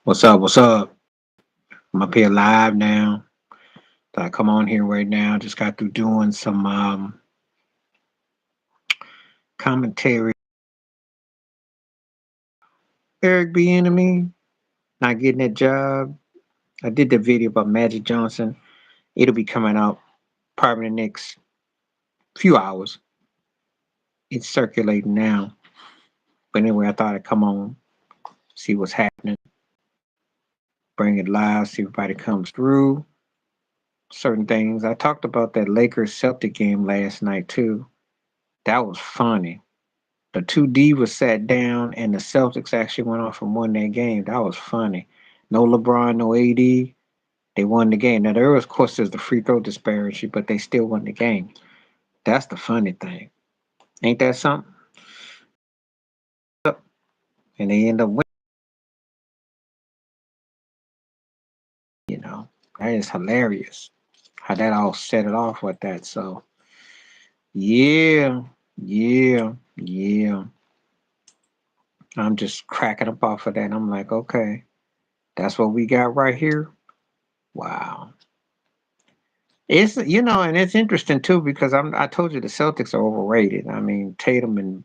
What's up? What's up? I'm up here live now. I come on here right now. Just got through doing some commentary. Eric B. Enemy not getting that job. I did the video about Magic Johnson. It'll be coming out probably in the next few hours. It's circulating now. But anyway, I thought I'd come on, see what's happening, bring it live, see if everybody comes through. Certain things. I talked about that Lakers Celtic game last night too. That was funny. The two divas sat down and the Celtics actually went off and won that game. That was funny. No LeBron, no AD. They won the game. Now there was, of course, there's the free throw disparity, but they still won the game. That's the funny thing. Ain't that something? And they end up winning. You know, that is hilarious. How that all set it off with that. So yeah, yeah. I'm just cracking up off of that. I'm like, okay, that's what we got right here. Wow. It's and it's interesting too because I told you the Celtics are overrated. I mean, Tatum,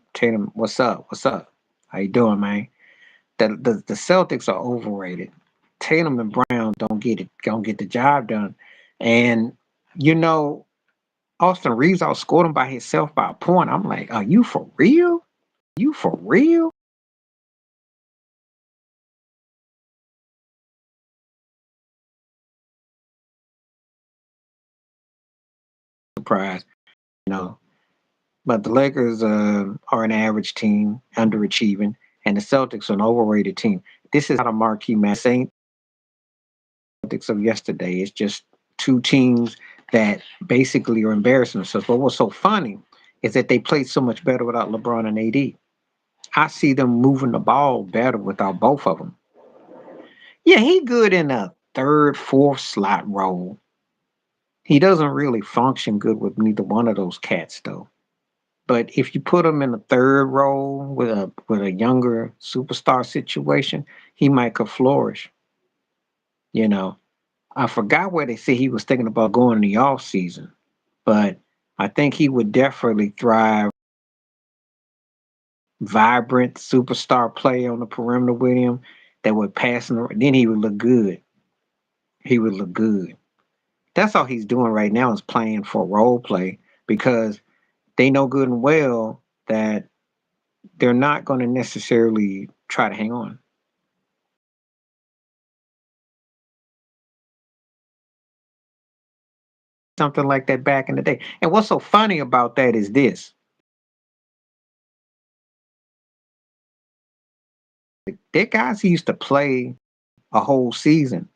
what's up? What's up? How you doing, man? The Celtics are overrated. Tatum and Brown don't get the job done. And you know, Austin Reeves outscored him by himself by a point. I'm like, are you for real? You for real? Surprise, you know. But the Lakers are an average team, underachieving, and the Celtics are an overrated team. This is not a marquee match. Ain't Celtics of yesterday. It's just two teams that basically are embarrassing themselves. But what's so funny is that they played so much better without LeBron and AD. I see them moving the ball better without both of them. Yeah, he good in a third, fourth slot role. He doesn't really function good with neither one of those cats though. But if you put him in a third role with a younger superstar situation, he might could flourish. You know, I forgot where they said he was thinking about going in the off season, but I think he would definitely thrive. Vibrant superstar player on the perimeter with him that would pass him. Then he would look good. He would look good. That's all he's doing right now is playing for role play because they know good and well that they're not going to necessarily try to hang on. Something like that back in the day. And what's so funny about that is this: there guys who used to play a whole season.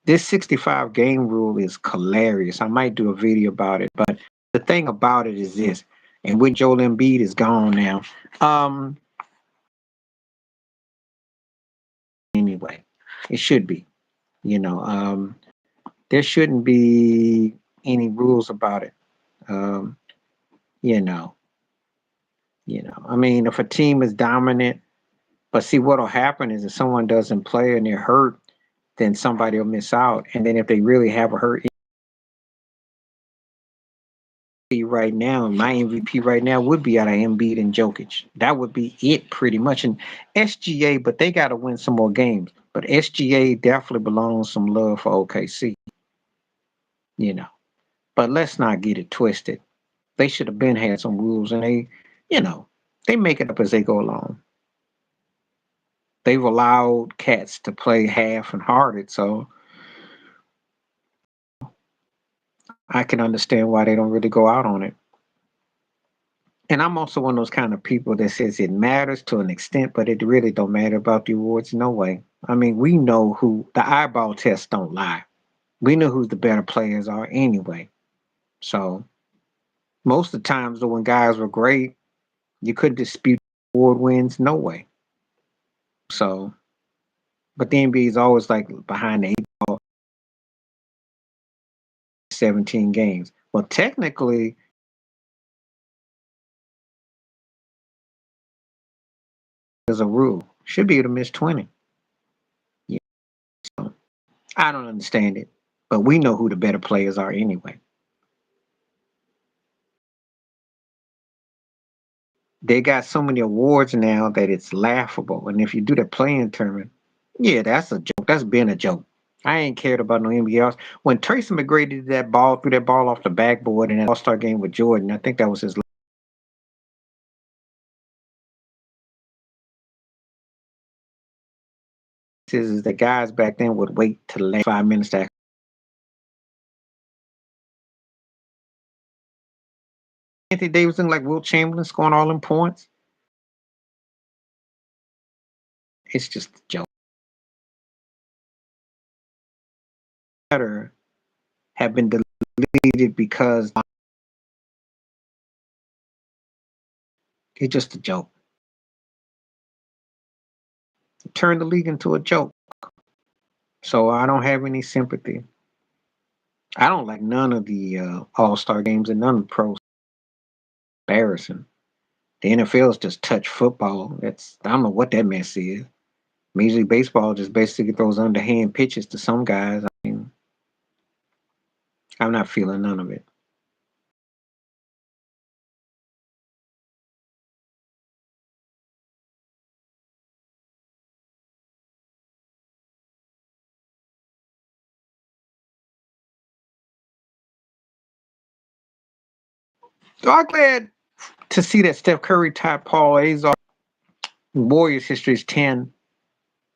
This 65 game rule is hilarious. I might do a video about it, but the thing about it is this, and when Joel Embiid is gone now, um, anyway, it should be, you know, there shouldn't be any rules about it. Um, you know, I mean, if a team is dominant, but see what'll happen is if someone doesn't play and they're hurt, then somebody will miss out. And then if they really have a hurt right now, my MVP right now would be out of Embiid and Jokic. That would be it pretty much. And SGA, but they got to win some more games. But SGA definitely belongs some love for OKC, you know. But let's not get it twisted. They should have been had some rules, and you know, they make it up as they go along. They've allowed cats to play half and hearted, so I can understand why they don't really go out on it. And I'm also one of those kind of people that says it matters to an extent, but it really don't matter about the awards. No way. I mean, we know who the eyeball tests don't lie. We know who the better players are anyway. So most of the times, though, when guys were great, you couldn't dispute award wins. No way. So, but the NBA is always like behind the 17 games. Well, technically, there's a rule. Should be able to miss 20. I don't understand it, but we know who the better players are anyway. They got so many awards now that it's laughable. And if you do the playing tournament, yeah, that's a joke. That's been a joke. I ain't cared about no NBA. When Tracy McGrady did that ball, threw that ball off the backboard in that All Star game with Jordan, I think that was his. Is the guys back then would wait till the last 5 minutes to. Anthony Davis and like Will Chamberlain scoring all them points. It's just a joke. Better have been deleted because it's just a joke. Turn the league into a joke. So I don't have any sympathy. I don't like none of the All Star games and none of the pros. Embarrassing. The NFL is just touch football. That's I don't know what that mess is. Major League Baseball just basically throws underhand pitches to some guys. I mean, I'm not feeling none of it. So I'm glad to see that Steph Curry tied Paul Azar. Warriors history is 10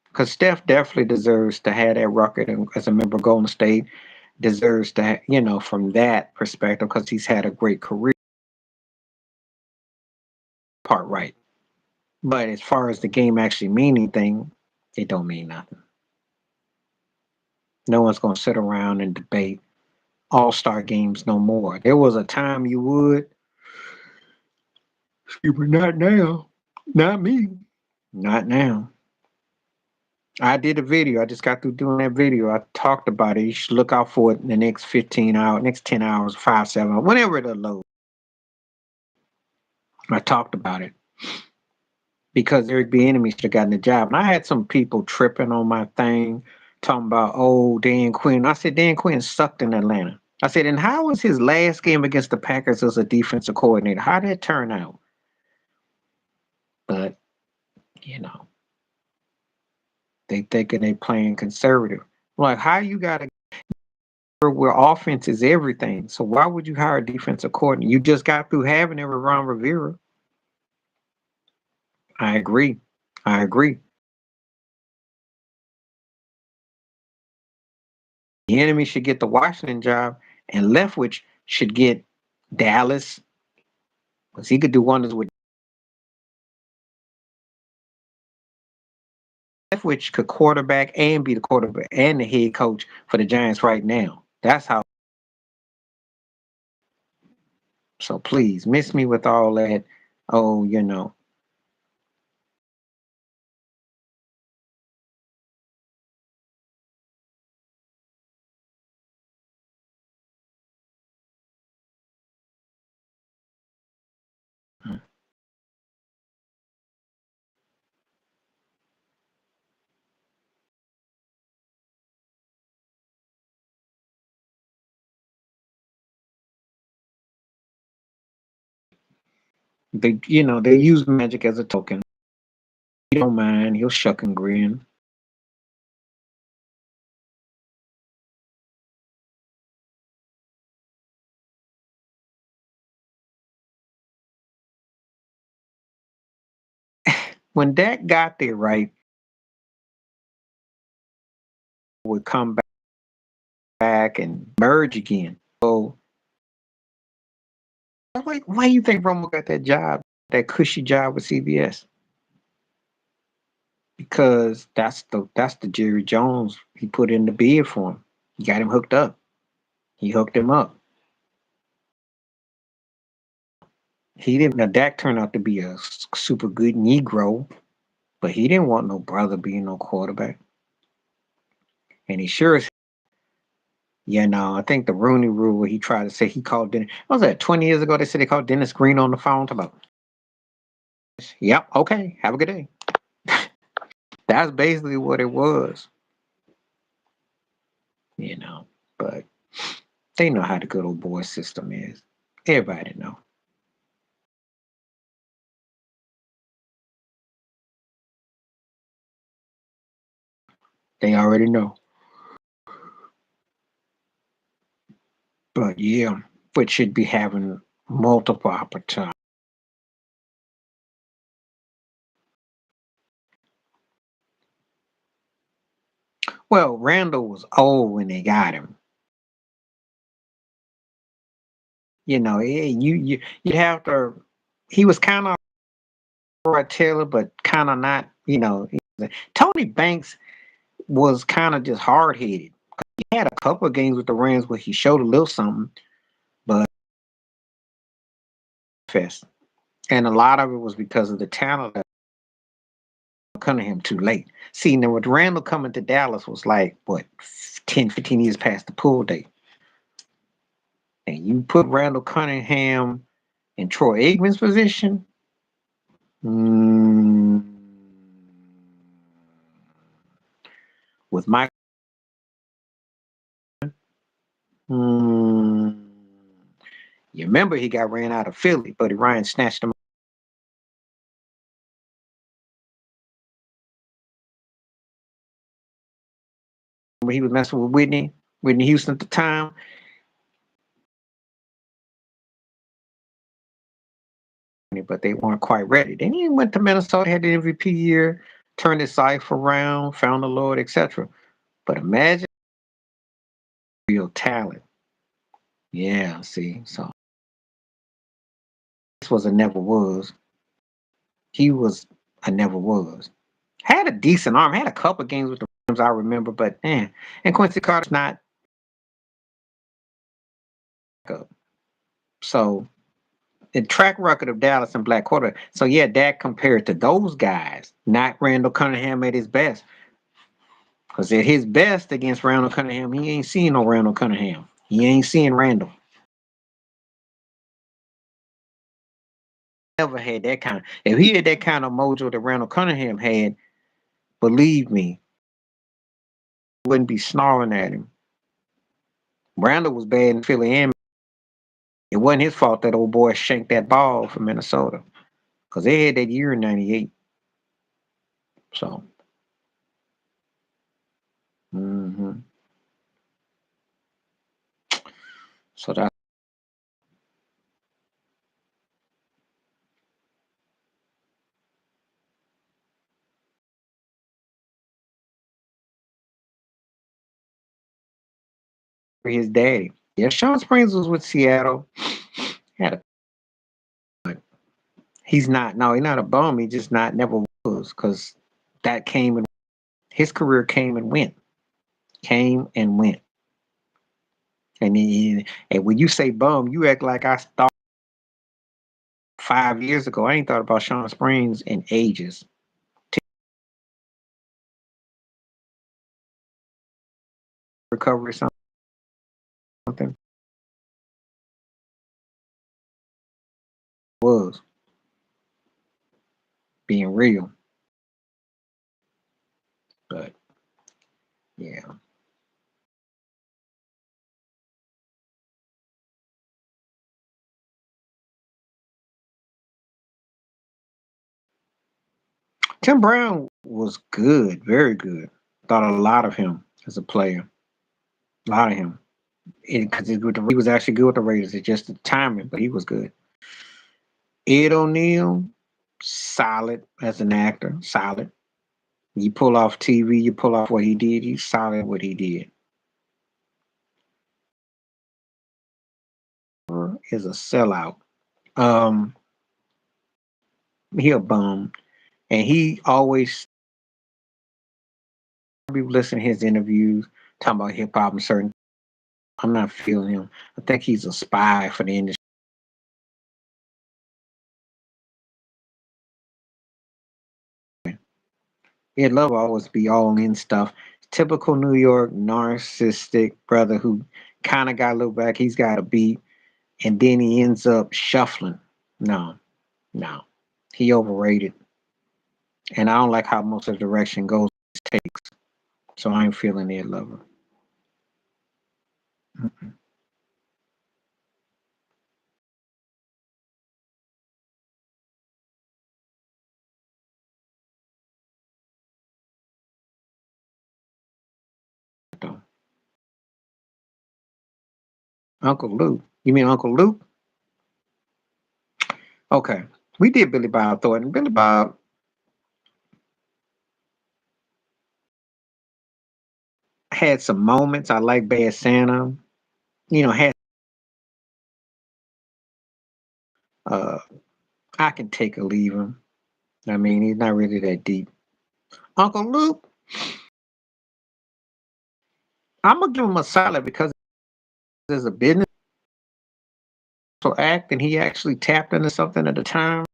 because Steph definitely deserves to have that record and as a member of Golden State deserves to, from that perspective because he's had a great career part right. But as far as the game actually mean anything, it don't mean nothing. No one's gonna sit around and debate all-star games no more. There was a time you would, but not now. Not me. Not now. I did a video. I just got through doing that video. I talked about it. You should look out for it in the next 15 hours, next 10 hours, 5, 7, whenever it'll load. I talked about it because Eric Bieniemy should have gotten the job. And I had some people tripping on my thing, talking about, oh, Dan Quinn. I said, Dan Quinn sucked in Atlanta. I said, and how was his last game against the Packers as a defensive coordinator? How did it turn out? But, they thinking they playing conservative. Like, how you got to where offense is everything. So why would you hire a defensive coordinator? You just got through having it with Ron Rivera. I agree. I agree. The enemy should get the Washington job, and Leftwich should get Dallas because he could do wonders with Leftwich could quarterback and be the quarterback and the head coach for the Giants right now. That's how. So please miss me with all that. Oh, they use magic as a token. He don't mind. He'll shuck and grin. When Dak got there, right, would come back and merge again. So why you think Romo got that job, that cushy job with CBS? Because that's the Jerry Jones he put in the bid for him. He got him hooked up. He hooked him up. He didn't. Now Dak turned out to be a super good Negro, but he didn't want no brother being no quarterback. And he sure as I think the Rooney Rule where he tried to say he called Dennis. What was that 20 years ago? They said they called Dennis Green on the phone. Talk about. Yep. Okay. Have a good day. That's basically what it was. you know. But they know how the good old boy system is. Everybody know. They already know. But yeah, but should be having multiple opportunities. Well, Randall was old when they got him. You know, you have to. He was kind of Roy Taylor, but kind of not. You know, Tony Banks was kind of just hard headed. He had a couple of games with the Rams where he showed a little something, but fest. And a lot of it was because of the talent that Cunningham too late. See, now with Randall coming to Dallas was like what 10, 15 years past the pull date. And you put Randall Cunningham in Troy Aikman's position. Mm, with Mike, mm, you remember he got ran out of Philly, but Ryan snatched him when he was messing with Whitney Houston at the time. But they weren't quite ready. Then he went to Minnesota, had the MVP year, turned his life around, found the Lord, etc. But imagine real talent. Yeah, see, so this was a never was. He was a never was. Had a decent arm, had a couple games with the Rams, I remember, but man, and Quincy Carter's not up. So the track record of Dallas and Black Quarter. So yeah, Dak compared to those guys, not Randall Cunningham at his best. Because at his best against Randall Cunningham, he ain't seeing no Randall Cunningham. He ain't seeing Randall. Never had that kind. If he had that kind of mojo that Randall Cunningham had, believe me, wouldn't be snarling at him. Randall was bad in Philly, and it wasn't his fault that old boy shanked that ball from Minnesota because they had that year in '98. So, hmm so that's for his daddy. Yeah, Sean Springs was with Seattle. Had a, he's not. No, he's not a bum. He just not never was because that came and his career came and went. And when you say bum, you act like I thought 5 years ago. I ain't thought about Sean Springs in ages. Recovery or something was being real. But yeah. Tim Brown was good, very good. Thought a lot of him as a player. A lot of him. Because he was actually good with the Raiders. It's just the timing, but he was good. Ed O'Neill, solid as an actor, solid. You pull off TV, you pull off what he did, he's solid what he did. Is a sellout. He a bum. And he always be listening to his interviews, talking about hip hop and certain. I'm not feeling him. I think he's a spy for the industry. He'd love to always be all in stuff. Typical New York narcissistic brother who kind of got a little back. He's got a beat, and then he ends up shuffling. No, no, he overrated, and I don't like how most of the direction goes takes. So I ain't feeling Ed Lover. Mm-mm. Though. Uncle Luke. You mean Uncle Luke? Okay. We did Billy Bob Thornton. Billy Bob had some moments. I like Bad Santa. Had uh I can take or leave him. I mean, he's not really that deep. Uncle Luke, I'm gonna give him a solid because there's a business act and he actually tapped into something at the time.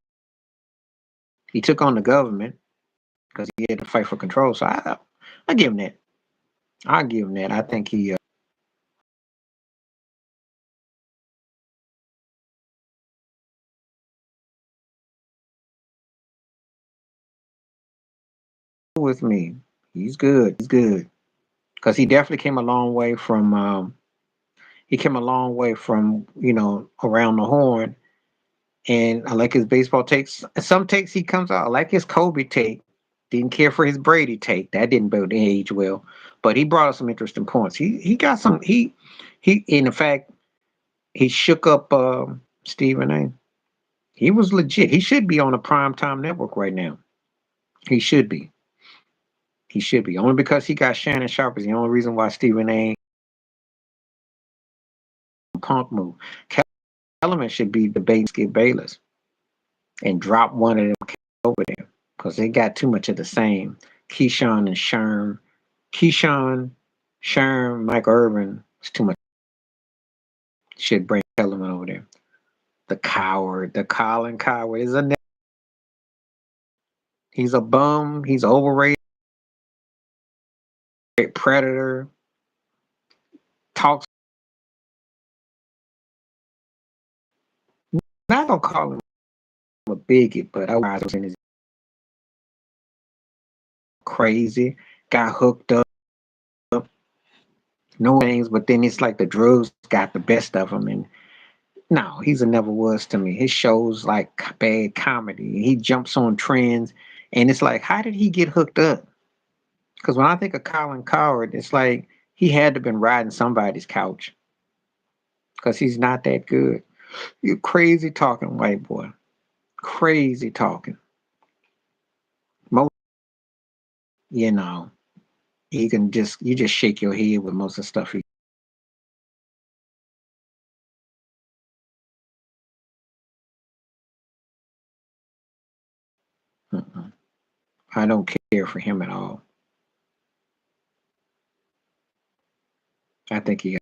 He took on the government because he had to fight for control. So I give him that. I give him that. I think he with me. He's good. He's good because he definitely came a long way from. He came a long way from around the horn. And I like his baseball takes. Some takes he comes out. I like his Kobe take. Didn't care for his Brady take. That didn't build age well. But he brought us some interesting points. He got some. He in fact he shook up Stephen A. He was legit. He should be on a primetime network right now. He should be. He should be. Only because he got Shannon Sharp is the only reason why Stephen A. Punk move. Kellerman should be debating Skip Bayless and drop one of them over there because they got too much of the same. Keyshawn and Sherm. Keyshawn, Sherm, Mike Irvin. It's too much. Should bring Kellerman over there. The coward, the Colin Coward is a he's a bum. He's overrated. Predator. Talks. Not gonna call him a bigot, but I was in his crazy. Got hooked up. No things, but then it's like the drugs got the best of him, and no, he's a never was to me. His shows like bad comedy. He jumps on trends, and it's like, how did he get hooked up? Because when I think of Colin Coward, it's like he had to have been riding somebody's couch because he's not that good. You crazy talking white boy, crazy talking. Most, you know, you just shake your head with most of the stuff he. Mm-mm. I don't care for him at all. I think he.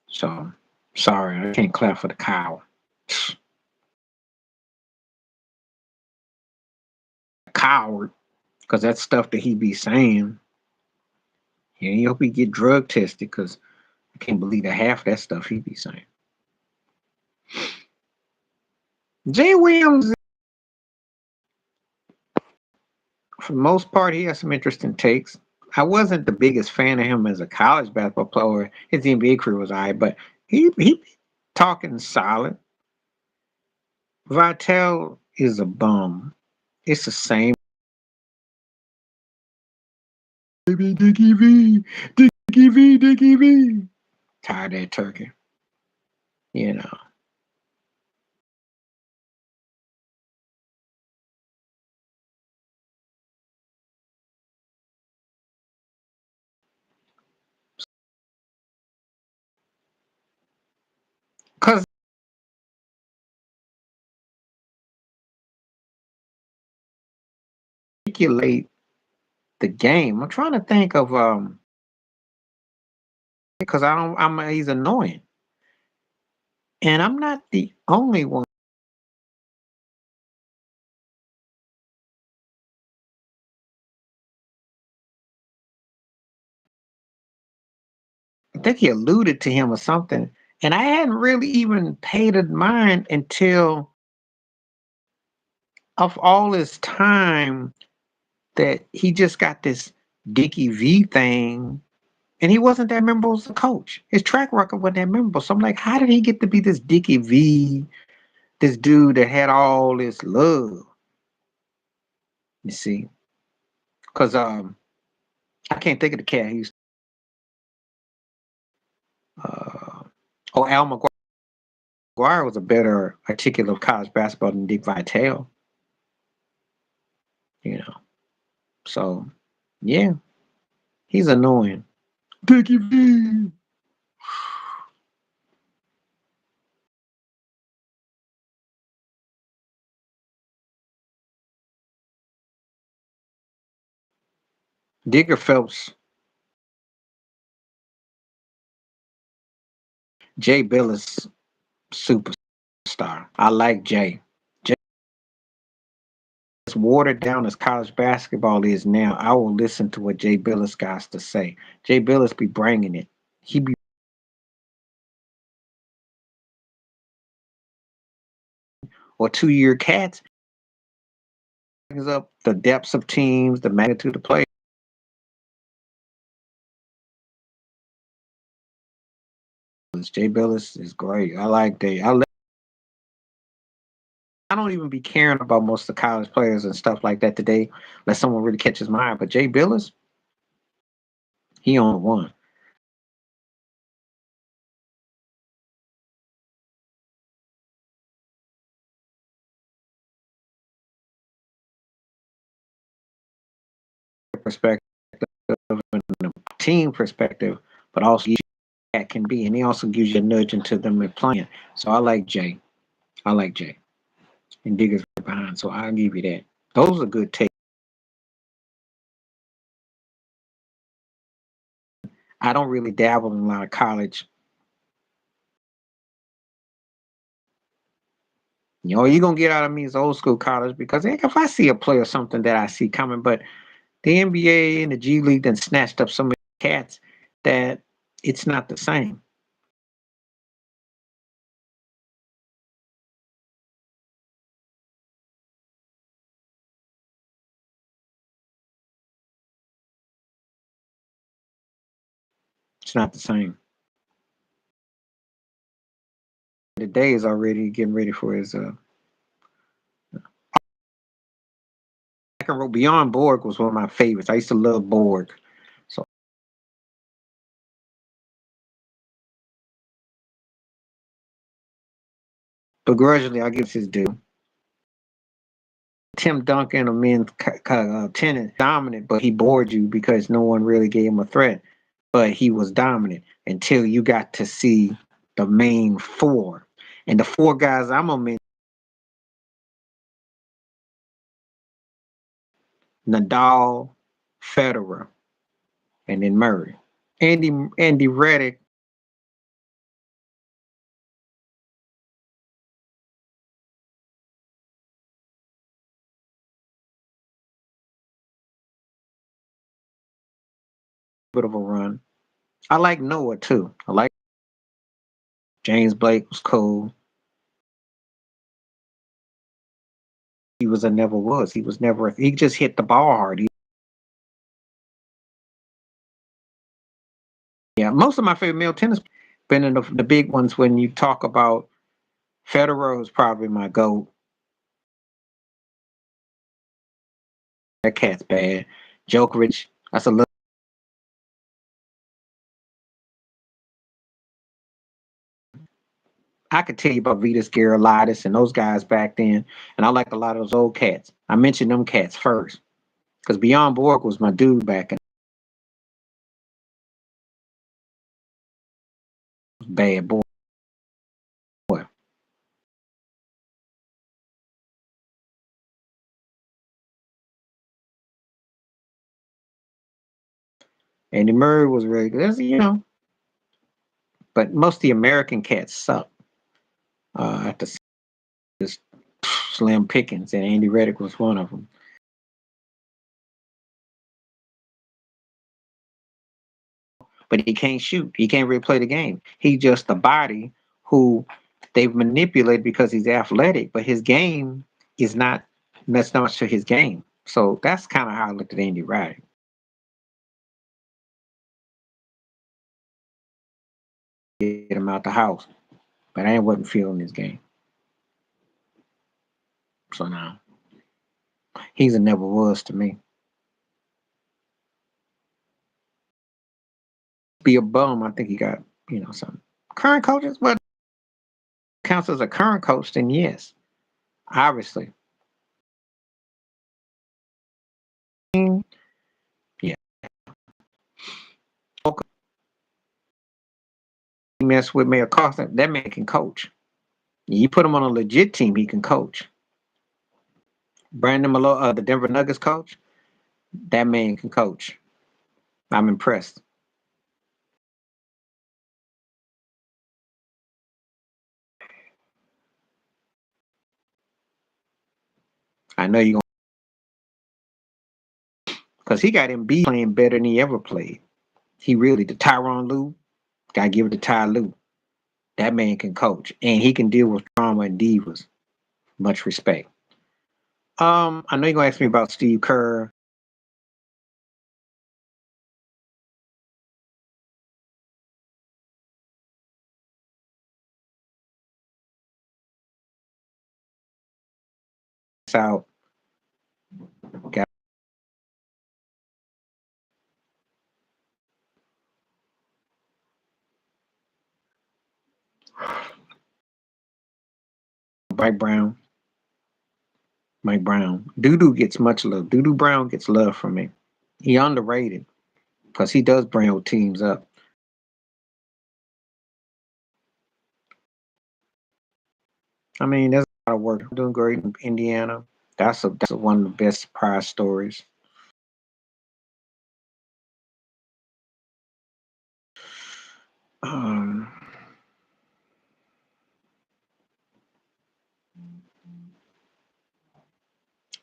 So sorry, I can't clap for the cow. Coward, because that stuff that he be saying. Yeah, he hope he get drug tested because I can't believe the half that stuff he be saying. Jay Williams, for the most part, he has some interesting takes. I wasn't the biggest fan of him as a college basketball player. His NBA career was alright, but he talking solid. Vitale is a bum. It's the same. Dickie V, Dickie V, Dickie V. Tired of that turkey, you know. Cause manipulate the game. I'm trying to think of because I don't. He's annoying, and I'm not the only one. I think he alluded to him or something, and I hadn't really even paid it mind until of all this time that he just got this Dickie V thing, and he wasn't that memorable as a coach. His track record wasn't that memorable. So I'm like, how did he get to be this Dickie V, this dude that had all this love? You see, because I can't think of the cat. He's Al McGuire was a better articulate of college basketball than Dick Vitale. You know, so yeah, he's annoying. Dickie V. Digger Phelps, Jay Billis, superstar. I like Jay. Jay, as watered down as college basketball is now, I will listen to what Jay Billis got to say. Jay Billis be bringing it. He be or 2 year cats brings up the depths of teams, the magnitude of players. Jay Billis is great. I like that. I don't even be caring about most of the college players and stuff like that today, unless someone really catches my eye. But Jay Billis, he on one perspective and a team perspective, but also that can be, and he also gives you a nudge into them and playing. So I like Jay. I like Jay. And Digger's behind, so I'll give you that. Those are good takes. I don't really dabble in a lot of college. You're gonna get out of me is old school college because heck, if I see a play or something that I see coming, but the NBA and the G League then snatched up so many cats that it's not the same. It's not the same. Today is already getting ready for his second row. Beyond Borg was one of my favorites. I used to love Borg. So begrudgingly I give his due. Tim Duncan, a men's tennis, dominant, but he bored you because no one really gave him a threat. But he was dominant until you got to see the main four. And the four guys I'm gonna mention: Nadal, Federer, and then Murray. Andy Reddick, bit of a run. I like Noah too. I like James Blake was cool. He was a never was. He was never. He just hit the ball hard. Yeah, most of my favorite male tennis been in the big ones. When you talk about Federer, was probably my goat. That cat's bad. Djokovic, that's a little. I could tell you about Vitas Gerulaitis and those guys back then, and I like a lot of those old cats. I mentioned them cats first because Beyond Borg was my dude back in bad boy. Andy Murray was really good, but most of the American cats suck. At the just slim pickings, and Andy Reddick was one of them. But he can't shoot. He can't really play the game. He's just a body who they've manipulated because he's athletic, but his game is not And that's not to his game. So that's kind of how I looked at Andy Roddick. Get him out the house, but I wasn't feeling his game. So now he's a never was to me. Be a bum. I think he got some current coaches. Well, counts as a current coach, then yes, obviously. Yeah, okay. He messed with Mayor Carson. That man can coach. You put him on a legit team, he can coach. Brandon Malone, the Denver Nuggets coach, that man can coach. I'm impressed. I know you're gonna, because he got Embiid playing better than he ever played. He really, the Tyronn Lue, gotta give it to Ty Lue. That man can coach, and he can deal with drama and divas. Much respect. I know you're gonna ask me about Steve Kerr. Out, got Mike Brown. Mike Brown. Doodoo gets much love. Doodoo Brown gets love from me. He underrated because he does bring old teams up. I mean, there's a lot of work. Doing great in Indiana. That's one of the best surprise stories. Um,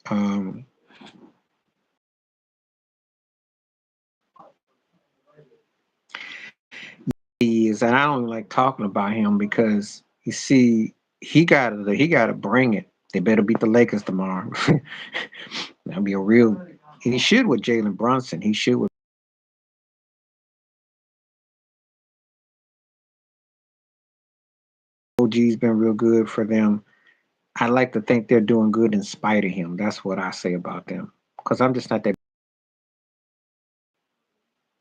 um, he is, and I don't even like talking about him because you see, he gotta bring it. They better beat the Lakers tomorrow. That'll be a real. And he should with Jalen Brunson. He should with OG's been real good for them. I like to think they're doing good in spite of him. That's what I say about them. Because I'm just not that.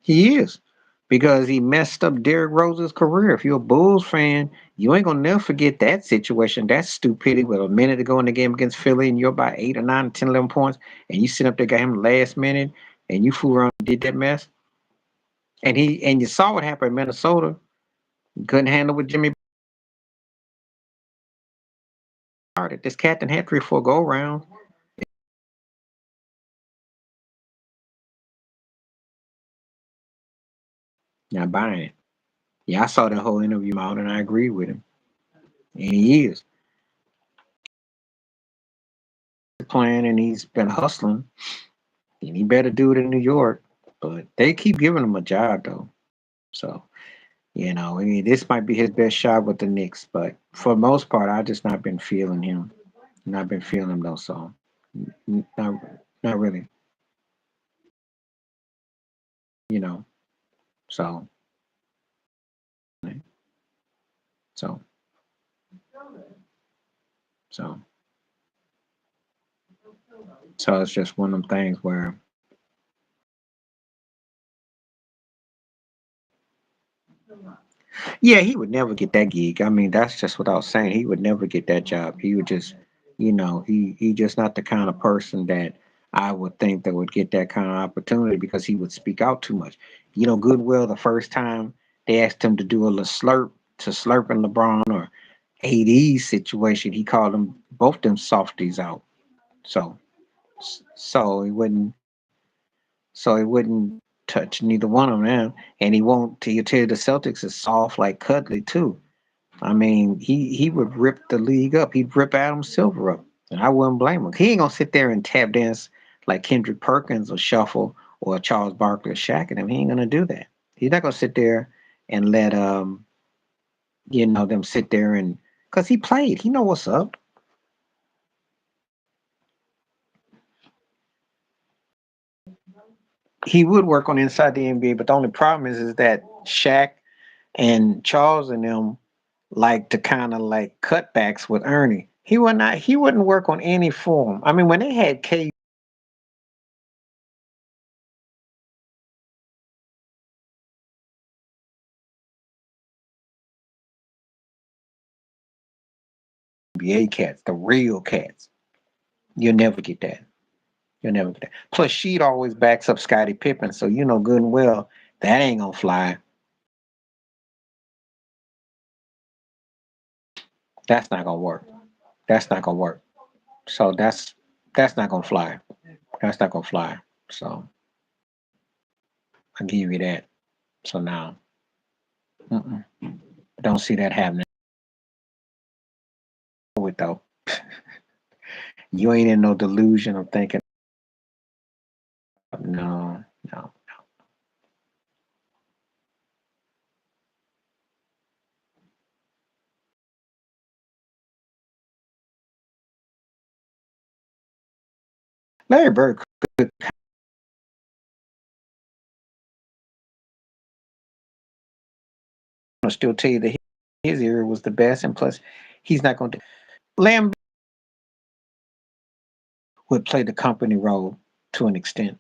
He is. Because he messed up Derrick Rose's career. If you're a Bulls fan, you ain't gonna never forget that situation, that stupidity with a minute to go in the game against Philly and you're about 8 or 9, 10, 11 points, and you sit up there, got him last minute, and you fool around and did that mess. And you saw what happened in Minnesota. Couldn't handle with Jimmy Butler. This captain had 3 or 4 go rounds. Not buying it. Yeah, I saw that whole interview out and I agree with him. And he is playing and he's been hustling. And he better do it in New York. But they keep giving him a job though. So, I mean, this might be his best shot with the Knicks, but for the most part, I just not been feeling him. Not been feeling him though, so not not really, you know. So so so so it's just one of them things where yeah, he would never get that gig. I mean, that's just without saying he would never get that job. He would just, he just not the kind of person that I would think that would get that kind of opportunity because he would speak out too much. Goodwill the first time they asked him to do a little slurping LeBron or AD's situation, he called them both them softies out. So so he wouldn't touch neither one of them, and he won't. He'll tell you the Celtics is soft like cuddly too. I mean, he would rip the league up. He'd rip Adam Silver up, and I wouldn't blame him. He ain't gonna sit there and tap dance like Kendrick Perkins or Shuffle or Charles Barkley or Shaq and him. He ain't gonna do that. He's not gonna sit there and let them sit there and because he played. He know what's up. he would work on inside the NBA, but the only problem is that Shaq and Charles and them like to kind of like cutbacks with Ernie. He wouldn't work on any form. I mean, when they had KBA cats, the real cats, you'll never get that. You'll never get that. Plus, Sheed always backs up Scottie Pippen, so you know good and well that ain't gonna fly. That's not gonna work. That's not gonna work. So that's not gonna fly. That's not gonna fly. So I give you that. So now, mm-mm, don't see that happening with though. You ain't in no delusion of thinking, no, no. Larry Bird could still tell you that his era was the best, and plus, he's not going to. Lamb would play the company role to an extent.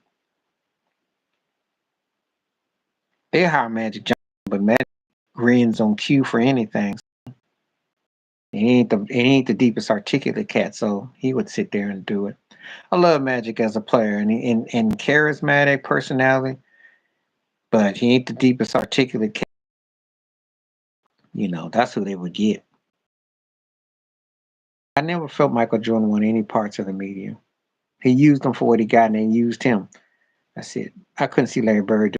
They hire Magic Johnson, but Magic grins on cue for anything. He ain't the deepest articulate cat, so he would sit there and do it. I love Magic as a player and charismatic personality, but he ain't the deepest articulate cat. You know, that's who they would get. I never felt Michael Jordan wanted any parts of the media. He used them for what he got, and they used him. That's it. I couldn't see Larry Bird.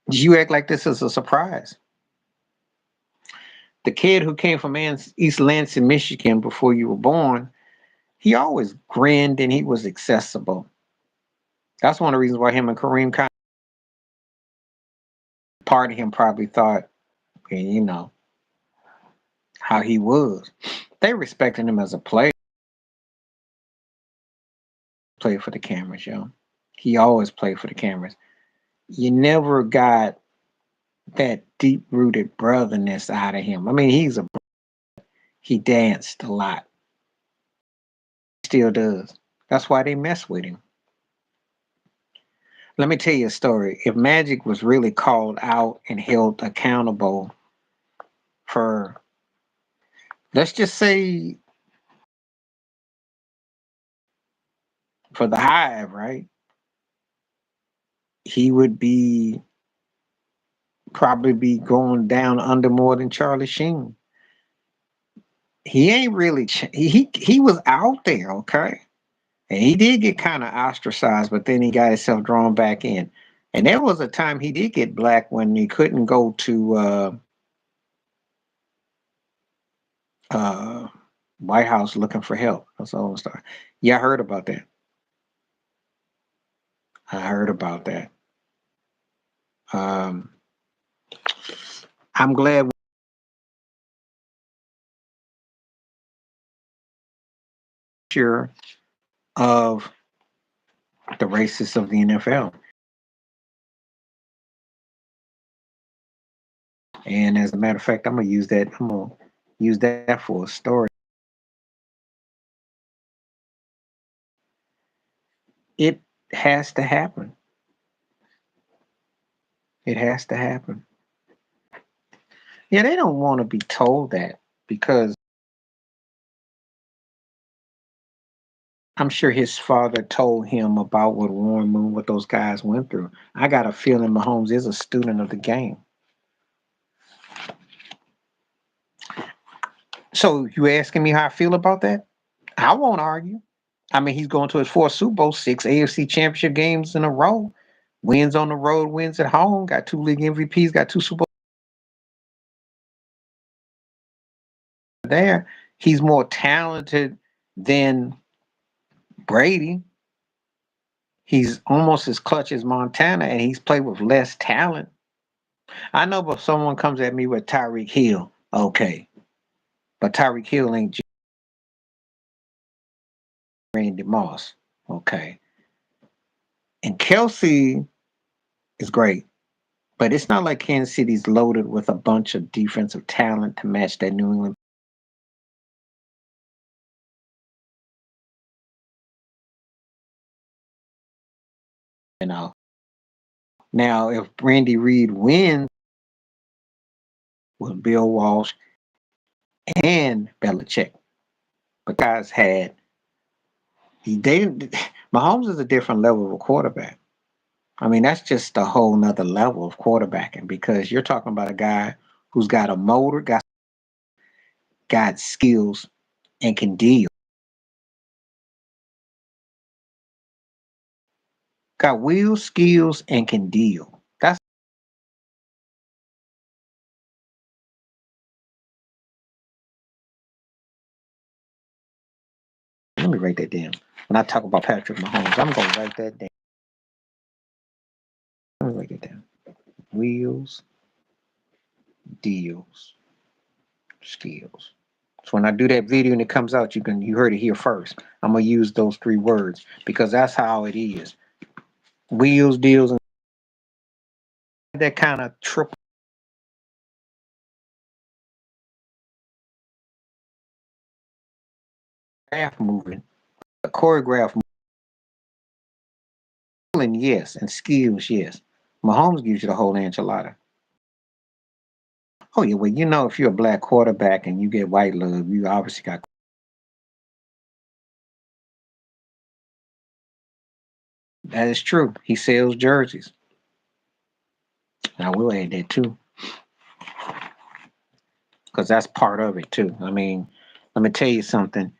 You act like this is a surprise. The kid who came from East Lansing, Michigan, before you were born, he always grinned and he was accessible. That's one of the reasons why him and Kareem, kind of part of him probably thought, okay, you know, how he was. They respected him as a player. Played for the cameras, yo. He always played for the cameras. You never got that deep rooted brotherness out of him. I mean, he danced a lot. Still does. That's why they mess with him. Let me tell you a story. If Magic was really called out and held accountable for, let's just say, for the Hive, right? He would be probably be going down under more than Charlie Sheen. He ain't really he was out there, okay, and he did get kind of ostracized, but then he got himself drawn back in. And there was a time he did get black when he couldn't go to uh, White House looking for help. That's all I'm starting. Yeah, I heard about that. I heard about that. Um, I'm glad sure of the racists of the NFL. And as a matter of fact, I'm gonna use that. I'm gonna use that for a story. It has to happen. It has to happen. Yeah, they don't want to be told that because I'm sure his father told him about what Warren Moon, what those guys went through. I got a feeling Mahomes is a student of the game. So you asking me how I feel about that? I won't argue. I mean, he's going to his fourth Super Bowl, 6 AFC Championship games in a row, wins on the road, wins at home, got 2 league MVPs, got 2 Super Bowls there. He's more talented than Brady. He's almost as clutch as Montana, and he's played with less talent. I know, but if someone comes at me with Tyreek Hill, okay, but Tyreek Hill ain't Randy Moss. Okay. And Kelsey is great, but it's not like Kansas City's loaded with a bunch of defensive talent to match that New England. You know. Now, if Randy Reed wins with Bill Walsh and Belichick, but guys had they Mahomes is a different level of a quarterback. I mean, that's just a whole nother level of quarterbacking because you're talking about a guy who's got a motor, got skills, and can deal. Got wheels, skills, and can deal. That's let me write that down. When I talk about Patrick Mahomes, I'm gonna write that down. Let me write it down. Wheels, deals, skills. So when I do that video and it comes out, you heard it here first. I'm gonna use those three words because that's how it is. Wheels, deals, and that kind of triple graph moving, a choreograph moving, yes, and skills, yes. Mahomes gives you the whole enchilada. Oh yeah, well if you're a black quarterback and you get white love, you obviously got. That is true. He sells jerseys. I will add that too, because that's part of it too. I mean, let me tell you something.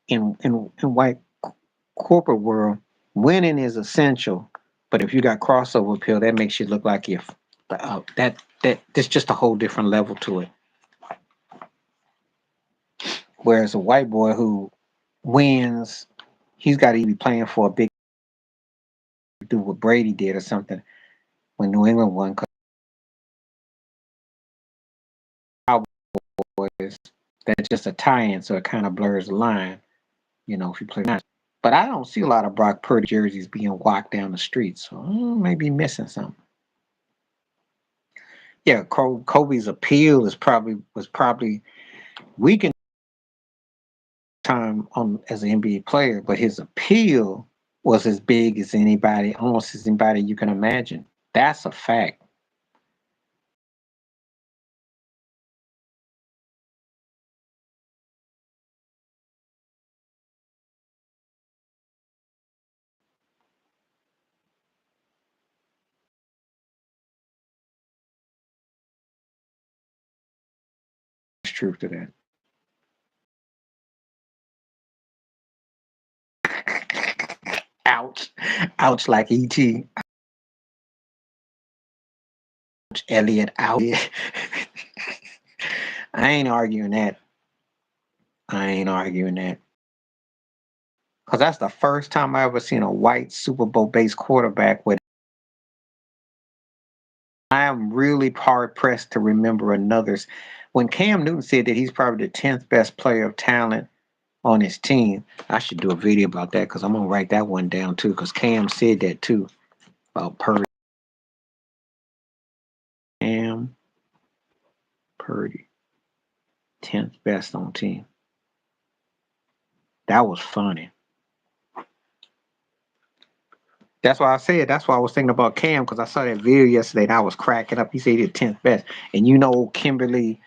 In white corporate world, winning is essential, but if you got crossover appeal, that makes you look like you're that there's just a whole different level to it. Whereas a white boy who wins, he's got to be playing for a big do what Brady did or something when New England won. Cowboys, that's just a tie-in, so it kind of blurs the line. If you play not. But I don't see a lot of Brock Purdy jerseys being walked down the street, so maybe missing something. Yeah, Kobe's appeal was probably weakened time on as an NBA player, but his appeal was as big as anybody, almost as anybody you can imagine. That's a fact. There's truth to that. Ouch, ouch, like ET. Ouch, Elliot. Out. I ain't arguing that. I ain't arguing that. Because that's the first time I ever seen a white Super Bowl based quarterback with. I am really hard pressed to remember another's. When Cam Newton said that he's probably the 10th best player of talent on his team, I should do a video about that because I'm going to write that one down too because Cam said that too about Purdy. Cam Purdy, 10th best on team. That was funny. That's why I was thinking about Cam because I saw that video yesterday and I was cracking up. He said he's 10th best. And Kimberly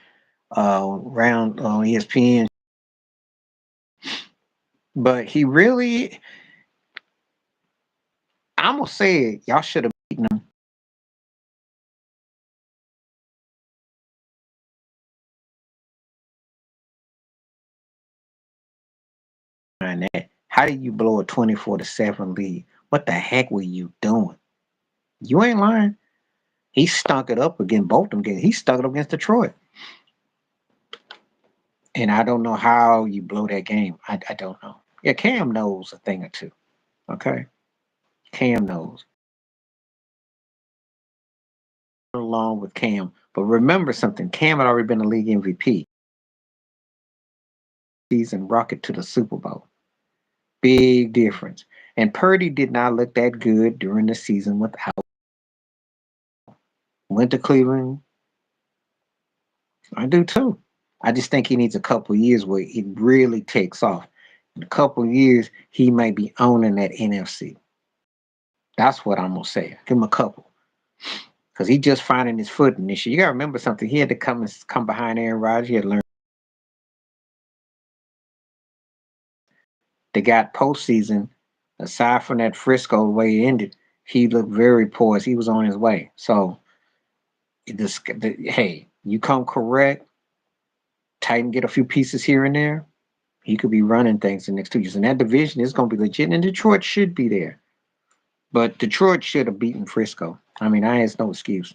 round on ESPN. But he really, I'm going to say it, y'all should have beaten him. On that. How did you blow a 24-7 lead? What the heck were you doing? You ain't lying. He stunk it up against both them games. He stunk it up against Detroit. And I don't know how you blow that game. I don't know. Yeah, Cam knows a thing or two. Okay. Cam knows. Along with Cam. But remember something. Cam had already been a league MVP. Season rocket to the Super Bowl. Big difference. And Purdy did not look that good during the season without. Went to Cleveland. I do too. I just think he needs a couple years where it really takes off. In a couple years, he might be owning that NFC. That's what I'm gonna say. Give him a couple. Because he just finding his footing this year. You gotta remember something. He had to come behind Aaron Rodgers. He had to learn. They got postseason. Aside from that Frisco the way it ended, he looked very poised. He was on his way. So hey, you come correct, tighten, get a few pieces here and there. He could be running things the next 2 years. And that division is going to be legit. And Detroit should be there. But Detroit should have beaten Frisco. I mean, I has no excuse.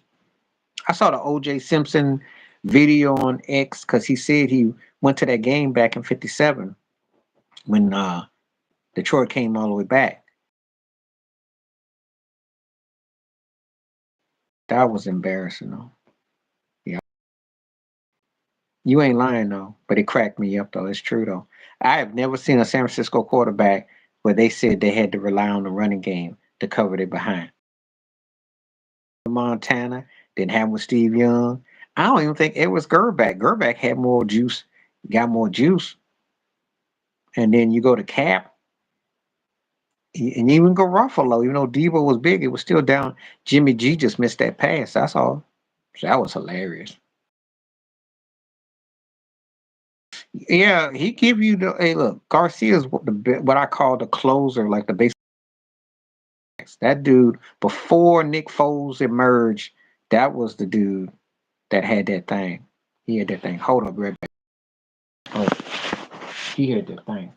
I saw the O.J. Simpson video on X because he said he went to that game back in '57 when Detroit came all the way back. That was embarrassing, though. Yeah, you ain't lying though, but it cracked me up though. It's true though. I have never seen a San Francisco quarterback where they said they had to rely on the running game to cover their behind. Montana, didn't have with Steve Young. I don't even think it was Gerback. Gerback had more juice, got more juice. And then you go to Cap, and even go Ruffalo, even though Debo was big, it was still down. Jimmy G just missed that pass. That's all. So that was hilarious. Yeah, he give you the hey look, Garcia's what I call the closer, like the base. That dude before Nick Foles emerged, that was the dude that had that thing. He had that thing. Hold up, right back. Oh, he had that thing.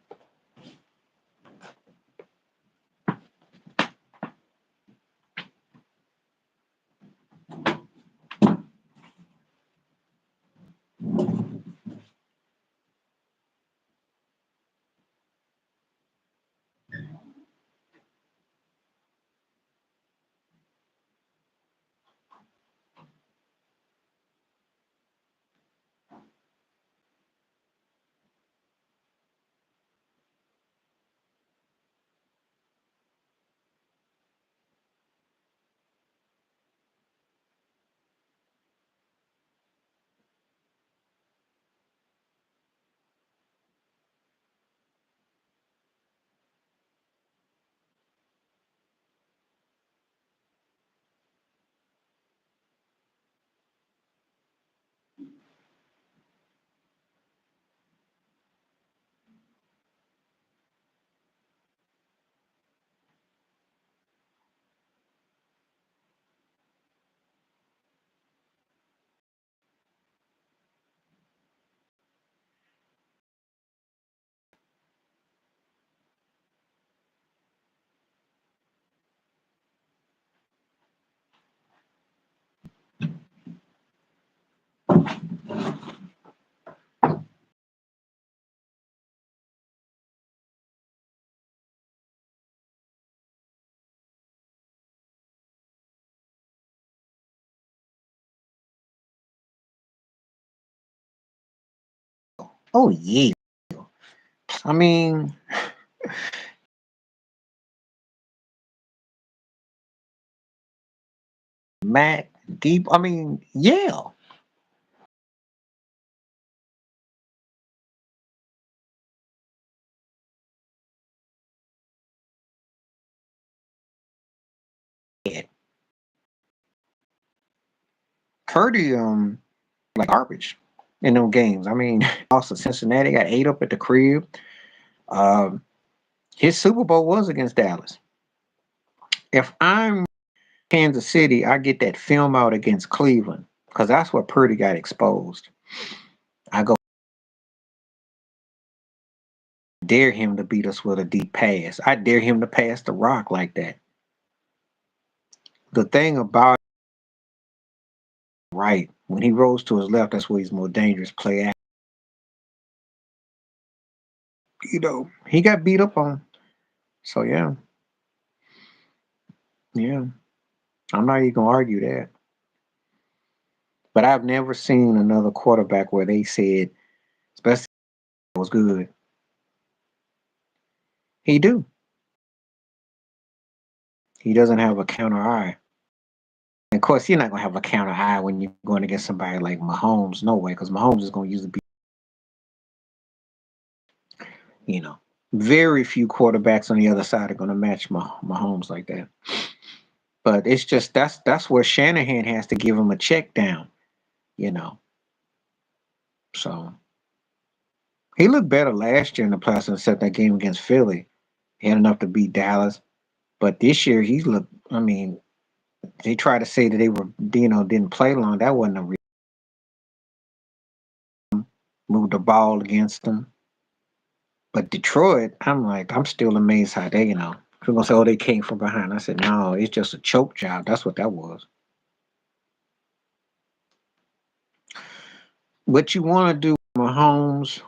Oh yeah. I mean, Matt Deep. I mean, yeah. Purdy, like garbage in them games. I mean, also Cincinnati got ate up at the crib. Um, his Super Bowl was against Dallas. If I'm Kansas City, I get that film out against Cleveland because that's where Purdy got exposed. I go dare him to beat us with a deep pass. I dare him to pass the rock like that. The thing about right when he rolls to his left, that's where he's more dangerous. Play act. He got beat up on. So yeah, yeah. I'm not even gonna argue that. But I've never seen another quarterback where they said, especially was good. He do. He doesn't have a counter eye. Of course, you're not gonna have a counter eye when you're going against somebody like Mahomes. No way, because Mahomes is gonna usually be, you know, very few quarterbacks on the other side are gonna match Mahomes like that. But it's just that's where Shanahan has to give him a check down, you know. So he looked better last year in the playoffs except that game against Philly. He had enough to beat Dallas. But this year he looked. I mean, they tried to say that they were, didn't play long. That wasn't a real move the ball against them. But Detroit, I'm like, I'm still amazed how they, people gonna say, oh, they came from behind. I said, no, it's just a choke job. That's what that was. What you want to do, Mahomes,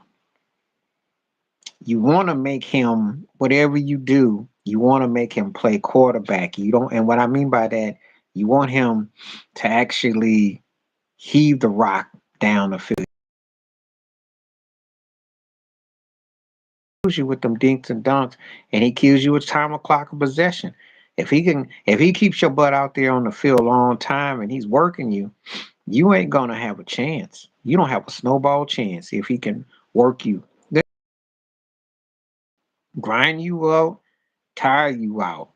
you want to make him, whatever you do, you want to make him play quarterback. You don't, and what I mean by that, you want him to actually heave the rock down the field. You with them dinks and dunks, and he kills you with time of clock of possession. If he keeps your butt out there on the field a long time and he's working you, you ain't gonna have a chance. You don't have a snowball chance if he can work you, grind you out, tire you out.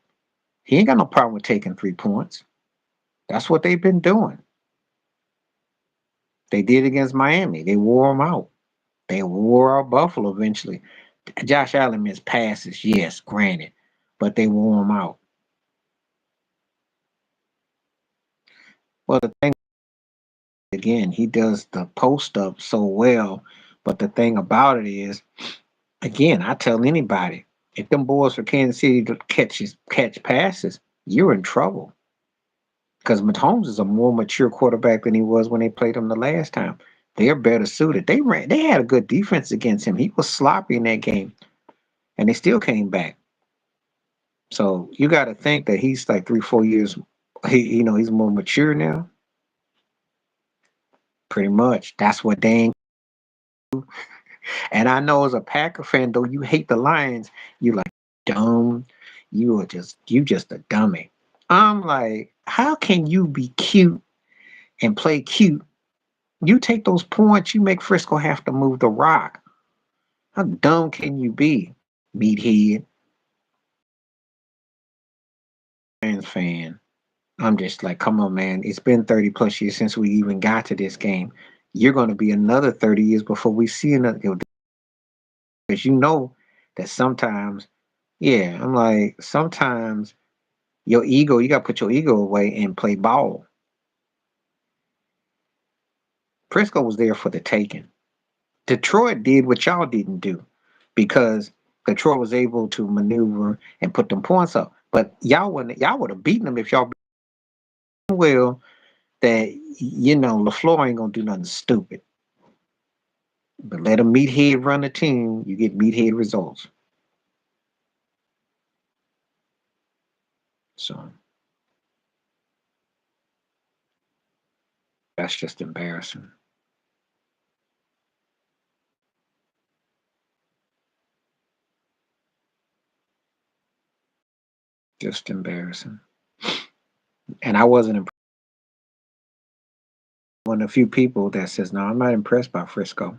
He ain't got no problem with taking 3 points. That's what they've been doing. They did against Miami. They wore them out. They wore out Buffalo eventually. Josh Allen missed passes, yes, granted, but they wore him out. Well, the thing again, he does the post up so well, but the thing about it is, again, I tell anybody, if them boys for Kansas City catch passes, you're in trouble. Because Mahomes is a more mature quarterback than he was when they played him the last time. They're better suited. They had a good defense against him. He was sloppy in that game, and they still came back. So you got to think that he's like 3, 4 years. He's more mature now. Pretty much, that's what they ain't. And I know as a Packer fan, though you hate the Lions, you like dumb. You just a dummy. I'm like, how can you be cute and play cute? You take those points, you make Frisco have to move the rock. How dumb can you be, meathead? Lions fan. I'm just like, come on, man. It's been 30 plus years since we even got to this game. You're going to be another 30 years before we see another. Because you know that sometimes, yeah, I'm like, sometimes your ego, you got to put your ego away and play ball. Frisco was there for the taking. Detroit did what y'all didn't do because Detroit was able to maneuver and put them points up. But y'all would have beaten them if y'all well that LaFleur ain't gonna do nothing stupid. But let a meathead run the team, you get meathead results. So that's just embarrassing. Just embarrassing. And I wasn't one of the few people that says, no, I'm not impressed by Frisco.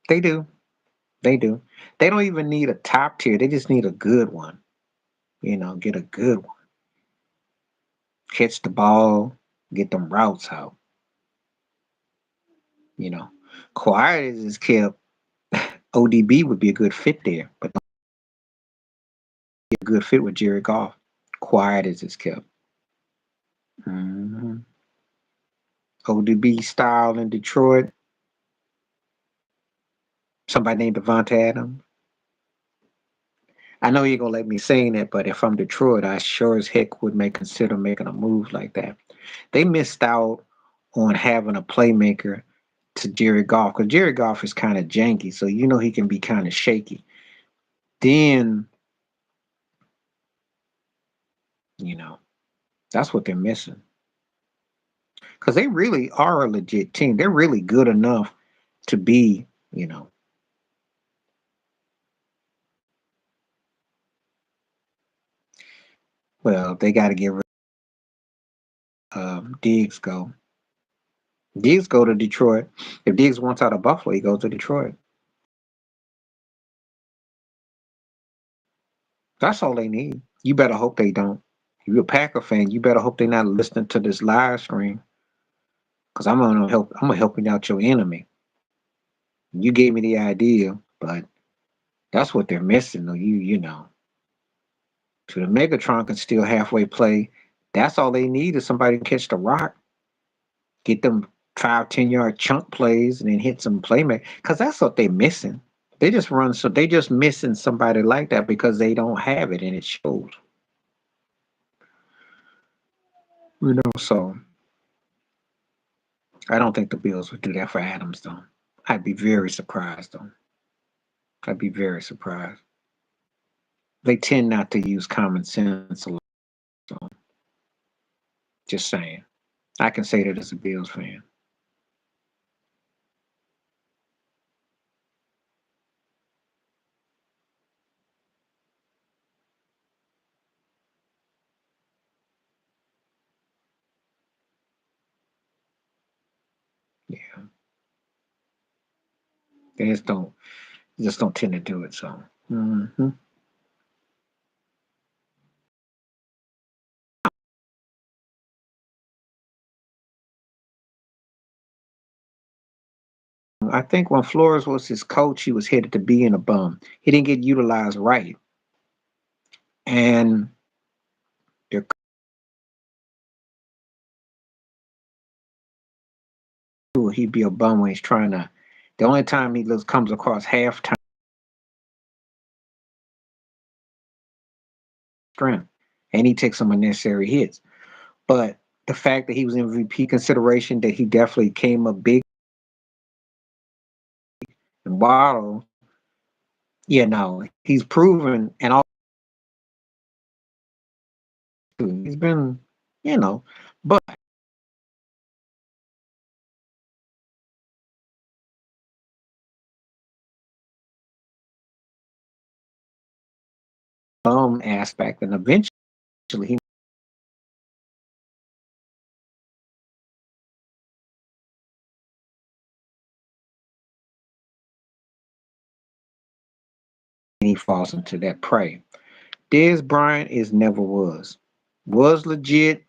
They do. They do. They don't even need a top tier. They just need a good one. Get a good one. Catch the ball, get them routes out. You know, Quiet is kept. ODB would be a good fit there, but not a good fit with Jared Goff. Quiet is kept. hmm ODB style in Detroit. Somebody named Devontae Adams. I know you're gonna let me say that, but if I'm Detroit, I sure as heck would consider making a move like that. They missed out on having a playmaker to Jared Goff because Jared Goff is kind of janky, so he can be kind of shaky. Then you know that's what they're missing because they really are a legit team. They're really good enough to be, Well, they got to get rid of Diggs go. Diggs go to Detroit. If Diggs wants out of Buffalo, he goes to Detroit. That's all they need. You better hope they don't. If you're a Packer fan, you better hope they're not listening to this live stream. Cause I'm gonna help you out your enemy. You gave me the idea, but that's what they're missing. Though you know, to the Megatron can still halfway play. That's all they need is somebody to catch the rock, get them 5, 10 yard chunk plays, and then hit some playmaker. Cause that's what they're missing. They just run so they just missing somebody like that because they don't have it and it shows. You know, so I don't think the Bills would do that for Adams though. I'd be very surprised though. I'd be very surprised. They tend not to use common sense a lot. So just saying. I can say that as a Bills fan. Yeah. They just don't tend to do it. So I think when Flores was his coach, he was headed to being a bum. He didn't get utilized right. And he'd be a bum when he's trying to. The only time he comes across halftime strength, and he takes some unnecessary hits. But the fact that he was MVP consideration, that he definitely came up big and Waddle, he's proven and all he's been, but aspect, and eventually he falls into that prey. Dez Bryant is never was legit.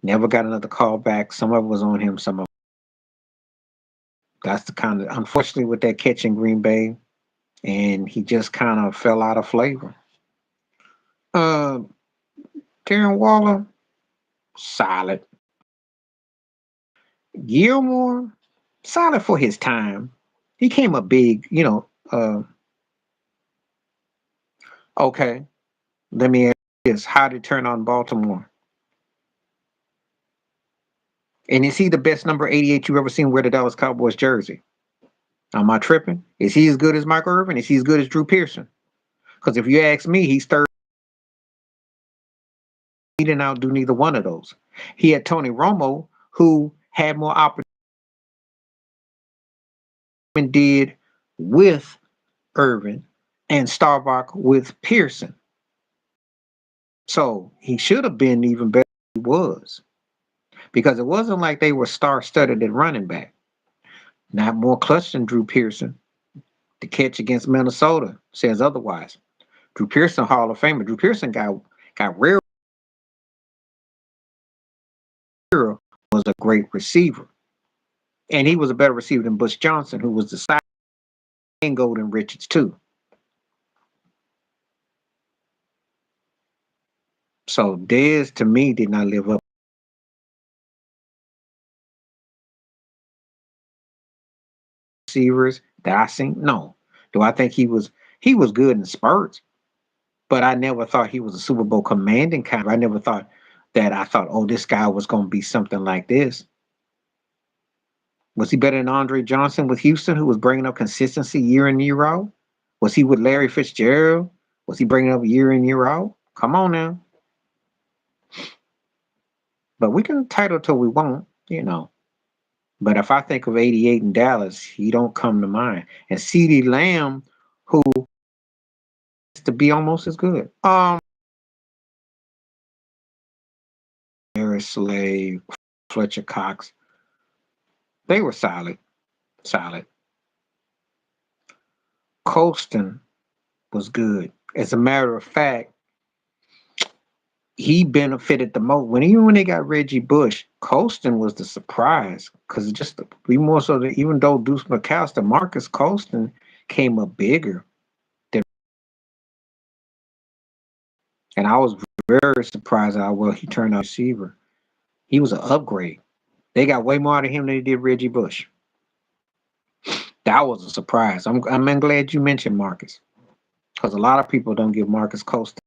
Never got another call back. Some of it was on him. Some of that's the kind of unfortunately with that catch in Green Bay, and he just kind of fell out of flavor. Uh, Darren Waller, solid. Gilmore, solid for his time. He came up big, okay, let me ask this: how did he turn on Baltimore? And is he the best number 88 you've ever seen wear the Dallas Cowboys jersey? Am I tripping? Is he as good as Michael Irvin? Is he as good as Drew Pearson? Because if you ask me, he's third. He didn't outdo neither one of those. He had Tony Romo, who had more opportunity than did with Irvin, and Starbuck with Pearson. So he should have been even better than he was. Because it wasn't like they were star-studded at running back. Not more clutch than Drew Pearson. The catch against Minnesota says otherwise. Drew Pearson, Hall of Famer. Drew Pearson got rare. Was a great receiver, and he was a better receiver than Bush Johnson, who was the side and Golden Richards too. So Dez to me did not live up to receivers that I seen. No, do I think he was good in spurts, but I never thought he was a Super Bowl commanding kind. I never thought oh, this guy was going to be something like this. Was he better than Andre Johnson with Houston, who was bringing up consistency year in year out? Was he with Larry Fitzgerald? Was he bringing up year in year out? Come on now. But we can title till we won't. But if I think of 88 in Dallas, he don't come to mind. And CeeDee Lamb, who is to be almost as good. Darius Slade, Fletcher Cox. They were solid, solid. Colston was good. As a matter of fact, he benefited the most when they got Reggie Bush. Colston was the surprise because just we more so that even though Deuce McAllister, Marcus Colston came up bigger, than, and I was very surprised how well he turned out receiver. He was an upgrade. They got way more out of him than they did Reggie Bush. That was a surprise. I'm glad you mentioned Marcus because a lot of people don't give Marcus Colston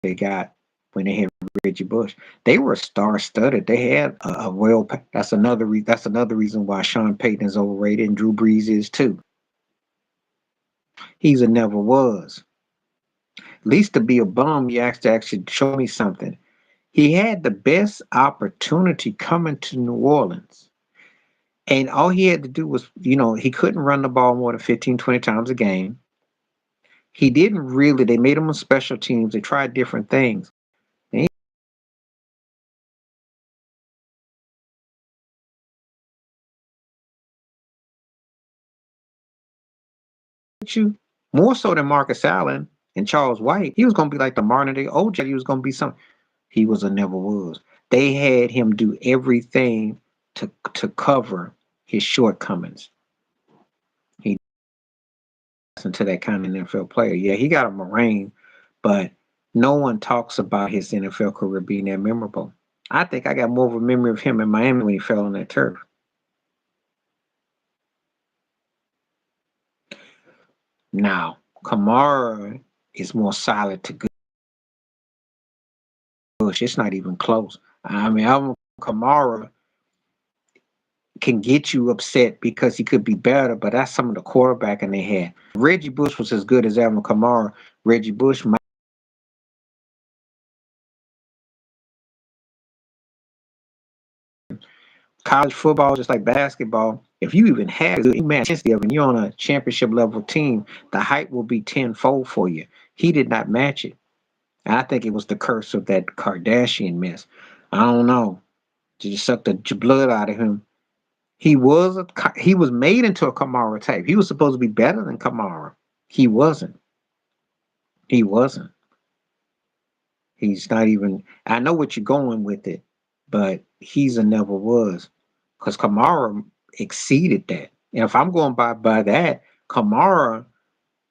they got when they had Reggie Bush. They were star-studded. They had a well. That's another reason why Sean Payton is overrated and Drew Brees is too. He's a never was. At least to be a bum, you have to actually show me something. He had the best opportunity coming to New Orleans. And all he had to do was, he couldn't run the ball more than 15, 20 times a game. He didn't really, they made him on special teams. They tried different things. You more so than Marcus Allen and Charles White. He was going to be like the modern day OJ. He was going to be something. He was a never was. They had him do everything to cover his shortcomings. He into that kind of NFL player. Yeah, he got a ring, but no one talks about his NFL career being that memorable. I think I got more of a memory of him in Miami when he fell on that turf. Now, Kamara is more solid to good. It's not even close. I mean, Kamara can get you upset because he could be better, but that's some of the quarterbacking they had. Reggie Bush was as good as Alvin Kamara. Reggie Bush might college football just like basketball. If you even have a match and you're on a championship level team, the hype will be tenfold for you. He did not match it. And I think it was the curse of that Kardashian mess. I don't know. Just sucked the blood out of him. He was made into a Kamara type. He was supposed to be better than Kamara. He wasn't. He wasn't. He's not even. I know what you're going with it, but he's a never was because Kamara exceeded that. And if I'm going by that, Kamara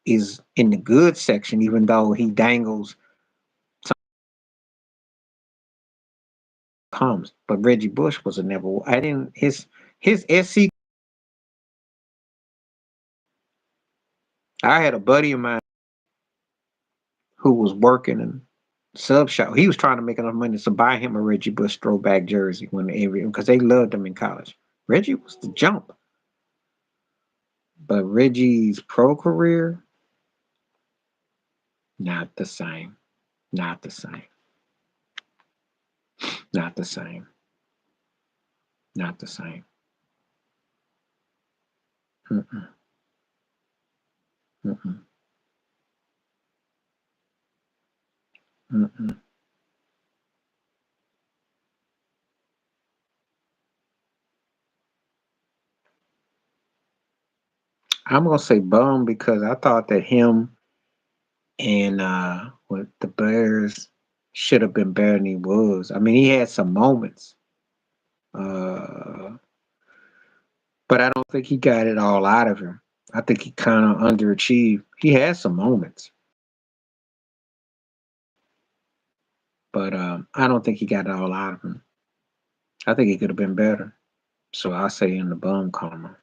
is in the good section, even though he dangles comes. But Reggie Bush was a never. I didn't his SC. I had a buddy of mine who was working in sub shop. He was trying to make enough money to buy him a Reggie Bush throwback jersey because they loved him in college. Reggie was the jump. But Reggie's pro career, not the same. Not the same. Not the same. Not the same. Mm-mm. Mm-mm. Mm-mm. I'm gonna say bum because I thought that him and with the Bears should have been better than he was. I mean, he had some moments, but I don't think he got it all out of him. I think he kind of underachieved. He had some moments, but I don't think he got it all out of him. I think he could have been better. So I say in the bum column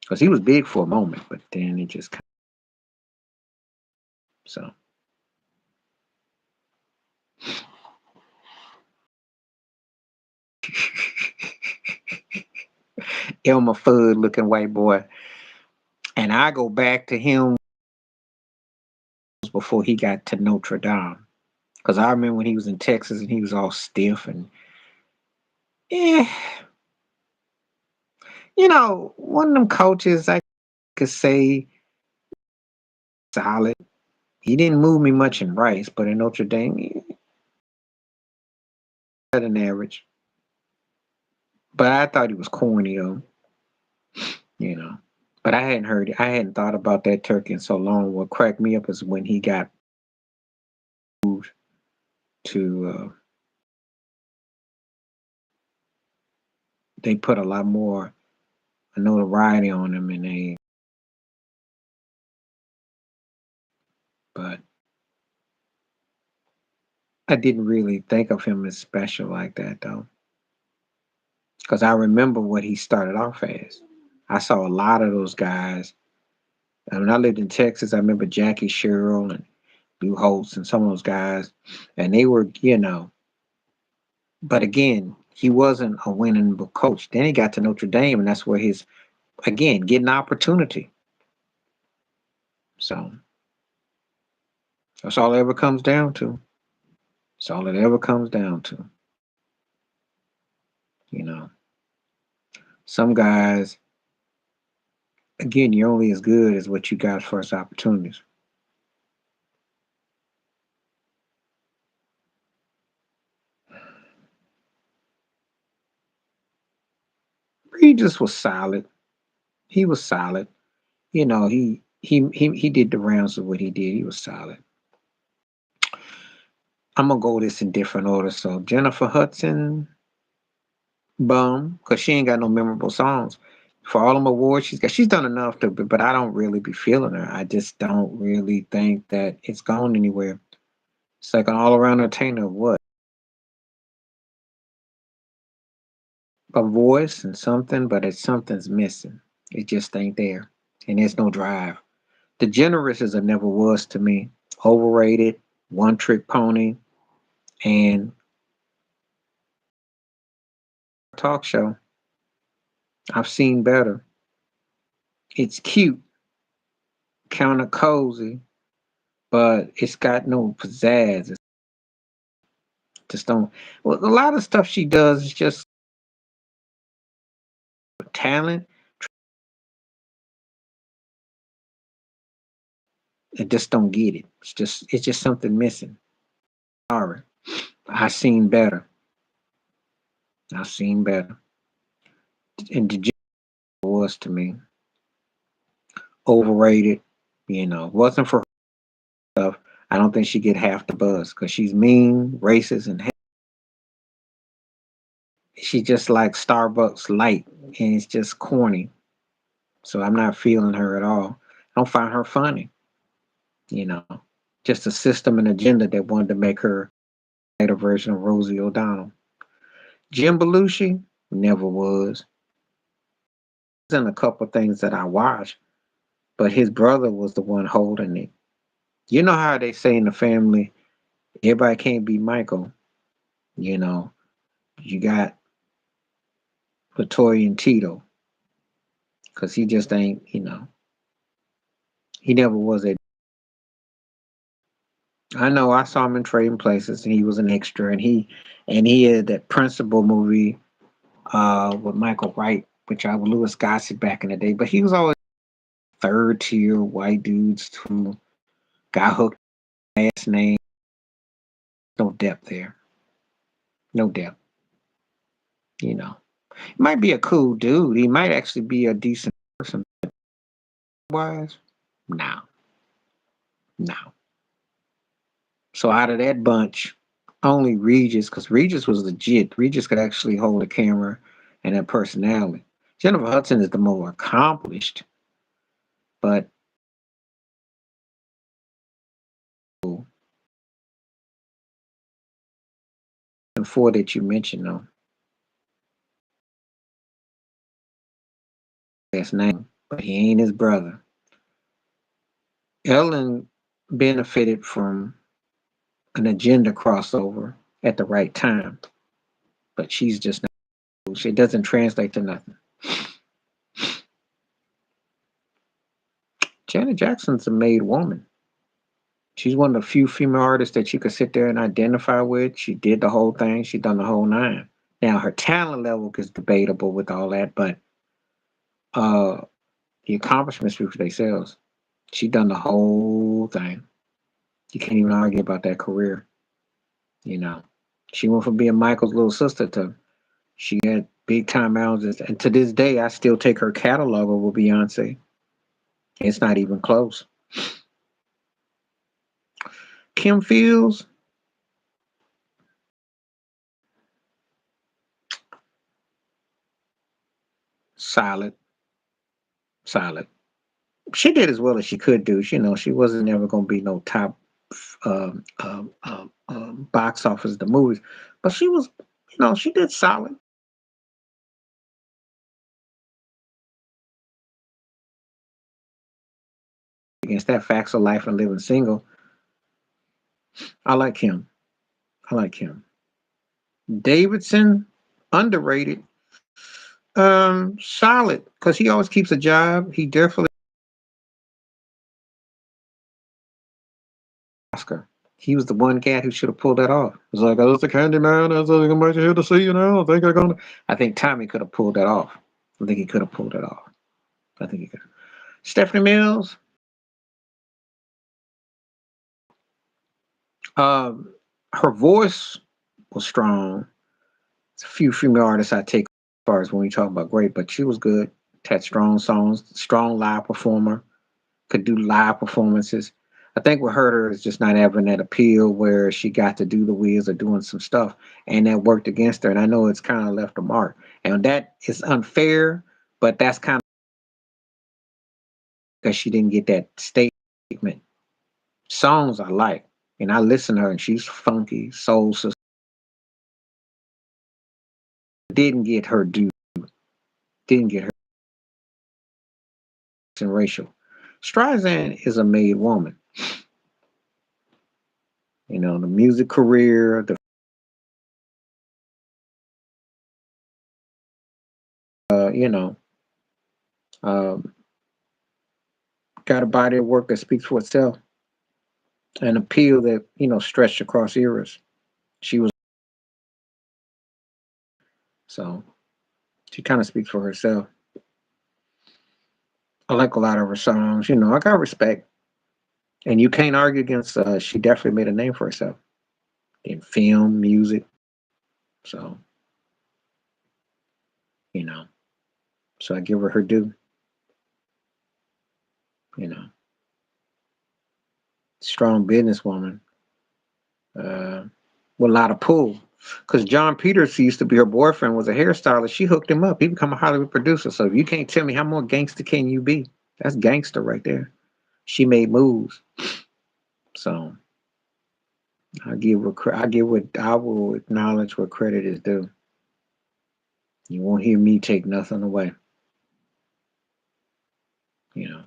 because he was big for a moment, but then he just so. Elmer Fudd looking white boy. And I go back to him before he got to Notre Dame. Because I remember when he was in Texas and he was all stiff and yeah. One of them coaches I could say solid. He didn't move me much in Rice, but in Notre Dame, better than average. But I thought he was corny though, you know. But I hadn't thought about that turkey in so long. What cracked me up is when he got moved to, they put a lot more notoriety on him, and but I didn't really think of him as special like that though, because I remember what he started off as. I saw a lot of those guys. And when I lived in Texas, I remember Jackie Sherrill and Lou Holtz and some of those guys, and they were, but again, he wasn't a winning coach. Then he got to Notre Dame, and that's where his, again, getting opportunity. So that's all it ever comes down to. That's all it ever comes down to. You know, some guys, again, you're only as good as what you got first opportunities. Regis was solid. He was solid. He did the rounds of what he did. He was solid. I'm gonna go this in different order. So Jennifer Hudson, bum, because she ain't got no memorable songs. For all them awards she's done enough to, but I don't really be feeling her. I just don't really think that it's gone anywhere. It's like an all around entertainer. What, a voice and something, but it's something's missing. It just ain't there, and there's no drive. The generous is a never was to me. Overrated, one trick pony, and talk show. I've seen better. It's cute, kind of cozy, but it's got no pizzazz. It's just don't. Well, a lot of stuff she does is just talent. I just don't get it. It's just something missing. Sorry, I seen better. I've seen better, and the was to me overrated. Wasn't for her stuff. I don't think she get half the buzz because she's mean, racist, and she just like Starbucks light, and it's just corny. So I'm not feeling her at all. I don't find her funny. You know, just a system and agenda that wanted to make her a version of Rosie O'Donnell. Jim Belushi never was. In a couple of things that I watched, but his brother was the one holding it. You know how they say in the family, everybody can't be Michael. You know, you got Latoya and Tito, because he just ain't. He never was a. I know I saw him in Trading Places, and he was an extra, and he had that Principal movie with Michael Wright, which I was Louis Gossett back in the day. But he was always third tier white dudes who got hooked last name. No depth there. No depth. You know. He might be a cool dude. He might actually be a decent person. Wise? No. No. So out of that bunch, only Regis, because Regis was legit. Regis could actually hold a camera and a personality. Jennifer Hudson is the more accomplished, but the four that you mentioned, though, last name, but he ain't his brother. Ellen benefited from an agenda crossover at the right time, but she's just not. It doesn't translate to nothing. Janet Jackson's a made woman. She's one of the few female artists that you could sit there and identify with. She did the whole thing. She done the whole nine. Now her talent level is debatable with all that, but uh the accomplishments speak for themselves. She done the whole thing. You can't even argue about that career. You know, she went from being Michael's little sister to she had big time albums, and to this day, I still take her catalog over Beyonce. It's not even close. Kim Fields, solid, solid. She did as well as she could do. You know, she wasn't never going to be no top box office the movies, but she was, you know, she did solid against that. Facts of Life and Living Single. I like him. I like him. Davidson, underrated. Solid because he always keeps a job. He definitely Oscar. He was the one cat who should have pulled that off. It's like, oh, it's the candy man. That's what I'm here to see you now. I think I'm gonna. I think Tommy could have pulled that off. I think he could have pulled it off. I think he could. Stephanie Mills. Um, Her voice was strong. It's a few female artists I take as far as when we talk about great, but she was good. Had strong songs, strong live performer, could do live performances. I think what hurt her is just not having that appeal where she got to do the wheels or doing some stuff, and that worked against her. And I know it's kind of left a mark, and that is unfair, but that's kind of because she didn't get that statement. Songs I like, and I listen to her, and she's funky, soul sister. Didn't get her due. Didn't get her and racial. Streisand is a made woman. You know, the music career, the you know, um, got a body of work that speaks for itself, an appeal that stretched across eras. She was so she kind of speaks for herself. I like a lot of her songs. I got respect, and you can't argue against. She definitely made a name for herself in film, music. So you know, so I give her her due. You know, strong businesswoman uh, with a lot of pull. Because John Peters, who used to be her boyfriend, was a hairstylist. She hooked him up. He become a Hollywood producer. So if you can't tell me how more gangster can you be, that's gangster right there. She made moves. So I will acknowledge what credit is due. You won't hear me take nothing away. You know,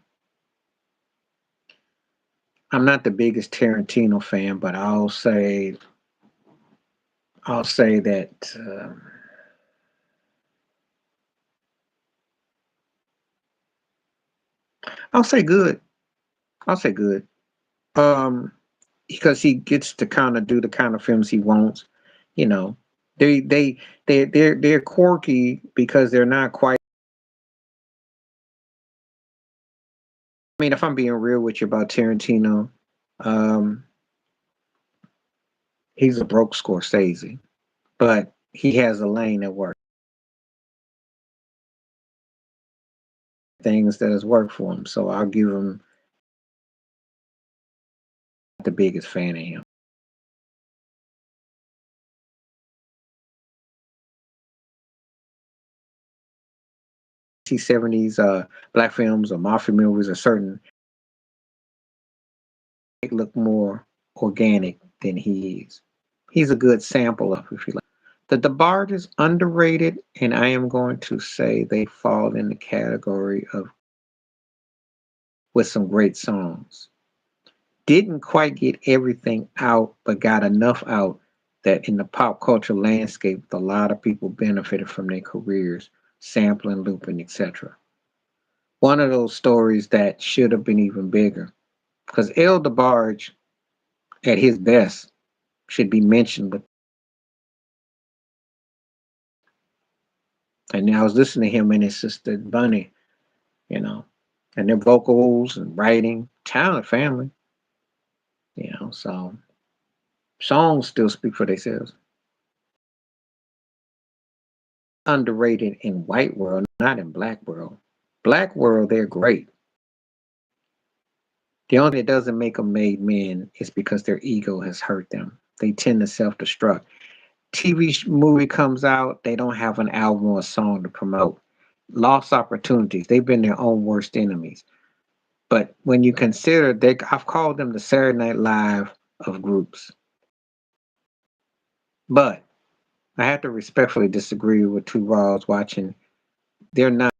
I'm not the biggest Tarantino fan, but I'll say that I'll say good. I'll say good. Um, because he gets to kind of do the kind of films he wants. You know, they're quirky because they're not quite. I mean, if I'm being real with you about Tarantino, um, he's a broke Scorsese, but he has a lane that works. Things that has worked for him. So I'll give him the biggest fan of him. 70s black films or mafia movies or certain look more organic than he is. He's a good sample of, if you like. The DeBarge is underrated, and I am going to say they fall in the category of with some great songs. Didn't quite get everything out, but got enough out that in the pop culture landscape, a lot of people benefited from their careers, sampling, looping, etc. One of those stories that should have been even bigger, because El DeBarge, at his best, should be mentioned. But and I was listening to him and his sister Bunny, you know, and their vocals and writing, talented family. So songs still speak for themselves. Underrated in white world, not in black world. Black world, they're great. The only thing that doesn't make them made men is because their ego has hurt them. They tend to self-destruct. TV movie comes out, they don't have an album or a song to promote. Lost opportunities. They've been their own worst enemies. But when you consider I've called them the Saturday Night Live of groups. But I have to respectfully disagree with two Raws watching. They're not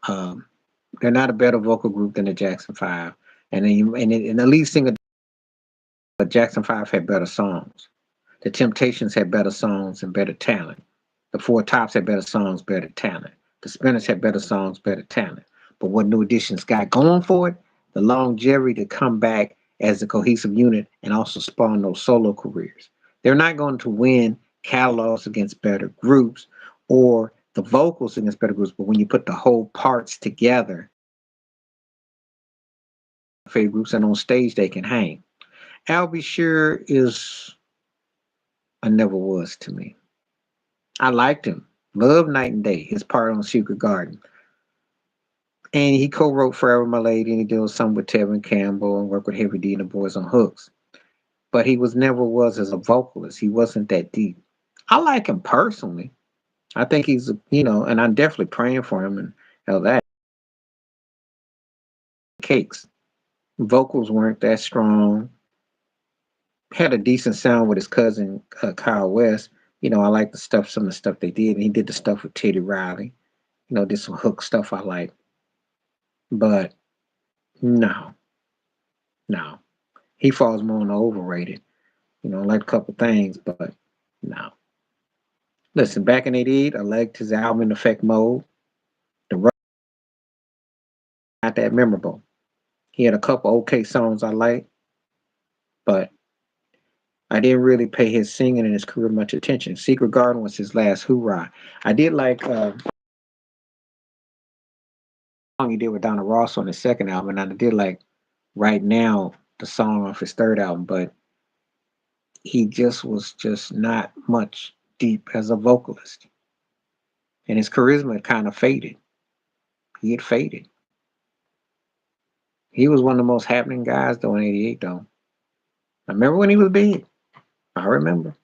um, they're not a better vocal group than the Jackson Five, and the lead singer, but Jackson Five had better songs. The Temptations had better songs and better talent. The Four Tops had better songs, better talent. The Spinners had better songs, better talent. But what New Editions got going for it, the longevity to come back as a cohesive unit and also spawn those solo careers. They're not going to win catalogs against better groups or the vocals against better groups, but when you put the whole parts together, favorite groups and on stage they can hang. Albie Sure is a never was to me. I liked him. Love Night and Day, his part on Secret Garden. And he co-wrote Forever My Lady and he did some with Tevin Campbell and worked with Heavy D and the Boys on Hooks. But he was never was as a vocalist. He wasn't that deep. I like him personally. I think he's and I'm definitely praying for him and hell that cakes. Vocals weren't that strong. Had a decent sound with his cousin Kyle West. I like some of the stuff they did. And he did the stuff with Teddy Riley. Did some hook stuff I like. But no, no. He falls more on the overrated. Like a couple things, but no. Listen, back in '88, I liked his album in Effect Mode. The run not that memorable. He had a couple okay songs I liked, but I didn't really pay his singing and his career much attention. Secret Garden was his last hoorah. I did like song he did with Donna Ross on his second album, and I did like Right Now, the song off his third album, but he was just not much deep as a vocalist. And his charisma kind of faded. He had faded. He was one of the most happening guys though in '88 though. I remember when he was big. I remember.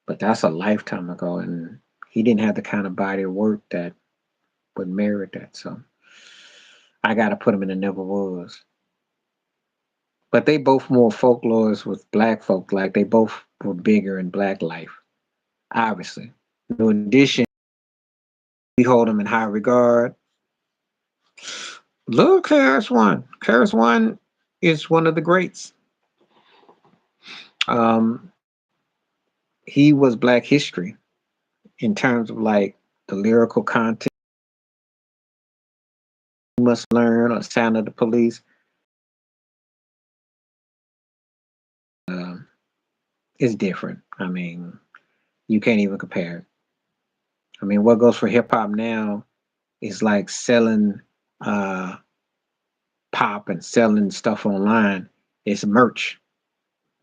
But that's a lifetime ago and he didn't have the kind of body of work that would merit that. So I gotta put him in the never was. But they both more folklorists with black folk, like they both were bigger in black life, obviously. New Edition, we hold them in high regard. Look, Harris One. Harris One is one of the greats. Um, he was Black history in terms of like the lyrical content. You must learn or Sound of the Police. Um, is different. I mean, you can't even compare. I mean, what goes for hip hop now is like selling uh, pop and selling stuff online. It's merch.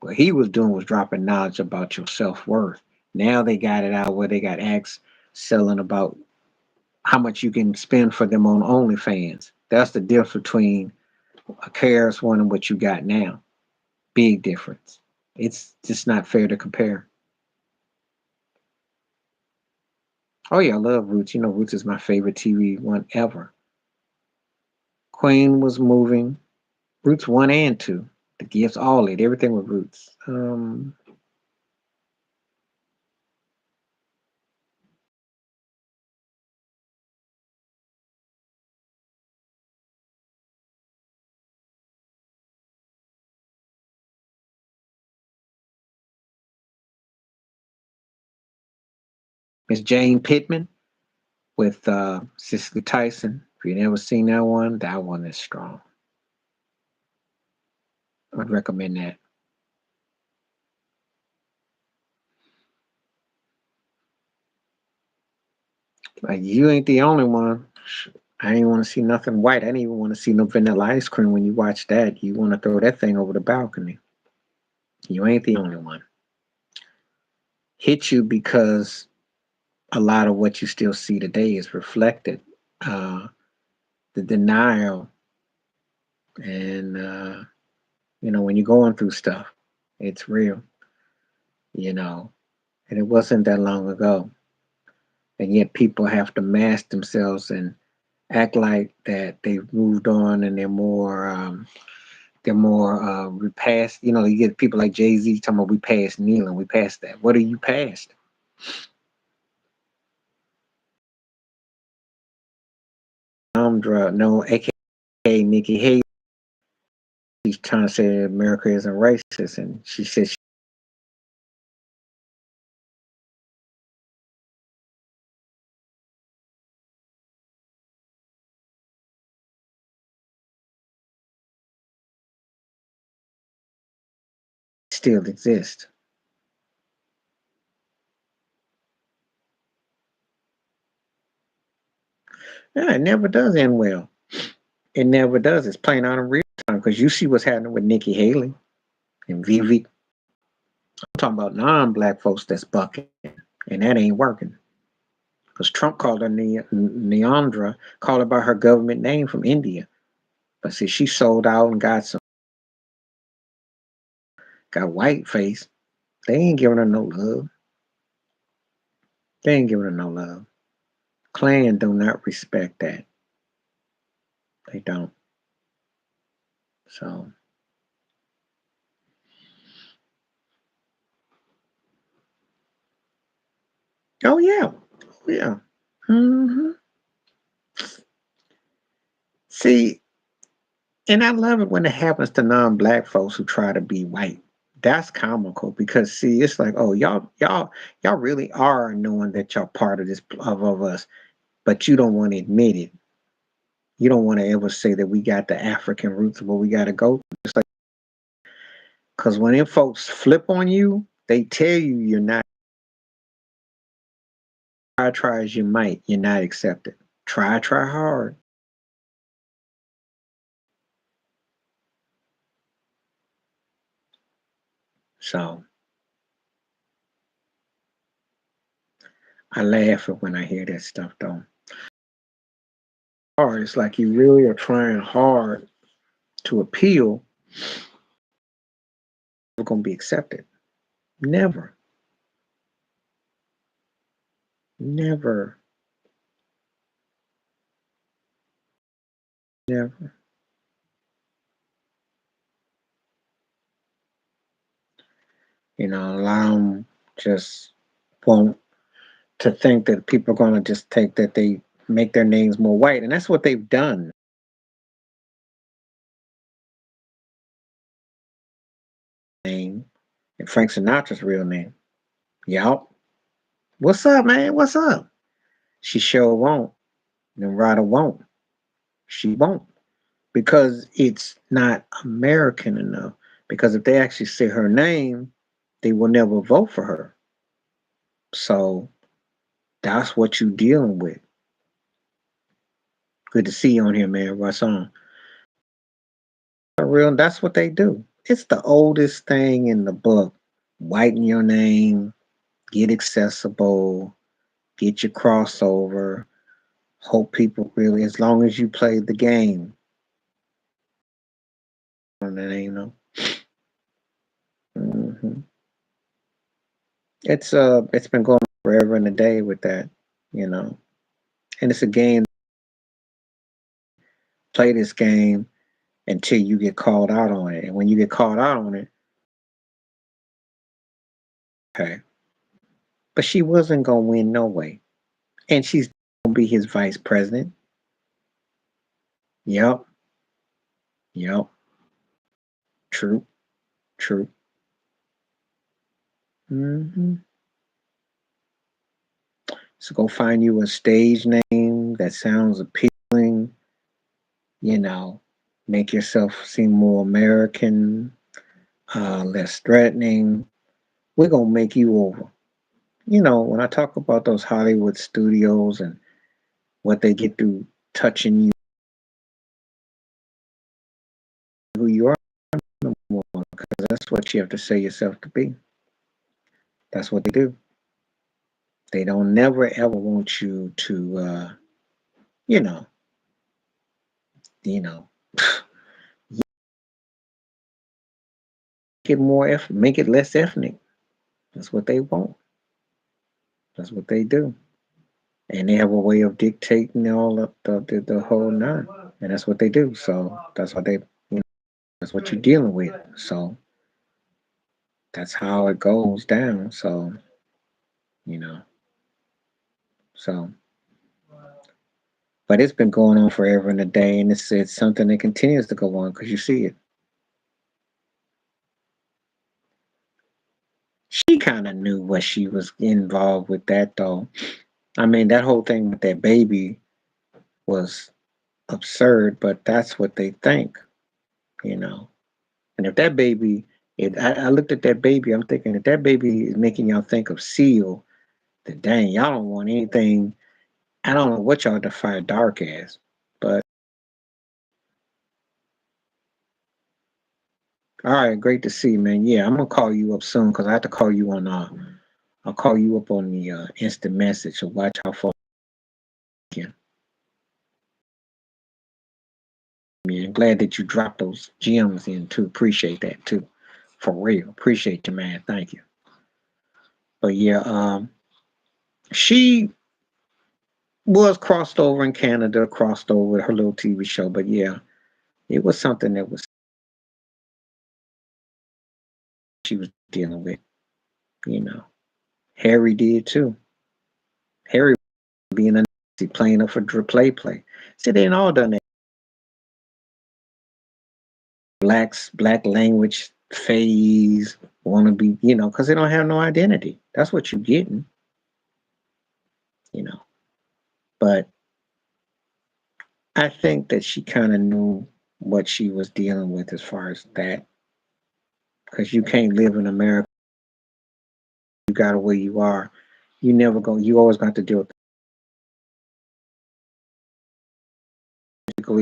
What he was doing was dropping knowledge about your self worth. Now they got it out where they got acts selling about how much you can spend for them on OnlyFans. That's the difference between a KRS One and what you got now. Big difference. It's just not fair to compare. Oh yeah, I love Roots. Roots is my favorite TV one ever. Queen was moving. Roots one and two. The gifts, all it, everything with Roots. Miss Jane Pittman with Cicely Tyson. If you never seen that one is strong. I'd recommend that. Like you ain't the only one. I didn't want to see nothing white. I didn't even want to see no vanilla ice cream. When you watch that, you want to throw that thing over the balcony. You ain't the only one. Hit you because a lot of what you still see today is reflected. Uh, the denial and when you're going through stuff, it's real, you know, and it wasn't that long ago. And yet people have to mask themselves and act like that they've moved on and they're more we past. You get people like Jay-Z talking about we past kneeling, we past that. What are you past? No, aka Nikki Haley. She's trying to say America isn't racist, and she said she's still exists. Yeah, it never does end well. It never does. It's playing out in real time because you see what's happening with Nikki Haley and Vivi. I'm talking about non-black folks that's bucking, and that ain't working. Because Trump called her Neandra, called her by her government name from India. But see, she sold out and got white face. They ain't giving her no love. They ain't giving her no love. Klan do not respect that. They don't. So, oh yeah, oh, yeah. hmm See, and I love it when it happens to non-black folks who try to be white. That's comical because see, it's like, oh, y'all really are knowing that y'all part of this of us, but you don't want to admit it. You don't want to ever say that we got the African roots of what we got to go. It's like because when them folks flip on you, they tell you you're not. Try as you might, you're not accepted. Try hard. So I laugh at when I hear that stuff though. Hard. It's like you really are trying hard to appeal. We're gonna be accepted. Never. Never. Never. Allow them just won't to think that people are gonna just take that they make their names more white, and that's what they've done. Name and Frank Sinatra's real name. Yup. What's up, man? What's up? She sure won't. And Ryder won't. She won't. Because it's not American enough. Because if they actually say her name, they will never vote for her. So that's what you're dealing with. Good to see you on here, man. What's on? Real, that's what they do. It's the oldest thing in the book. Whiten your name, get accessible, get your crossover. Hope people really, as long as you play the game, that. hmm It's been going on forever and a day with that, you know. And it's a game. Play this game until you get called out on it, and when you get called out on it, okay. But she wasn't gonna win no way, and she's gonna be his vice president. Yep, yep. True, true. hmm So go find you a stage name that sounds appealing. You know, make yourself seem more American, less threatening. We're gonna make you over. When I talk about those Hollywood studios and what they get through touching you, who you are no more, because that's what you have to say yourself to be. That's what they do. They don't never ever want you to, you know, you know, get more effort, make it less ethnic. That's what they want. That's what they do. And they have a way of dictating all of the whole nine. And that's what they do. So that's what they, that's what you're dealing with. So that's how it goes down. So, you know, so, but it's been going on forever and a day. And it's something that continues to go on because you see it. She kind of knew what she was involved with that, though. I mean, that whole thing with that baby was absurd, but that's what they think, you know. And if that baby, I looked at that baby, I'm thinking if that baby is making y'all think of Seal, then dang, y'all don't want anything. I don't know what y'all define dark as, but all right, great to see you, man. Yeah, I'm gonna call you up soon because I have to call you on. I'll call you up on the instant message. So watch how far you can. Man, glad that you dropped those gems in too. Appreciate that too, for real. Appreciate you, man. Thank you. But yeah, she was crossed over in Canada, crossed over with her little TV show. But yeah, it was something that was she was dealing with. You know, Harry did too. Harry being a Nazi, playing up for play. See, they ain't all done that. Black language phase want to be, because they don't have no identity. That's what you're getting, you know. But I think that she kind of knew what she was dealing with as far as that, because you can't live in America. You got to where you are. You never go. You always got to deal with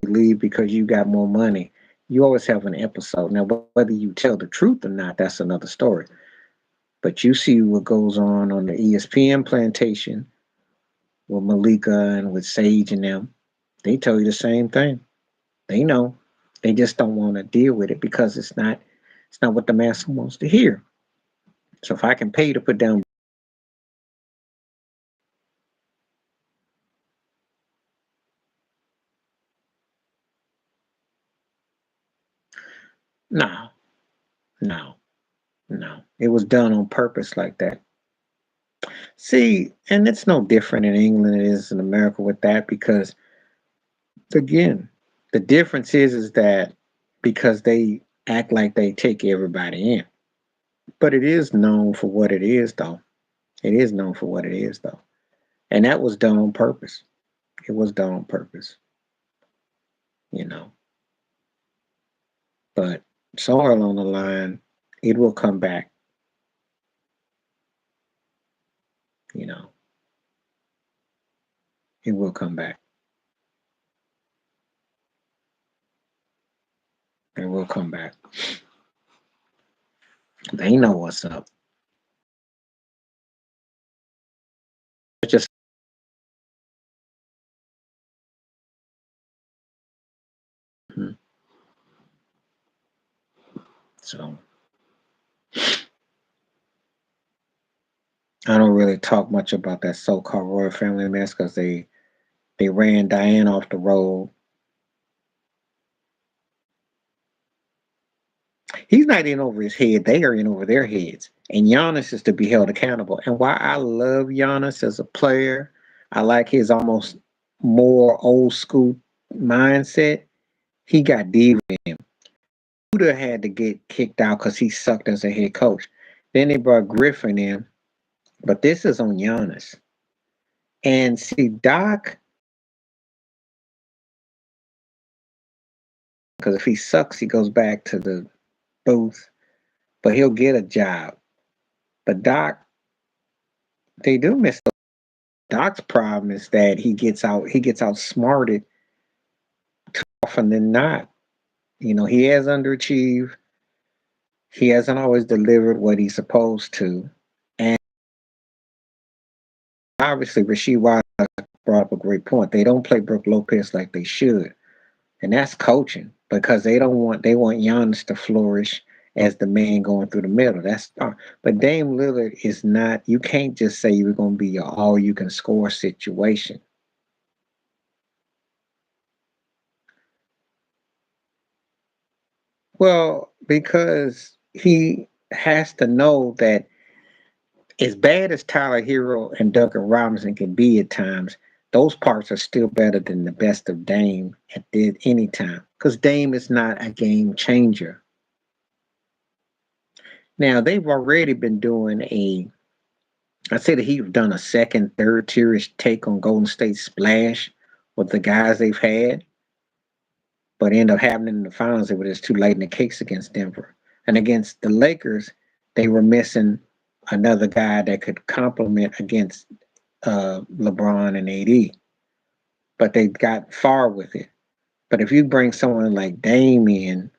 leave because you got more money. You always have an episode. Now, whether you tell the truth or not, that's another story. But you see what goes on the ESPN plantation with Malika and with Sage and them. They tell you the same thing. They know. They just don't want to deal with it because it's not what the master wants to hear. So if I can pay you to put down, no, no, no. It was done on purpose like that. See, and it's no different in England than it is in America with that because again, the difference is that because they act like they take everybody in. But it is known for what it is though. It is known for what it is though. And that was done on purpose. It was done on purpose, you know. But somewhere along the line, it will come back, you know. It will come back. It will come back. They know what's up. Just so I don't really talk much about that so-called royal family mess because they ran Diane off the road. He's not in over his head. They are in over their heads. And Giannis is to be held accountable. And why I love Giannis as a player, I like his almost more old school mindset. He got diva in him. Buddha had to get kicked out because he sucked as a head coach. Then they brought Griffin in, but this is on Giannis. And see, Doc, because if he sucks, he goes back to the booth, but he'll get a job. But Doc, they do miss. Doc's problem is that he gets outsmarted often than not. He has underachieved. He hasn't always delivered what he's supposed to. And obviously, Rasheed Wallace brought up a great point. They don't play Brook Lopez like they should. And that's coaching because they want Giannis to flourish as the man going through the middle. But Dame Lillard is not. You can't just say you're going to be an all you can score situation. Well, because he has to know that as bad as Tyler Hero and Duncan Robinson can be at times, those parts are still better than the best of Dame at any time. Because Dame is not a game changer. Now they've already been doing I say that he's done a second, third tierish take on Golden State splash with the guys they've had, but end up happening in the finals. It was just too late in the cakes against Denver. And against the Lakers, they were missing another guy that could complement against LeBron and AD, but they got far with it. But if you bring someone like Dame in,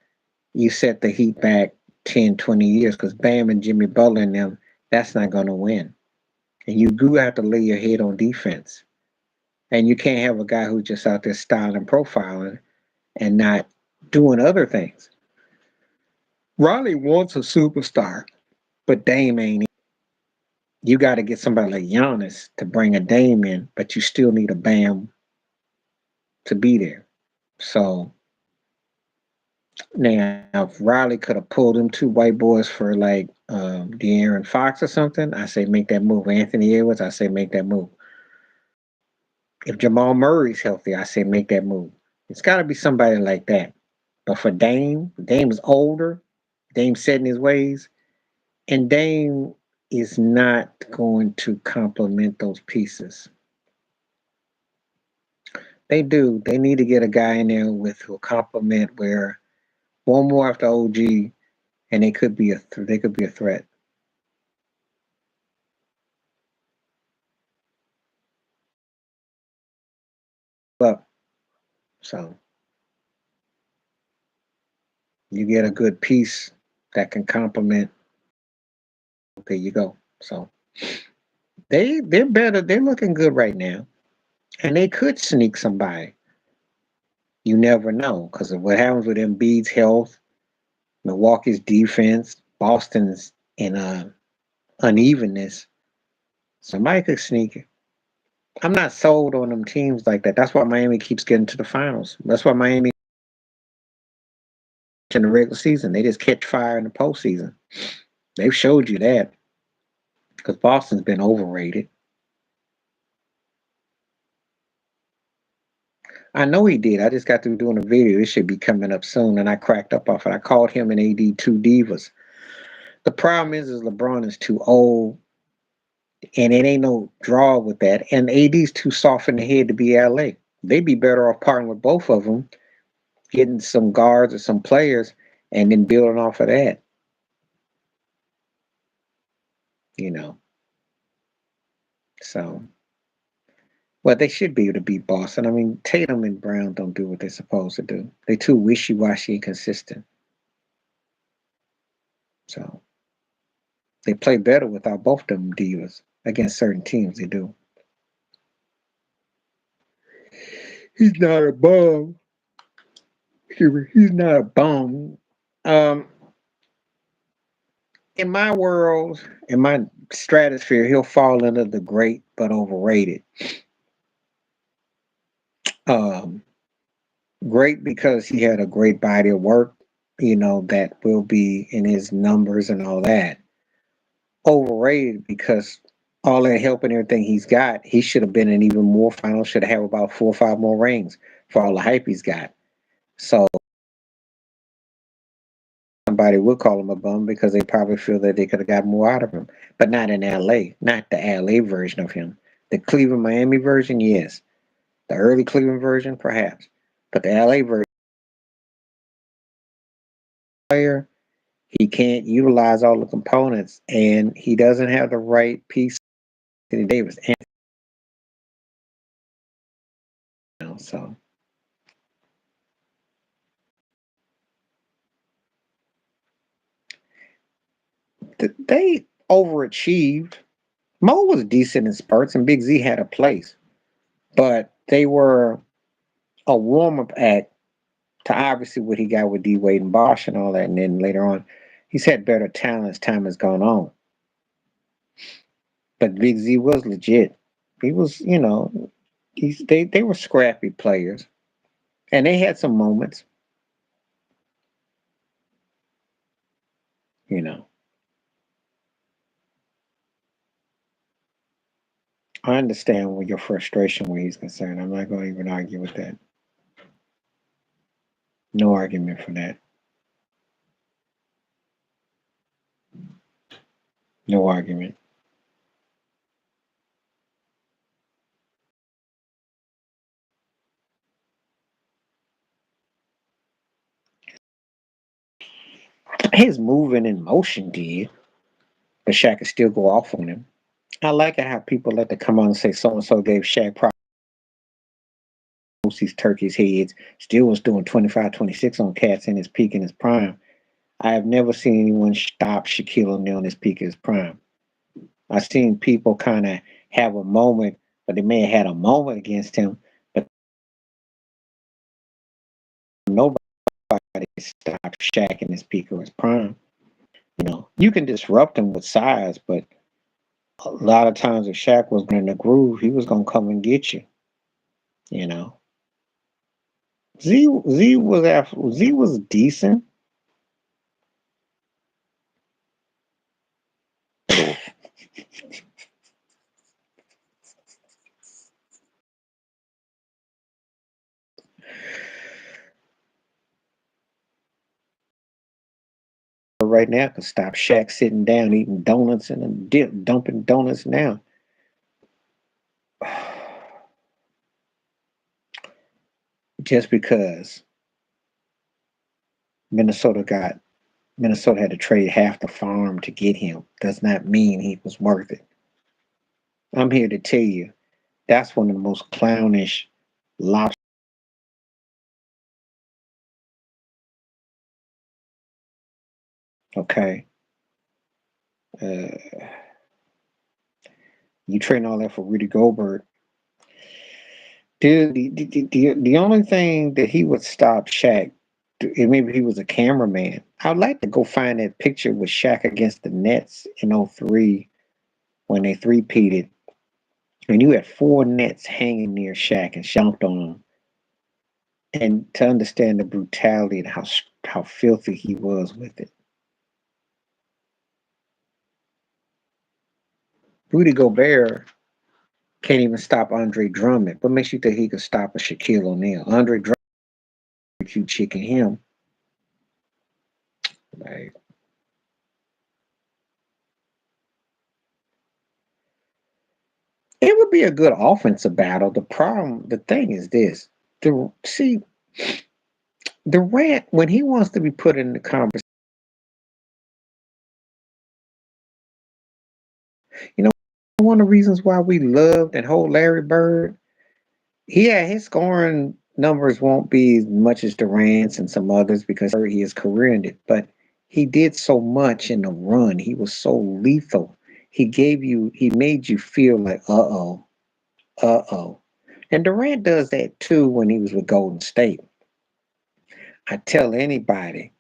you set the Heat back 10, 20 years because Bam and Jimmy Butler and them, that's not going to win. And you do have to lay your head on defense. And you can't have a guy who's just out there styling, profiling, and not doing other things. Riley wants a superstar, but Dame ain't. You got to get somebody like Giannis to bring a Dame in, but you still need a Bam to be there. So now, if Riley could have pulled them two white boys for like De'Aaron Fox or something, I say make that move. Anthony Edwards, I say make that move. If Jamal Murray's healthy, I say make that move. It's got to be somebody like that. But for Dame is older. Dame's set in his ways, and Dame is not going to complement those pieces. They do. They need to get a guy in there with who complement where one more after OG, and they could be a threat. But so you get a good piece that can complement. There you go. So they're better. They're looking good right now, and they could sneak somebody. You never know because of what happens with Embiid's health, Milwaukee's defense, Boston's in unevenness. Somebody could sneak it. I'm not sold on them teams like that. That's why Miami keeps getting to the finals. That's why Miami in the regular season they just catch fire in the postseason. They've showed you that because Boston's been overrated. I know he did. I just got through doing a video. It should be coming up soon, and I cracked up off it. I called him and AD two divas. The problem is LeBron is too old, and it ain't no draw with that. And AD's too soft in the head to be LA. They'd be better off partnering with both of them, getting some guards or some players, and then building off of that. You know, so. Well, they should be able to beat Boston. I mean, Tatum and Brown don't do what they're supposed to do. They're too wishy-washy and consistent. So they play better without both them divas against certain teams. They do. He's not a bum. He's not a bum. Um, in my world, in my stratosphere, he'll fall into the great but overrated. Um, Great because he had a great body of work, that will be in his numbers and all that. Overrated because all that help and everything he's got, he should have been in even more finals, should have about 4 or 5 more rings for all the hype he's got. So somebody would call him a bum because they probably feel that they could have got more out of him. But not in LA, not the LA version of him. The Cleveland Miami version, yes. The early Cleveland version, perhaps. But the LA version player, he can't utilize all the components and he doesn't have the right piece. Anthony Davis. So they overachieved. Mo was decent in spurts, and Big Z had a place, but they were a warm up act to obviously what he got with D Wade and Bosch and all that. And then later on, he's had better talent as time has gone on. But Big Z was legit. He was, they were scrappy players, and they had some moments, you know. I understand where your frustration where he's concerned. I'm not going to even argue with that. No argument for that. No argument. His moving in motion did, but Shaq could still go off on him. I like it how people let to come on and say so and so gave Shaq these turkeys heads, still was doing 25, 26 on cats in his peak in his prime. I have never seen anyone stop Shaquille O'Neal in his peak in his prime. I've seen people kind of have a moment, but they may have had a moment against him, but nobody stopped Shaq in his peak or his prime. You can disrupt him with size, but a lot of times if Shaq was in the groove, he was gonna come and get you. You know, Z was decent. But right now, can stop Shaq sitting down eating donuts and dumping donuts now. Just because Minnesota had to trade half the farm to get him does not mean he was worth it. I'm here to tell you that's one of the most clownish lobster. Okay, uh, you train all that for Rudy Goldberg. Dude, the only thing that he would stop Shaq, maybe he was a cameraman. I'd like to go find that picture with Shaq against the Nets in '03 when they three-peated. And you had four Nets hanging near Shaq and jumped on him. And to understand the brutality and how filthy he was with it. Rudy Gobert can't even stop Andre Drummond. What makes you think he could stop a Shaquille O'Neal? Andre Drummond, you chicken him. Like, it would be a good offensive battle. The thing is this: Durant, when he wants to be put in the conversation, you know, one of the reasons why we loved and hold Larry Bird, his scoring numbers won't be as much as Durant's and some others because he is career ended, but he did so much in the run. He was so lethal. He made you feel like, uh oh. And Durant does that too when he was with Golden State. I tell anybody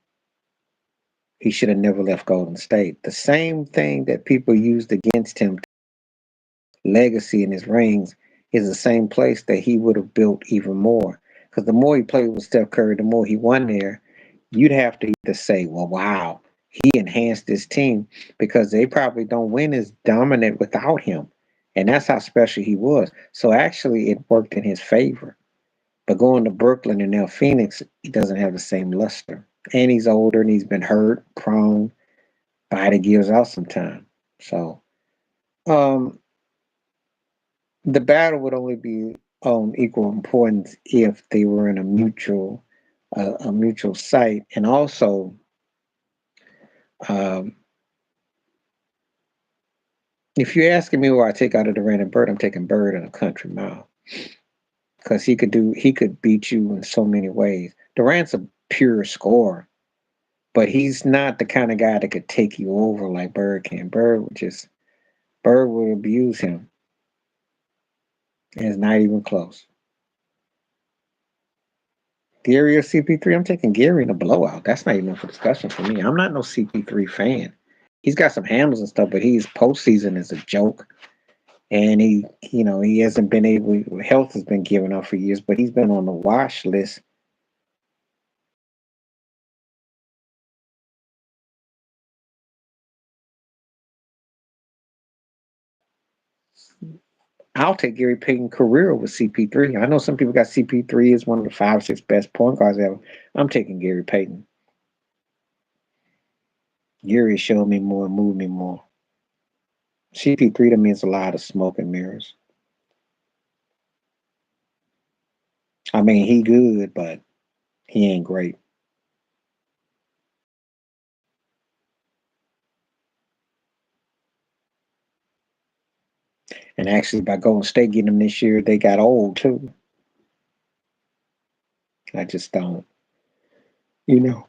he should have never left Golden State. The same thing that people used against him, legacy in his rings, is the same place that he would have built even more. Because the more he played with Steph Curry, the more he won there. You'd have to either say, well, wow, he enhanced this team because they probably don't win as dominant without him. And that's how special he was. So actually, it worked in his favor. But going to Brooklyn and now Phoenix, he doesn't have the same luster. And he's older and he's been hurt, prone, body gives out sometime. So um, the battle would only be equal importance if they were in a mutual site. And also, um, if you're asking me where I take out of Durant and Bird, I'm taking Bird in a country mile because he could beat you in so many ways. Durant's a pure scorer, but he's not the kind of guy that could take you over like Bird can. Bird would abuse him. And it's not even close. Gary or CP3? I'm taking Gary in a blowout. That's not even for discussion for me. I'm not no CP3 fan. He's got some handles and stuff, but his postseason is a joke. And he hasn't been able. Health has been given up for years, but he's been on the wash list. I'll take Gary Payton's career over CP3. I know some people got CP3 as one of the 5, 6 best point guards ever. I'm taking Gary Payton. Gary showed me more, moved me more. CP3 to me is a lot of smoke and mirrors. I mean, he good, but he ain't great. And actually, by Golden State getting him this year, they got old too. I just don't, you know.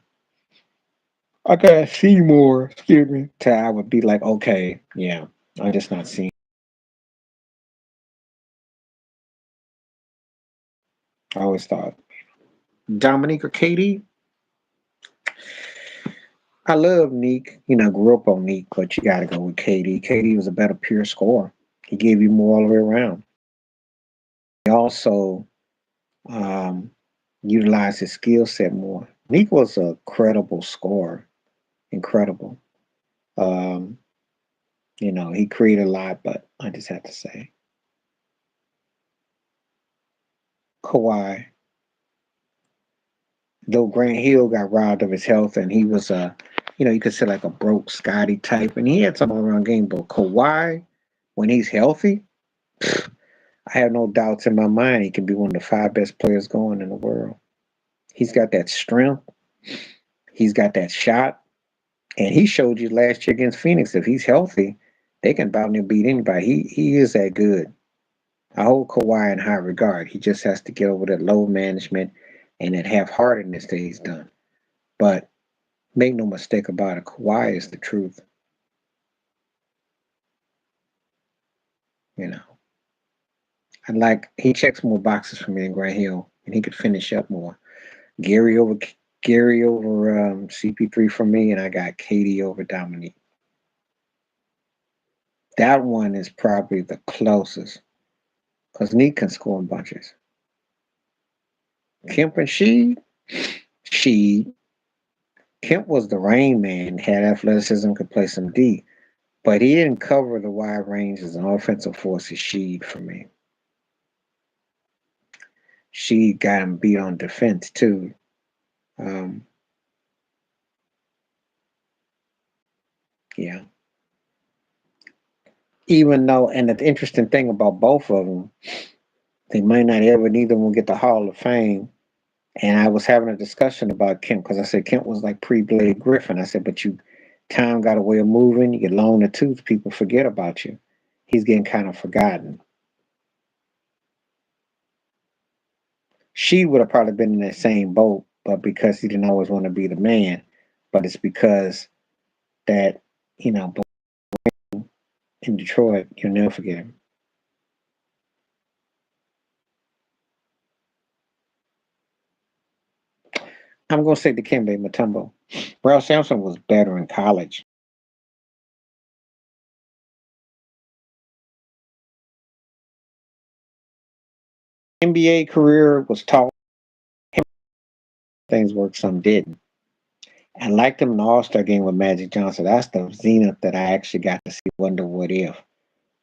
I gotta see more. Excuse me. To I would be like, okay, yeah. I'm just not seeing. I always thought Dominique or Katie. I love Neek. Grew up on Neek, but you got to go with KD. KD was a better pure scorer. He gave you more all the way around. He also um, utilized his skill set more. Neek was a credible scorer, incredible. Um, he created a lot, but I just have to say, Kawhi. Though Grant Hill got robbed of his health, and he was you could say like a broke Scotty type, and he had some all around game. But Kawhi, when he's healthy, I have no doubts in my mind he can be one of the 5 best players going in the world. He's got that strength. He's got that shot. And he showed you last year against Phoenix, if he's healthy, they can about to beat anybody. He is that good. I hold Kawhi in high regard. He just has to get over that low management and that half-heartedness that he's done. But make no mistake about it, Kawhi is the truth. You know. And like he checks more boxes for me than Grant Hill, and he could finish up more. Gary over Gary over CP3 for me, and I got Katie over Dominique. That one is probably the closest because Neek can score in bunches. Kemp and she Kemp was the rain man, had athleticism, could play some D, but he didn't cover the wide range as an offensive force as Sheed for me. She got him beat on defense too. Um, yeah. Even though, and the interesting thing about both of them, they might not ever, neither will get the Hall of Fame. And I was having a discussion about Kemp because I said Kemp was like pre-Blade Griffin. I said, but time got a way of moving. You get long in the tooth, people forget about you. He's getting kind of forgotten. She would have probably been in that same boat, but because he didn't always want to be the man, but it's because that, but in Detroit, you'll never forget him. I'm going to say Dikembe Mutombo. Ralph Sampson was better in college. NBA career was taught things worked, some didn't. I liked him in the All-Star game with Magic Johnson. That's the zenith that I actually got to see Wonder What If.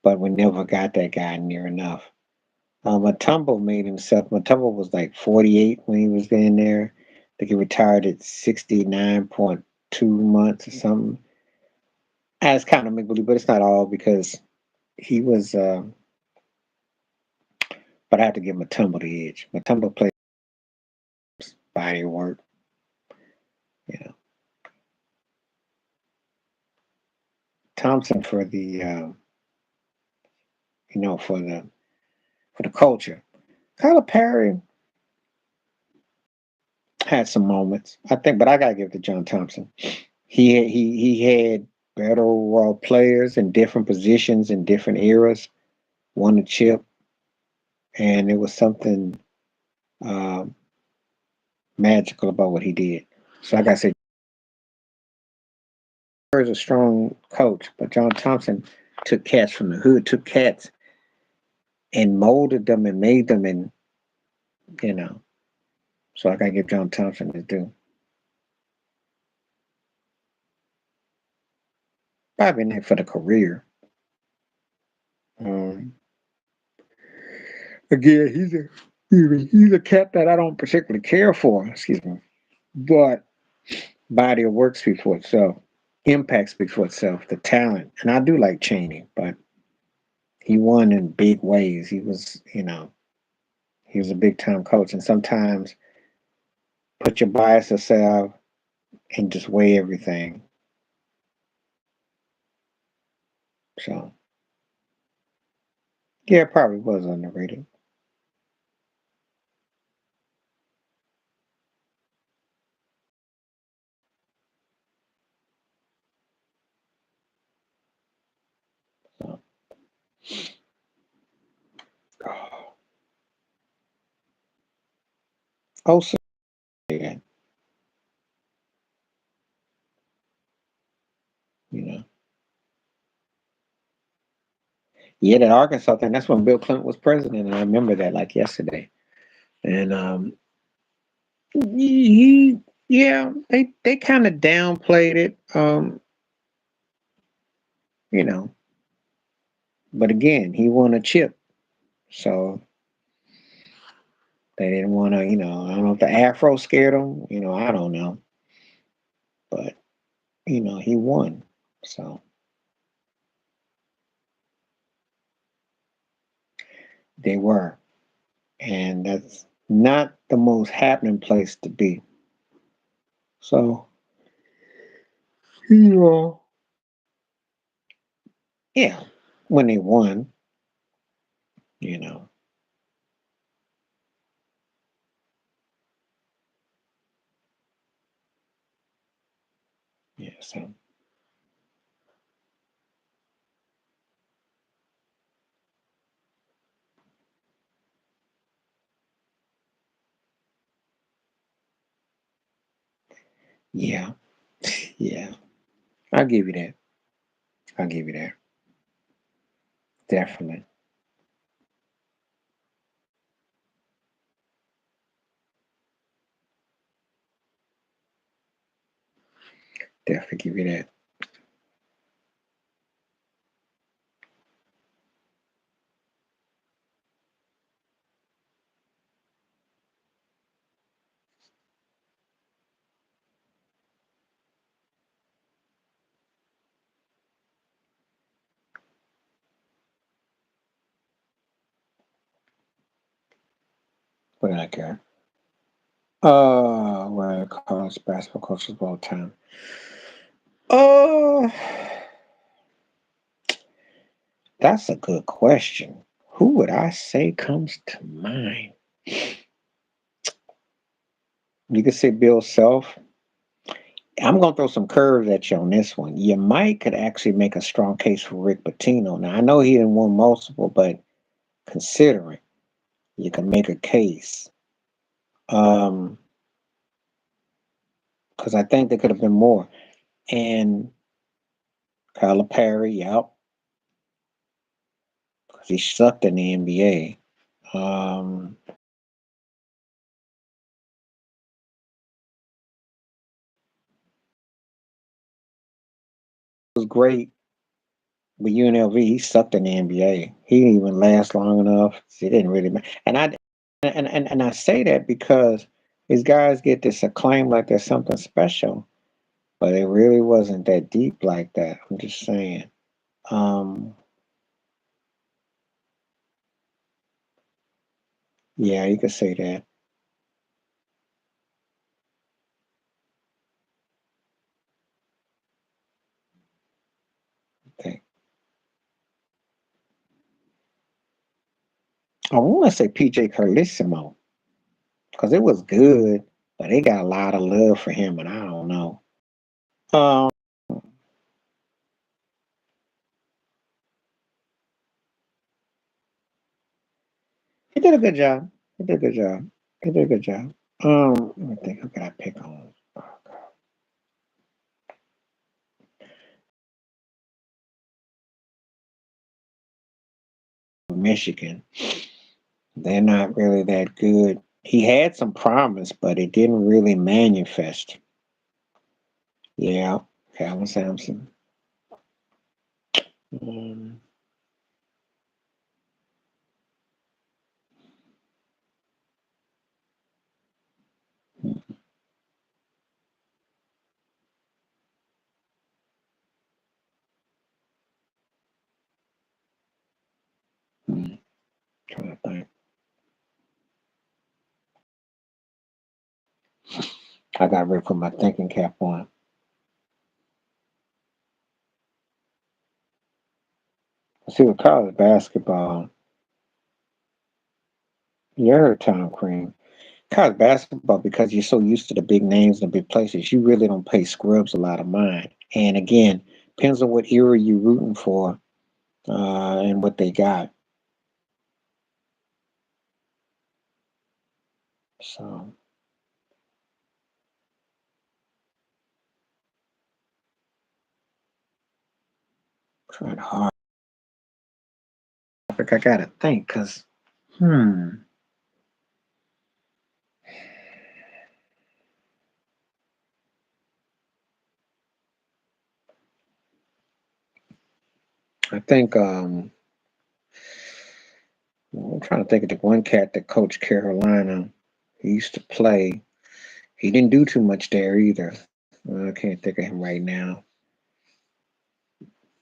But we never got that guy near enough. Mutombo made himself. Mutombo was like 48 when he was in there. I think he retired at 69.2 months or something. That's kind of make believe, but it's not all because he was. But I have to give Mutombo the edge. Mutombo played body work. You know, Thompson for the for the culture. Calipari, had some moments. I think, but I gotta give it to John Thompson. He had better overall players in different positions in different eras. Won the chip, and it was something um, magical about what he did. So I gotta say, is a strong coach, but John Thompson took cats from the hood, took cats and molded them and made them, and you know. So I gotta give John Thompson his due. Probably in there for the career. Um, Again, he's a cat that I don't particularly care for. Excuse me, but body of work speaks for itself. Impact speaks for itself. The talent, and I do like Cheney, but he won in big ways. He was a big time coach, and sometimes put your bias aside and just weigh everything. So yeah, it probably was underrated. So, also, yeah, you know, yeah, that Arkansas thing. That's when Bill Clinton was president, and I remember that like yesterday. And yeah, they kind of downplayed it, you know. But again, he won a chip, so they didn't want to, I don't know if the Afro scared him, I don't know, but he won, so they were, and that's not the most happening place to be. So yeah, yeah, when they won, you know, yeah, so yeah, yeah, I'll give you that. I'll give you that. Definitely, definitely give you that. What I got? What I call basketball coaches of all time. Uh, that's a good question. Who would I say comes to mind? You could say Bill Self. I'm gonna throw some curves at you on this one. You might could actually make a strong case for Rick Pitino. Now I know he didn't win multiple, but considering you can make a case. Um, because I think there could have been more. And Calipari, yep, because he sucked in the NBA. Was great, but UNLV he sucked in the NBA. He didn't even last long enough. It didn't really matter. And I say that because these guys get this acclaim like there's something special, but it really wasn't that deep like that. I'm just saying. Um, yeah, you could say that. Okay. I want to say PJ Carlissimo because it was good. but they got a lot of love for him, and I don't know. Um, he did a good job. He did a good job. He did a good job. Let me think. Who could I pick on? Michigan. They're not really that good. He had some promise, but it didn't really manifest. Yeah, Calvin Sampson. Um, hmm, trying to think. I got ready to put my thinking cap on. See, with college basketball, you heard Tom Crean. College basketball, because you're so used to the big names and the big places, you really don't pay scrubs a lot of mind. And again, depends on what era you're rooting for and what they got. So, trying hard. I think I gotta think, cause hmm, I think I'm trying to think of the one cat that coached Carolina. He used to play. He didn't do too much there either. I can't think of him right now.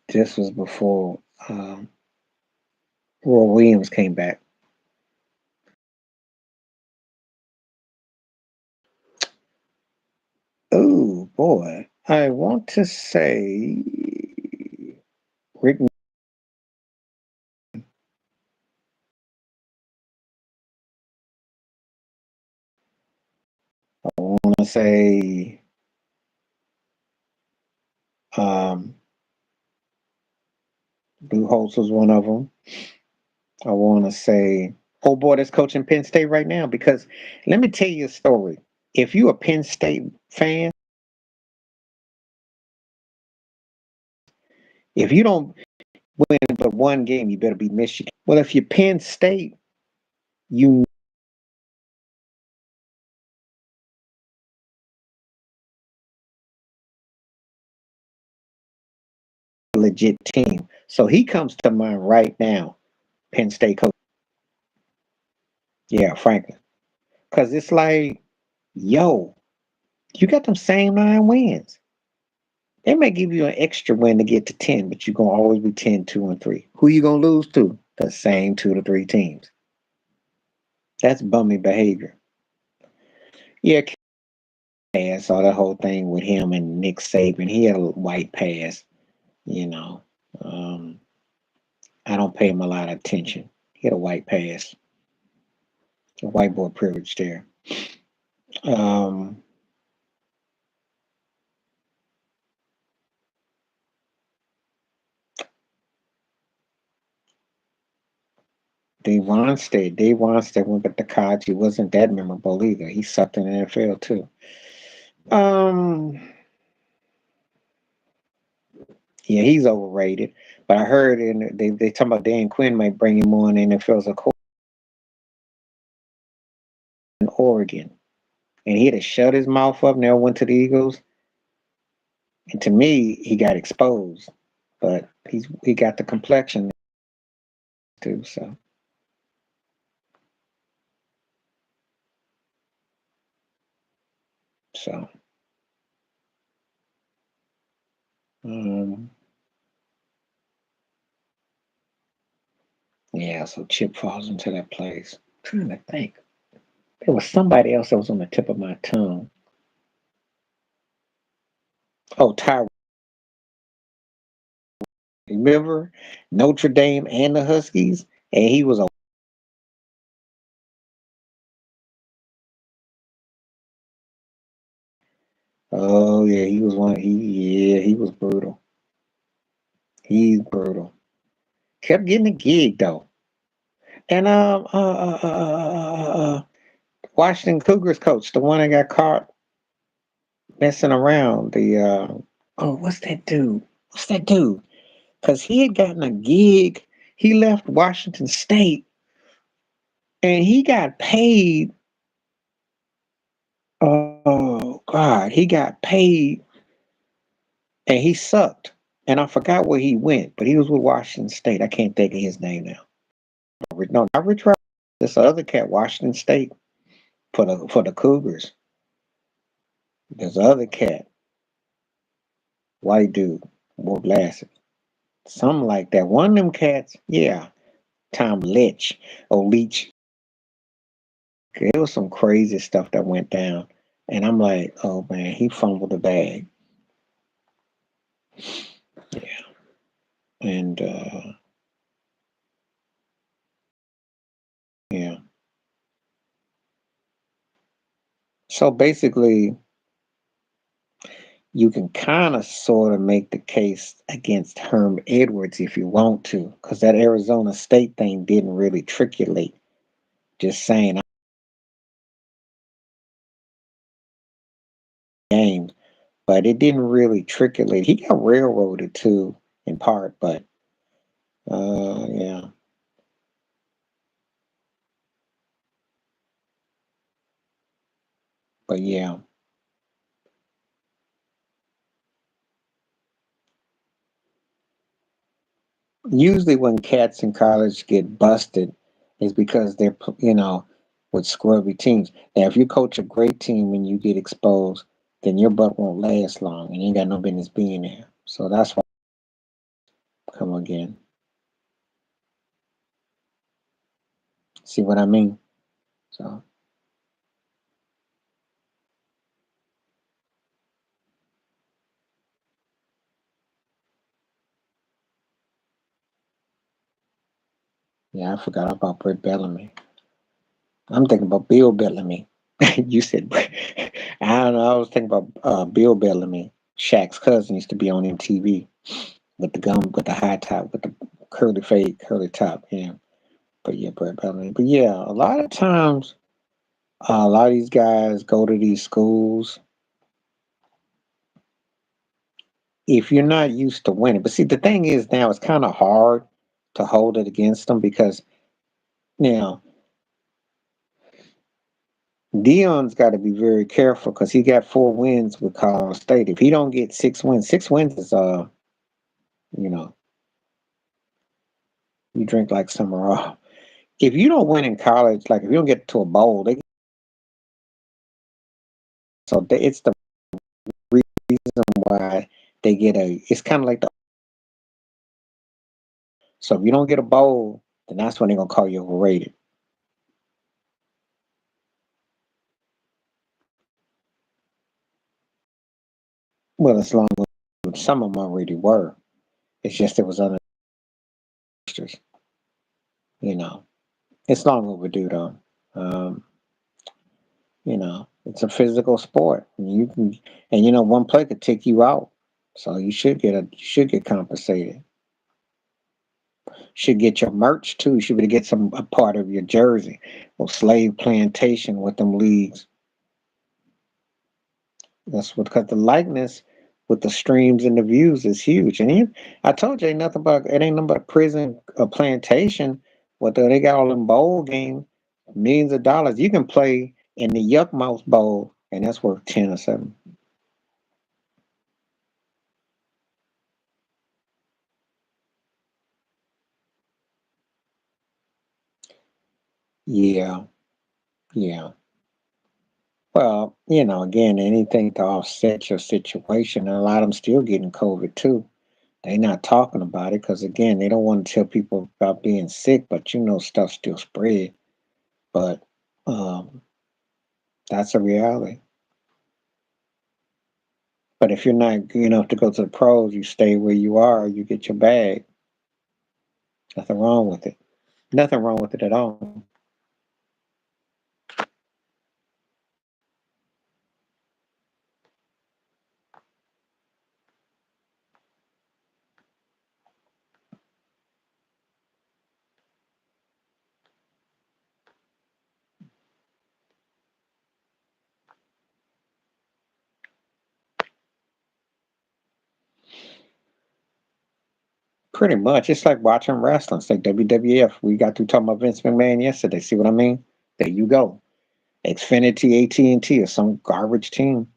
This was before Roy Williams came back. Oh boy, I want to say Rick. I want to say um, Blue Holtz was one of them. I want to say, oh boy, that's coaching Penn State right now. Because let me tell you a story. If you a Penn State fan, if you don't win but one game, you better be Michigan. Well, if you're Penn State, you legit team. So he comes to mind right now. Penn State coach. Yeah, Franklin. Because it's like, yo, you got them same 9 wins. They may give you an extra win to get to 10, but you're going to always be 10, 2, and 3. Who you going to lose to? The same 2 to 3 teams. That's bummy behavior. Yeah, I saw that whole thing with him and Nick Saban. He had a white pass, you know. Um, I don't pay him a lot of attention. He had a white pass, a white boy privilege there. Um, Dave Wannstedt went to college. He wasn't that memorable either. He sucked in the NFL too. Um, yeah, he's overrated. But I heard they talking about Dan Quinn might bring him on NFL as a coach in Oregon, and he'd have shut his mouth up. Never went to the Eagles, and to me, he got exposed. But he got the complexion too. So um, yeah. So Chip falls into that place. I'm trying to think. There was somebody else that was on the tip of my tongue. Oh, Ty. Remember Notre Dame and the Huskies, and he was a Oh yeah, he was one. He was brutal. He's brutal. Kept getting a gig though. And Washington Cougars coach, the one that got caught messing around. The what's that dude? What's that dude? Because he had gotten a gig. He left Washington State and he got paid. Oh God, he got paid and he sucked. And I forgot where he went, but he was with Washington State. I can't think of his name now. No, not Rich Rod. This other cat, Washington State, for the Cougars. There's other cat, white dude, wore glasses. Something like that. One of them cats, yeah. Tom Leach. Oh, Leach. It was some crazy stuff that went down. And I'm like, oh man, he fumbled the bag. Yeah. And yeah. So basically, you can kind of sort of make the case against Herm Edwards if you want to, because that Arizona State thing didn't really triculate. Just saying, game, but it didn't really triculate. He got railroaded too, in part, but yeah. But yeah, usually when cats in college get busted, is because they're with scrubby teams. Now, if you coach a great team and you get exposed, then your butt won't last long, and you ain't got no business being there. So that's why I come again. See what I mean? So yeah, I forgot about Brett Bellamy. I'm thinking about Bill Bellamy. You said, I don't know. I was thinking about Bill Bellamy. Shaq's cousin used to be on MTV with the gum, with the high top, with the curly fade, curly top. Yeah, but yeah, Brett Bellamy. But yeah, a lot of times, a lot of these guys go to these schools if you're not used to winning. But see, the thing is now it's kind of hard to hold it against them because now Dion's got to be very careful because he got 4 wins with Colorado State. If he don't get 6 wins, 6 wins is you know, you drink like summer off. If you don't win in college, like if you don't get to a bowl, it's the reason why they get a. It's kind of like the. So if you don't get a bowl, then that's when they're gonna call you overrated. Well, as long as some of them already were, it's just it was other extras. You know, it's long overdue though. Um, it's a physical sport. And you can, and one play could take you out. So you should get compensated. Should get your merch too. You should be to get some a part of your jersey or slave plantation with them leagues. That's what because the likeness with the streams and the views is huge. And I told you it ain't nothing but a prison a plantation. What they got all them bowl games, millions of dollars. You can play in the Yuck Mouth Bowl, and that's worth 10 or 7. Yeah, yeah. Well, again, anything to offset your situation, and a lot of them still getting COVID too. They not talking about it because again, they don't want to tell people about being sick, but stuff still spread. But um, that's a reality. But if you're not good enough to go to the pros, you stay where you are. You get your bag. Nothing wrong with it. Nothing wrong with it at all. Pretty much. It's like watching wrestling. It's like WWF. We got through talking about Vince McMahon yesterday. See what I mean? There you go. Xfinity, AT&T, or some garbage team.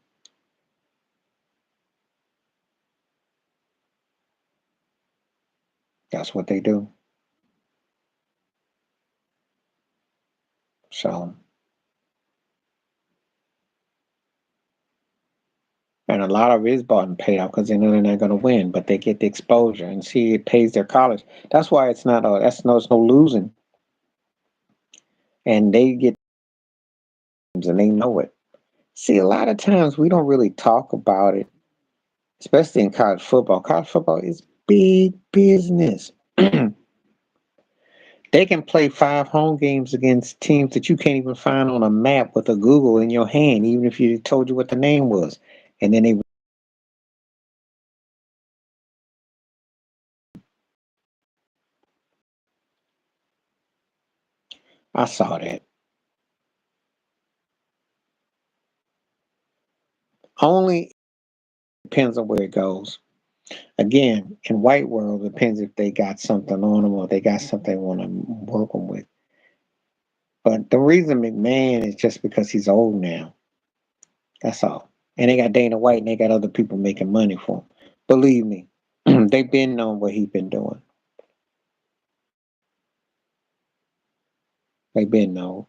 That's what they do. So, and a lot of it is bought and paid out because they know they're not going to win, but they get the exposure and see it pays their college. That's why it's not a, that's no, it's no losing. And they get and they know it. See, a lot of times we don't really talk about it, especially in college football. College football is big business. They can play 5 home games against teams that you can't even find on a map with a Google in your hand, even if you told you what the name was. And then they, I saw that. Only depends on where it goes. Again, in white world, it depends if they got something on them or they got something they want to work them with. But the reason McMahon is just because he's old now. That's all. And they got Dana White and they got other people making money for him. Believe me, they've been knowing what he's been doing. They've been known.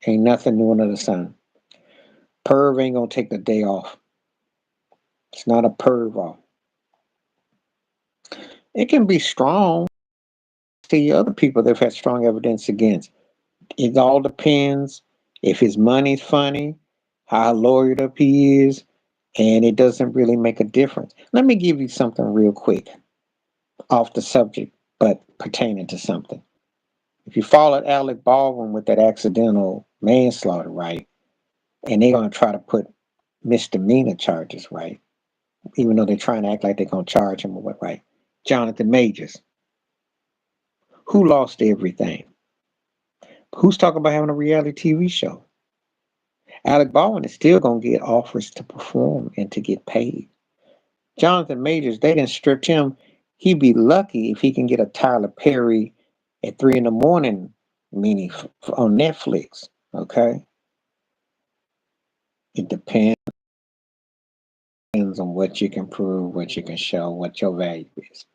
Ain't nothing new under the sun. Perv ain't gonna take the day off. It's not a perv off. It can be strong. See other people they've had strong evidence against. It all depends if his money's funny, how lawyered up he is, and it doesn't really make a difference. Let me give you something real quick off the subject, but pertaining to something. If you followed Alec Baldwin with that accidental manslaughter, right, and they're gonna try to put misdemeanor charges, right, even though they're trying to act like they're gonna charge him or what, right? Jonathan Majors, who lost everything? Who's talking about having a reality TV show? Alec Baldwin is still gonna get offers to perform and to get paid. Jonathan Majors, they didn't strip him. He'd be lucky if he can get a Tyler Perry at 3 in the morning mini on Netflix. Okay, it depends on what you can prove, what you can show, what your value is.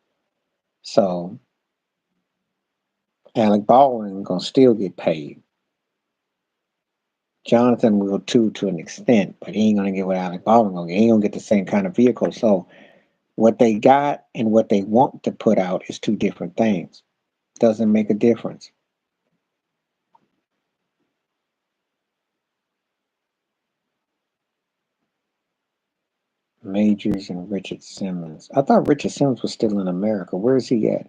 So Alec Baldwin gonna still get paid. Jonathan will too to an extent, but he ain't gonna get what Alec Baldwin gonna get. He ain't gonna get the same kind of vehicle. So what they got and what they want to put out is two different things. Doesn't make a difference. Majors and Richard Simmons. I thought Richard Simmons was still in America. Where is he at?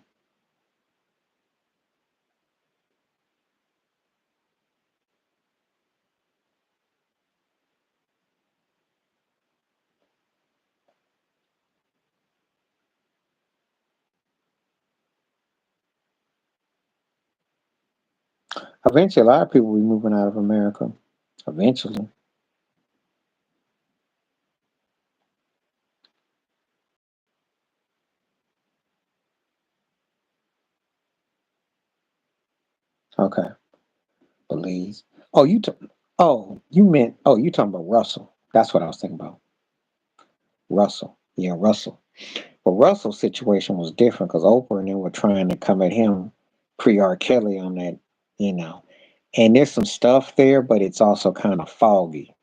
Eventually, a lot of people will be moving out of America. Eventually. Okay. Belize. Oh, you meant, oh, you talking about Russell. That's what I was thinking about. Russell. Yeah, Russell. But Russell's situation was different because Oprah and them were trying to come at him pre R. Kelly on that, you know. And there's some stuff there, but it's also kind of foggy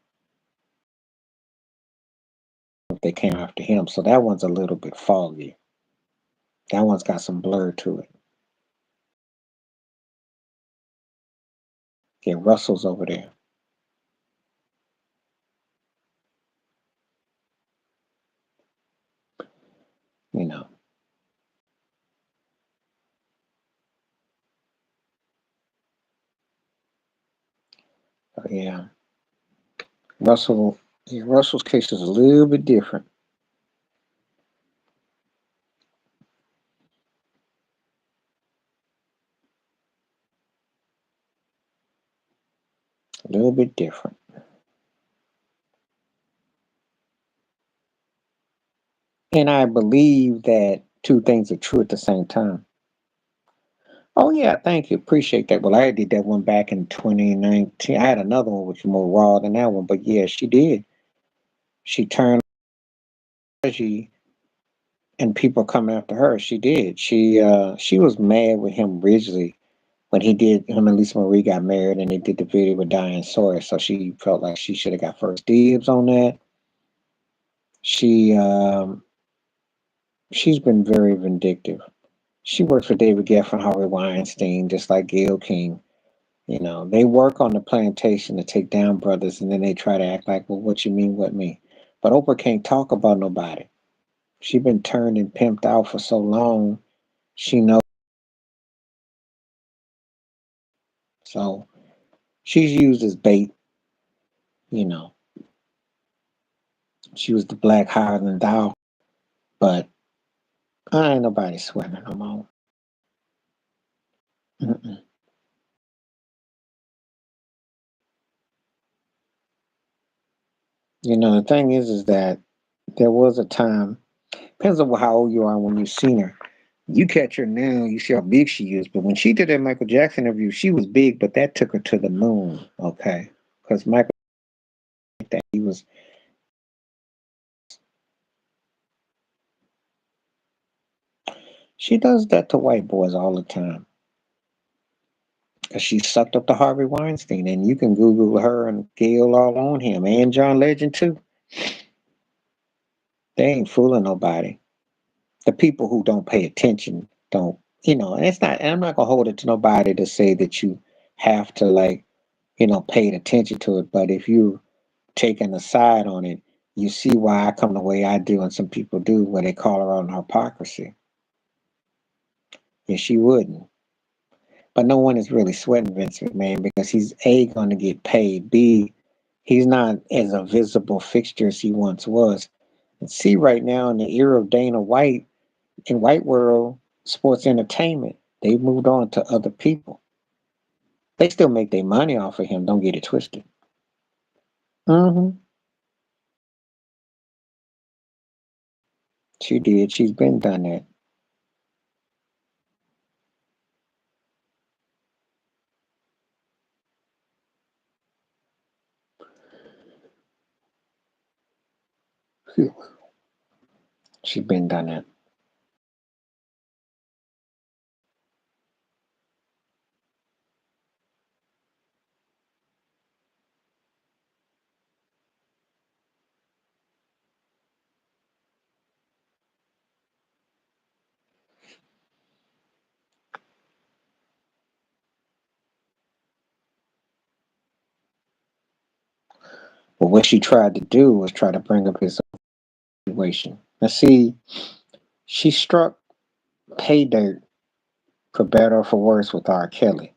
if they came after him. So that one's a little bit foggy. That one's got some blur to it. Yeah, Russell's over there, you know. Yeah. Russell yeah, Russell's case is a little bit different. A little bit different. And I believe that two things are true at the same time. Oh yeah, thank you. Appreciate that. Well, I did that one back in 2019. I had another one which was more raw than that one, but yeah, she did. She turned she and people coming after her. She did. She was mad with him originally when he did him and Lisa Marie got married and they did the video with Diane Sawyer. So she felt like she should have got first dibs on that. She she's been very vindictive. She works for David Geffen, Harvey Weinstein, just like Gail King. You know, they work on the plantation to take down brothers, and then they try to act like, well, what you mean, what me? But Oprah can't talk about nobody. She been turned and pimped out for so long. She knows. So she's used as bait. You know, she was the Black Highland Doll, but I ain't nobody sweating no more. Mm-mm. You know, the thing is that there was a time. Depends on how old you are when you seen her. You catch her now, you see how big she is. But when she did that Michael Jackson interview, she was big, but that took her to the moon. Okay, because Michael, that he was, she does that to white boys all the time. Because she sucked up to Harvey Weinstein, and you can Google her and Gail all on him, and John Legend too. They ain't fooling nobody. The people who don't pay attention don't, you know. And it's not. And I'm not gonna hold it to nobody to say that you have to like, pay attention to it. But if you taking a side on it, you see why I come the way I do and some people do, where they call her on hypocrisy. And she wouldn't. But no one is really sweating Vince McMahon because he's A, going to get paid. B, he's not as a visible fixture as he once was. And C, right now in the era of Dana White, in White World Sports Entertainment, they've moved on to other people. They still make their money off of him. Don't get it twisted. Hmm. She did. She's been done that. She's been done that. But what she tried to do was try to bring up his situation. Now, see, she struck pay dirt for better or for worse with R. Kelly.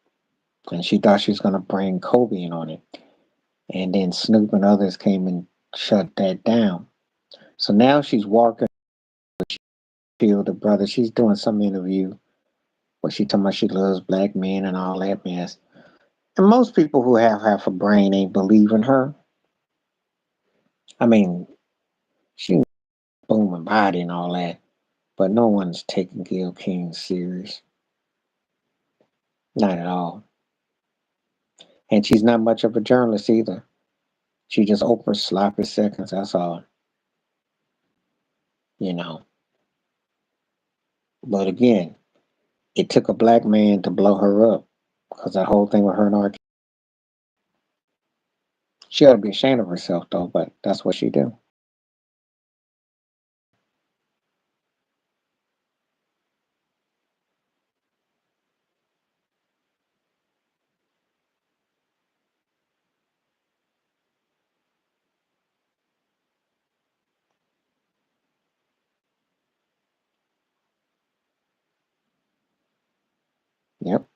And she thought she was going to bring Kobe in on it. And then Snoop and others came and shut that down. So now she's walking field the brother. She's doing some interview where she talking about she loves black men and all that mess. And most people who have half a brain ain't believing her. I mean, she booming body and all that, but no one's taking Gail King serious. Not at all. And she's not much of a journalist either. She just opens sloppy seconds. That's all, you know. But again, it took a black man to blow her up because that whole thing with her and R. She ought to be ashamed of herself though, but that's what she do. Yep.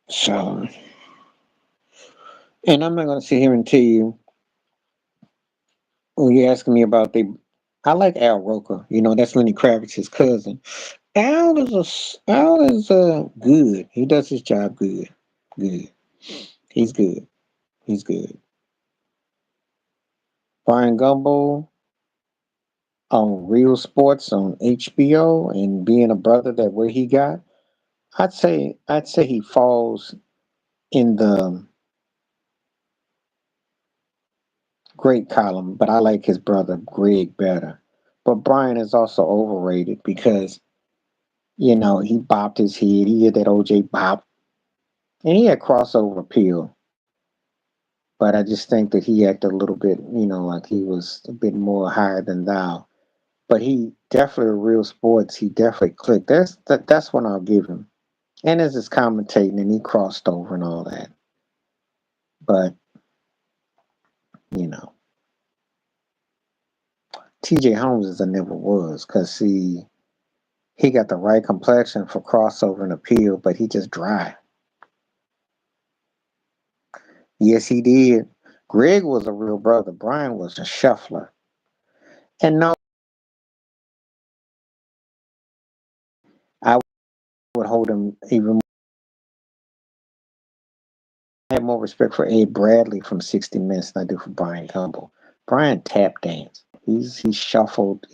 So, and I'm not gonna sit here and tell you when you're asking me about the. I like Al Roker. You know, that's Lenny Kravitz's cousin. Al is good. He does his job good. Good. He's good. He's good. Brian Gumbo on Real Sports on HBO and being a brother that where he got, I'd say he falls in the great column, but I like his brother Greg better. But Brian is also overrated because he bopped his head. He had that OJ bop, and he had crossover appeal. But I just think that he acted a little bit, like he was a bit more higher than thou. But he definitely real sports. He definitely clicked. That's what I'll give him. And as his commentating, and he crossed over and all that. But you know, T.J. Holmes is a never was because he got the right complexion for crossover and appeal, but he just dry. Yes, he did. Greg was a real brother. Brian was a shuffler. And no, I would hold him even. I have more respect for Ed Bradley from 60 Minutes than I do for Brian Gumble. Brian tap dance. He shuffled.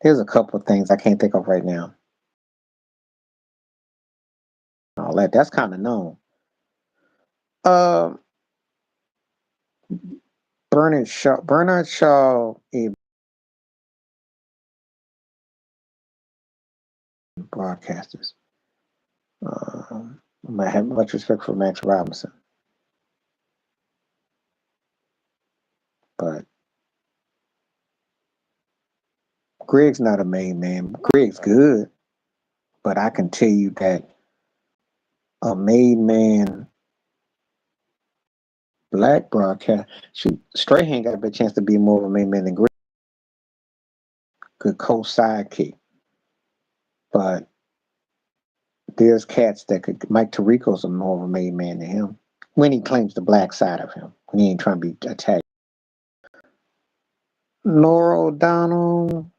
There's a couple of things I can't think of right now. All that's kind of known. Uh, Bernard Shaw, broadcasters. I have much respect for Max Robinson, but Greg's not a made man. Greg's good, but I can tell you that a made man black broadcast, shoot, Strahan got a better chance to be more of a made man than Greg. Good co-sidekick, but there's cats that could. Mike Tirico's a more of a made man than him when he claims the black side of him. When he ain't trying to be attacked. Nora O'Donnell,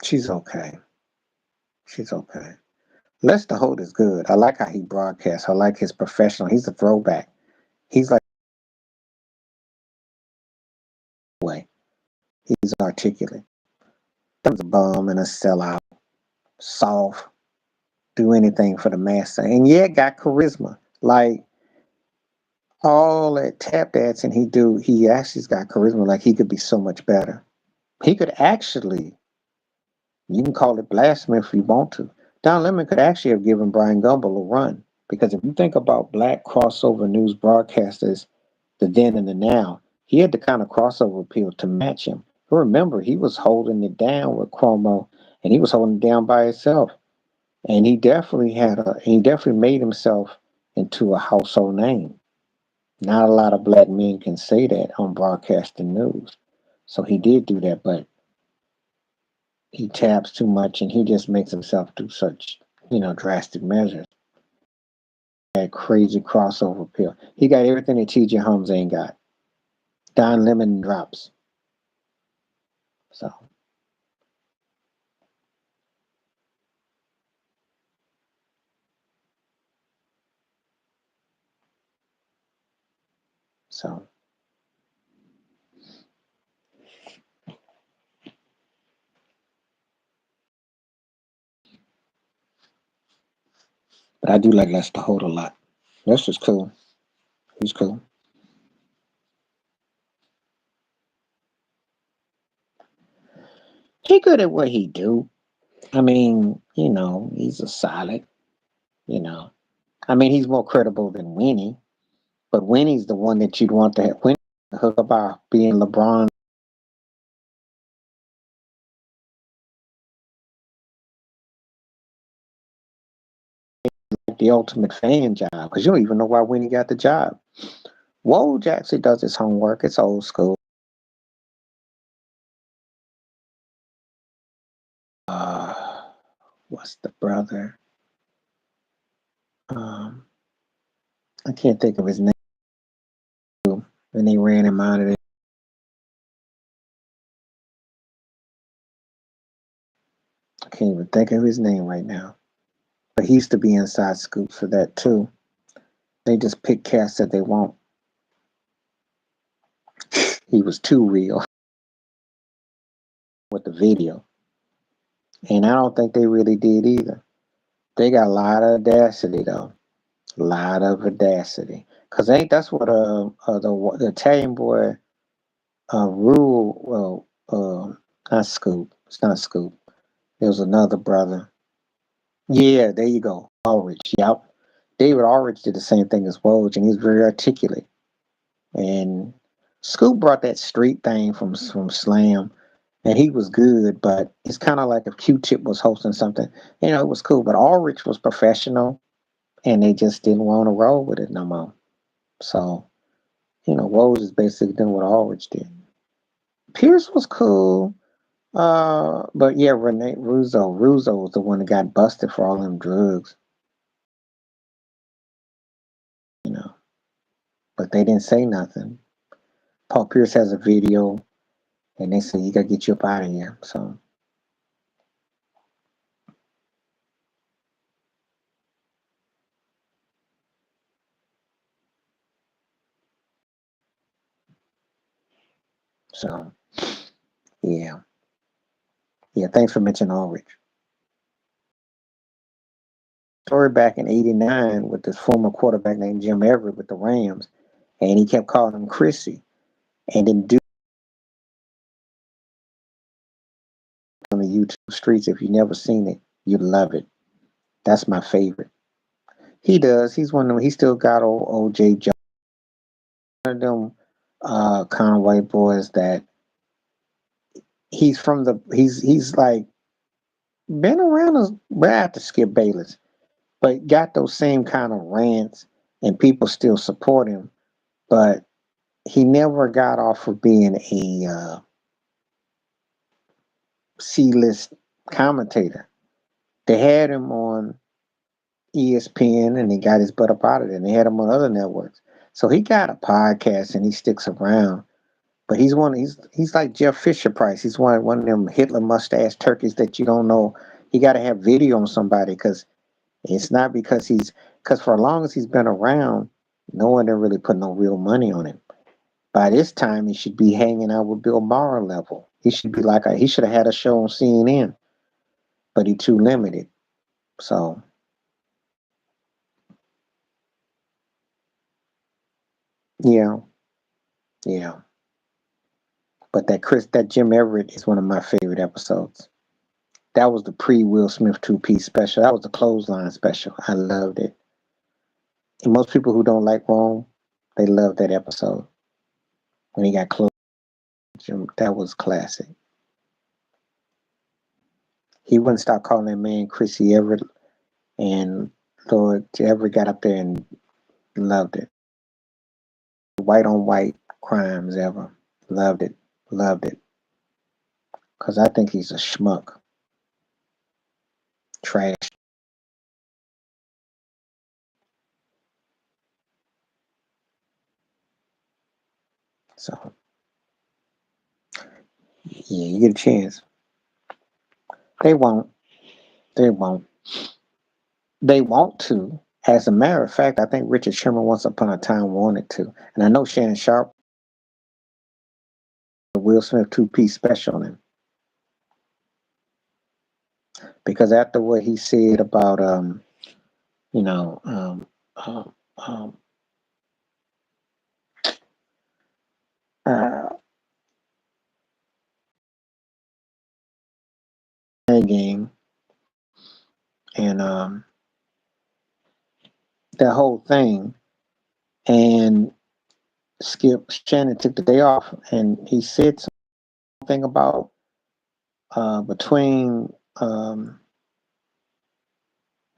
she's okay. She's okay. Lester Holt is good. I like how he broadcasts. I like his professional. He's a throwback. He's like way. He's articulate. He's a bum and a sellout. Soft. Do anything for the master. And yeah, got charisma. Like all that tap dancing he actually's got charisma. Like he could be so much better. He could actually, you can call it blasphemy if you want to. Don Lemon could actually have given Brian Gumble a run. Because if you think about black crossover news broadcasters, the then and the now, he had the kind of crossover appeal to match him. Remember, he was holding it down with Cuomo, and he was holding it down by himself. And he definitely made himself into a household name. Not a lot of black men can say that on broadcasting news. So he did do that, but he taps too much and he just makes himself do such, drastic measures. That crazy crossover appeal. He got everything that TJ Holmes ain't got. Don Lemon drops. So so but I do like Lester Holt a lot. Lester's cool. He's cool. He good at what he do. I mean, he's a solid, you know. I mean, he's more credible than Winnie, but Winnie's the one that you'd want to have. Winnie hook about being LeBron, the ultimate fan job, because you don't even know why Winnie got the job. Woj actually does his homework. It's old school. What's the brother? Um, I can't think of his name. And they ran him out of there. I can't even think of his name right now. he used to be inside scoop for that too. They just pick cats that they want. He was too real with the video. And I don't think they really did either. They got a lot of audacity though. A lot of audacity. Cause ain't that's what the Italian boy Rule not Scoop. It's not Scoop. There was another brother. Yeah, there you go. Ulrich. Yep. David Ulrich did the same thing as Woj, and he's very articulate. And Scoop brought that street thing from Slam, and he was good. But it's kind of like if Q-Tip was hosting something, it was cool. But Ulrich was professional, and they just didn't want to roll with it no more. So, Woj is basically doing what Ulrich did. Pierce was cool. But yeah, Rene Russo was the one that got busted for all them drugs, you know. But they didn't say nothing. Paul Pierce has a video, and they said you gotta get you up out of here. So yeah, yeah. Thanks for mentioning Ulrich. Story back in '89 with this former quarterback named Jim Everett with the Rams, and he kept calling him Chrissy, and then do on the YouTube streets. If you never seen it, you'd love it. That's my favorite. He does. He's one of them. He still got old OJ Jones. One of them kind of white boys that he's like been around us. Well, I have to skip Bayless, but got those same kind of rants, and people still support him. But he never got off of being a C-list commentator. They had him on ESPN, and he got his butt up out of it. And they had him on other networks, so he got a podcast, and he sticks around. But he's like Jeff Fisher Price. He's one of them Hitler mustache turkeys that you don't know. He got to have video on somebody because it's not because for as long as he's been around, no one ever really put no real money on him. By this time, he should be hanging out with Bill Maher level. He should be he should have had a show on CNN, but he too limited. So yeah, yeah. But that Jim Everett is one of my favorite episodes. That was the pre Will Smith 2-piece special. That was the clothesline special. I loved it. And most people who don't like Rome, they love that episode when he got close. That was classic. He wouldn't stop calling that man Chrissy Everett, and Lord Everett got up there and loved it. White on white crimes ever. Loved it. Loved it. Because I think he's a schmuck. Trash. So, yeah, you get a chance. They won't. They won't. They want to. As a matter of fact, I think Richard Sherman once upon a time wanted to. And I know Shannon Sharp, the Will Smith 2-piece special on him. Because after what he said about, you know, um, um, uh, game and that whole thing, and Skip Shannon took the day off, and he said something about between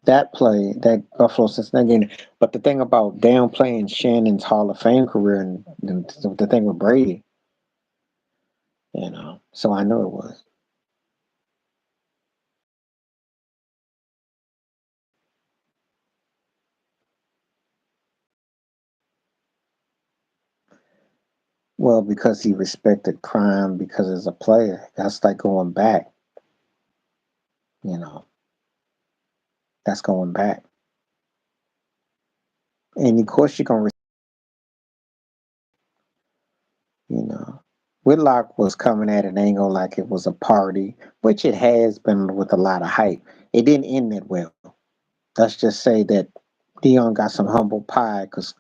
that play, that Buffalo Cincinnati game. But the thing about downplaying Shannon's Hall of Fame career and the thing with Brady, so I know it was. Well, because he respected crime because as a player, that's like going back, you know. That's going back. And of course, you're going to, you know, Whitlock was coming at an angle like it was a party, which it has been with a lot of hype. It didn't end that well. Let's just say that Dion got some humble pie because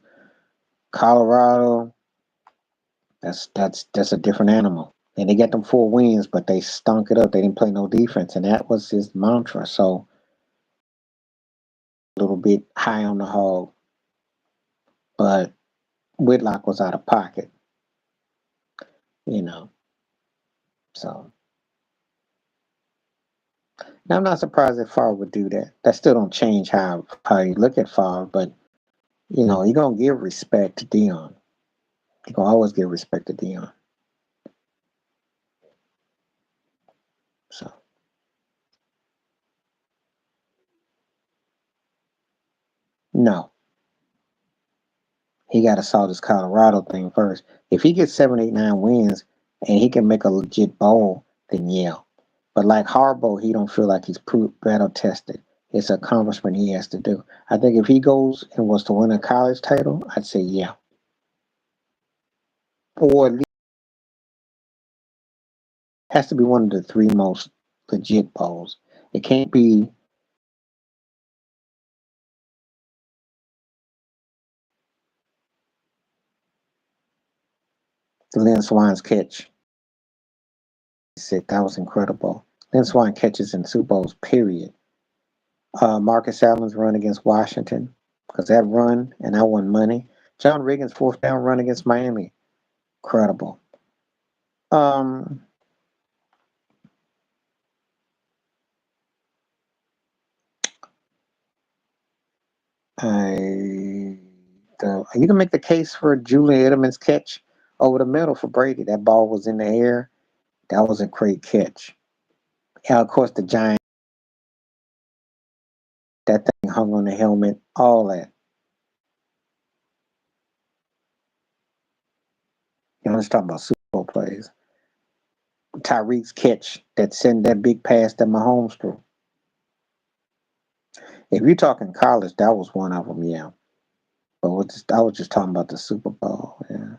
Colorado, that's a different animal. And they got them 4 wins, but they stunk it up. They didn't play no defense, and that was his mantra. So a little bit high on the hog, but Whitlock was out of pocket, you know. So now I'm not surprised that Favre would do that. That still don't change how you look at Favre, but you're gonna give respect to Dion. You're gonna always give respect to Dion. So no, he got to solve this Colorado thing first. If he gets 7, 8, 9 wins and he can make a legit bowl, then yeah. But like Harbaugh, he don't feel like he's battle tested. It's an accomplishment he has to do. I think if he goes and was to win a college title, I'd say yeah. Or at least has to be one of the 3 most legit bowls. It can't be the Lynn Swine's catch. Sick. That was incredible. Lynn Swine catches in Super Bowls, period. Marcus Allen's run against Washington, because that run and I won money. John Riggins' 4th down run against Miami, incredible. Um, you can make the case for Julian Edelman's catch over the middle for Brady. That ball was in the air. That was a great catch. Yeah, of course, the Giant, that thing hung on the helmet, all that. Let's talk about Super Bowl plays. Tyreek's catch that sent that big pass that Mahomes threw. If you're talking college, that was one of them, yeah. But I was just talking about the Super Bowl, yeah.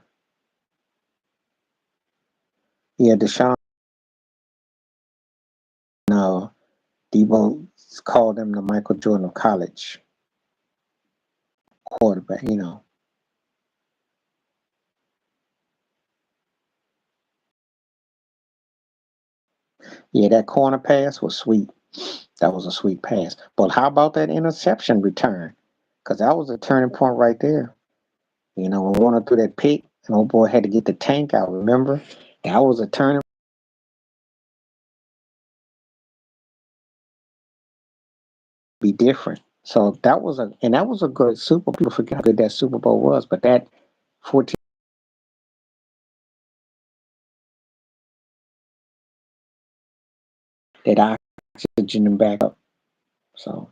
Yeah, Deshaun, no, Debo called him the Michael Jordan of college quarterback. Yeah, that corner pass was sweet. That was a sweet pass. But how about that interception return? Because that was a turning point right there. When we went through that pick, and old boy had to get the tank out, remember? That was a turning be different. So that was a good Super Bowl. People forget how good that Super Bowl was, but that 14 that oxygen and back up. So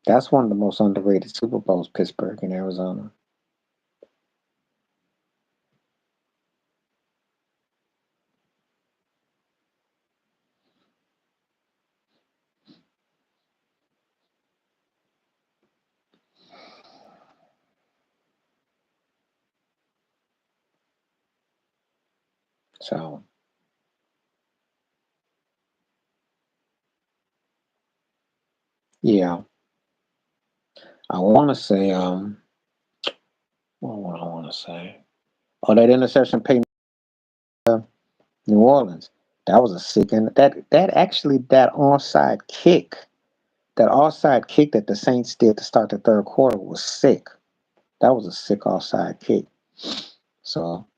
that's one of the most underrated Super Bowls, Pittsburgh and Arizona. So yeah, I want to say what I want to say. Oh, that interception paid New Orleans. That was a sick and that onside kick that the Saints did to start the third quarter was sick. That was a sick offside kick. So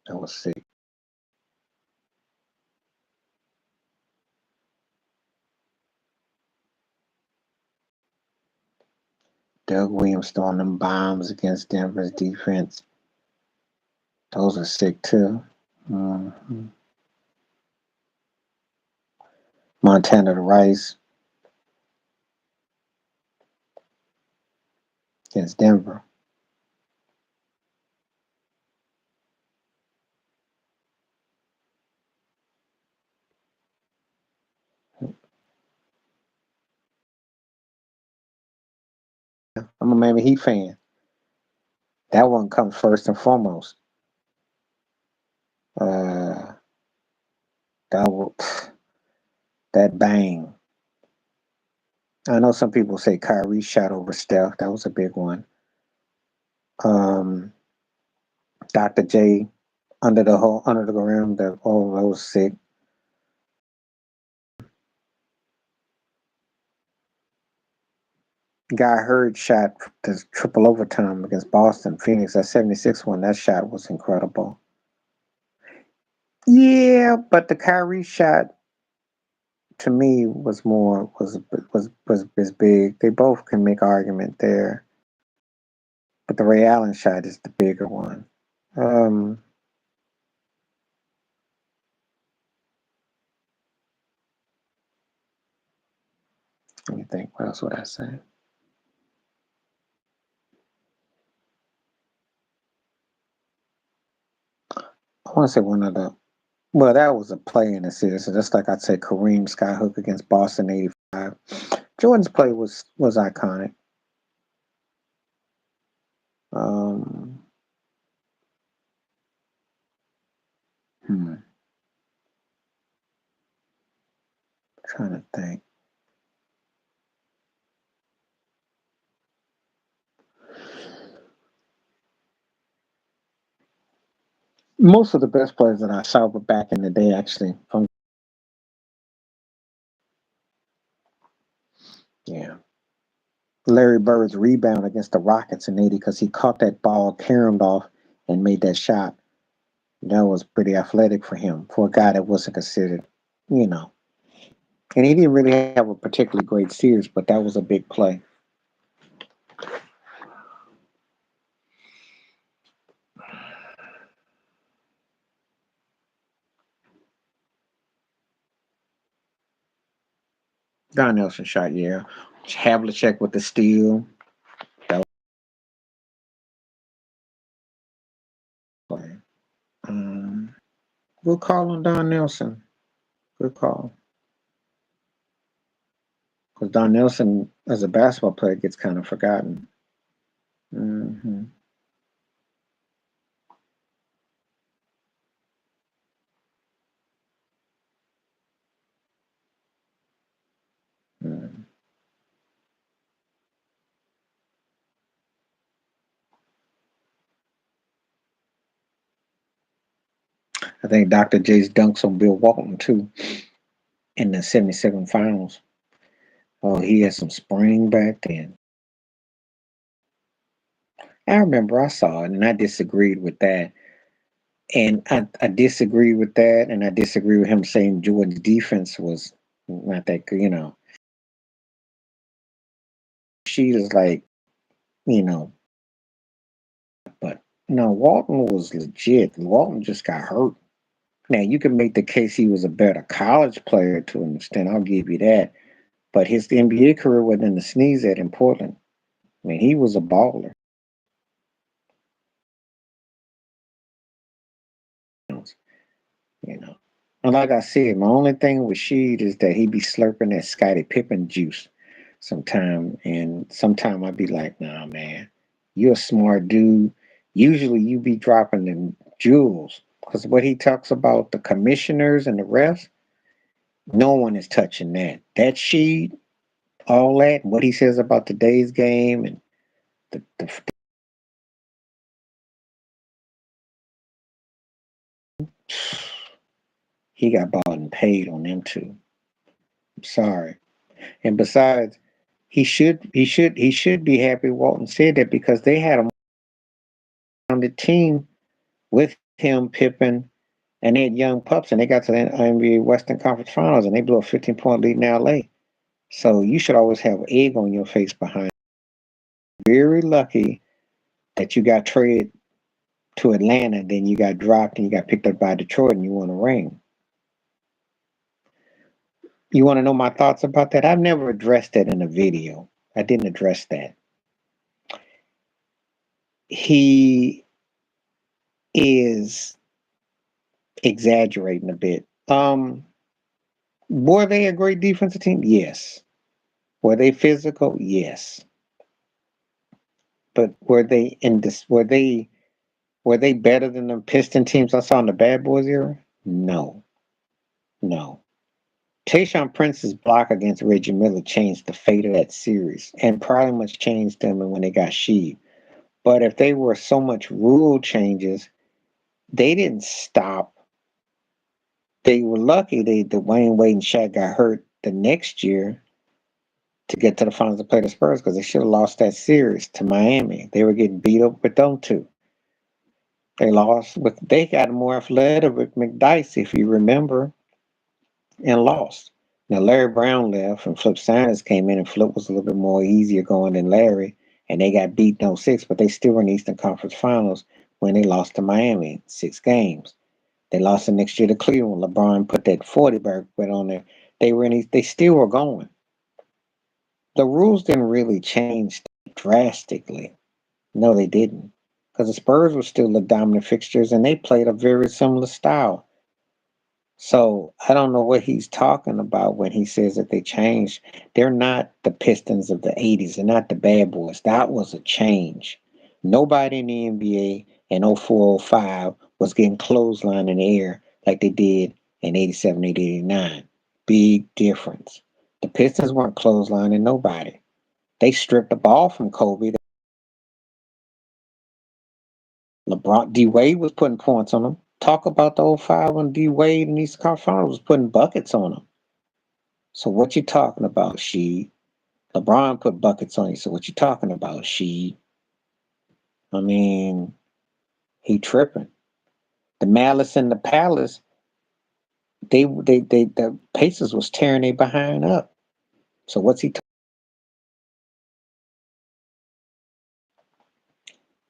that was sick. Doug Williams throwing them bombs against Denver's defense. Those are sick too. Mhm. Montana to Rice against Denver. I'm a Miami Heat fan. That one comes first and foremost. Uh, that that bang. I know some people say Kyrie shot over Steph. That was a big one. Um, Dr. J under the rim. That was sick. Guy Hurd shot the triple overtime against Boston, Phoenix. That 76 one. That shot was incredible. Yeah, but the Kyrie shot to me was big. They both can make argument there, but the Ray Allen shot is the bigger one. Let me think. What else would I say? I want to say one of the. Well, that was a play in the series. So just like I'd say Kareem Skyhook against Boston '85. Jordan's play was iconic. Um, hmm, trying to think. Most of the best players that I saw were back in the day, actually. Yeah. Larry Bird's rebound against the Rockets in '80 because he caught that ball, caromed off, and made that shot. That was pretty athletic for him, for a guy that wasn't considered, you know. And he didn't really have a particularly great series, but that was a big play. Don Nelson shot, yeah. Havlicek with the steal. That was a play. Good call on Don Nelson. Good call. Because Don Nelson, as a basketball player, gets kind of forgotten. Mm-hmm. Mm. I think Dr. J's dunks on Bill Walton, too, in the '77 finals. Oh, he had some spring back then. I remember I saw it and I disagreed with that. And I disagree with that, and I disagree with him saying Jordan's defense was not that good. She is like, you know, but no, Walton was legit. Walton just got hurt. Now you can make the case he was a better college player to an extent. I'll give you that. But his NBA career wasn't in the sneeze at in Portland. I mean, he was a baller. You know. And like I said, my only thing with Sheed is that he be slurping that Scottie Pippen juice sometime. And sometime I'd be like, nah, man, you're a smart dude. Usually you be dropping them jewels. Because what he talks about the commissioners and the refs, no one is touching that. That Sheed, all that, what he says about today's game and the he got bought and paid on them too. I'm sorry. And besides, he should be happy Walton said that because they had him on the team with him, Pippen, and they had young pups, and they got to the NBA Western Conference Finals, and they blew a 15-point lead in LA. So you should always have egg on your face behind. Very lucky that you got traded to Atlanta, then you got dropped and you got picked up by Detroit, and you won a ring. You want to know my thoughts about that? I've never addressed that in a video. I didn't address that. He is exaggerating a bit. Were they a great defensive team? Yes. Were they physical? Yes. But were they in this? Were they better than the Piston teams I saw in the Bad Boys era? No, no. Tayshaun Prince's block against Reggie Miller changed the fate of that series, and probably much changed them when they got Sheed. But if they were so much rule changes, they didn't stop. They were lucky the Wayne Wade and Shaq got hurt the next year to get to the finals to play the Spurs because they should have lost that series to Miami. They were getting beat up with them too. They lost, but they got more athletic with McDyess, if you remember, and lost. Now Larry Brown left and Flip Sanders came in, and Flip was a little bit more easier going than Larry, and they got beat in '06, but they still were in the Eastern Conference Finals when they lost to Miami 6 games. They lost the next year to Cleveland. LeBron put that 40 burger on there. They still were going. The rules didn't really change drastically. No, they didn't. Because the Spurs were still the dominant fixtures and they played a very similar style. So I don't know what he's talking about when he says that they changed. They're not the Pistons of the 80s. They're not the bad boys. That was a change. Nobody in the NBA in 0405 was getting clothesline in the air like they did in 87, 89. Big difference. The Pistons weren't clotheslining nobody. They stripped the ball from Kobe. LeBron, D Wade was putting points on them. Talk about the '05 when D Wade and these Finals was putting buckets on them. So what you talking about, she? LeBron put buckets on you. So what you talking about, she? I mean, he tripping. The Malice in the Palace, the Pacers was tearing their behind up. So what's he?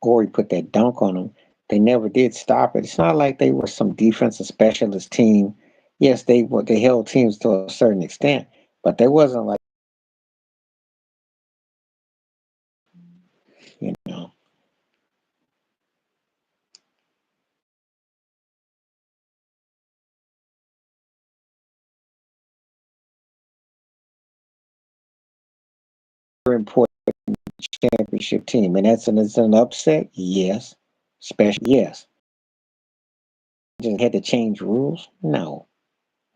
Corey put that dunk on them. They never did stop it. It's not like they were some defensive specialist team. Yes, they held teams to a certain extent, but they wasn't like, you know. Important championship team, and it's an upset. Yes, special. Yes, just had to change rules. No,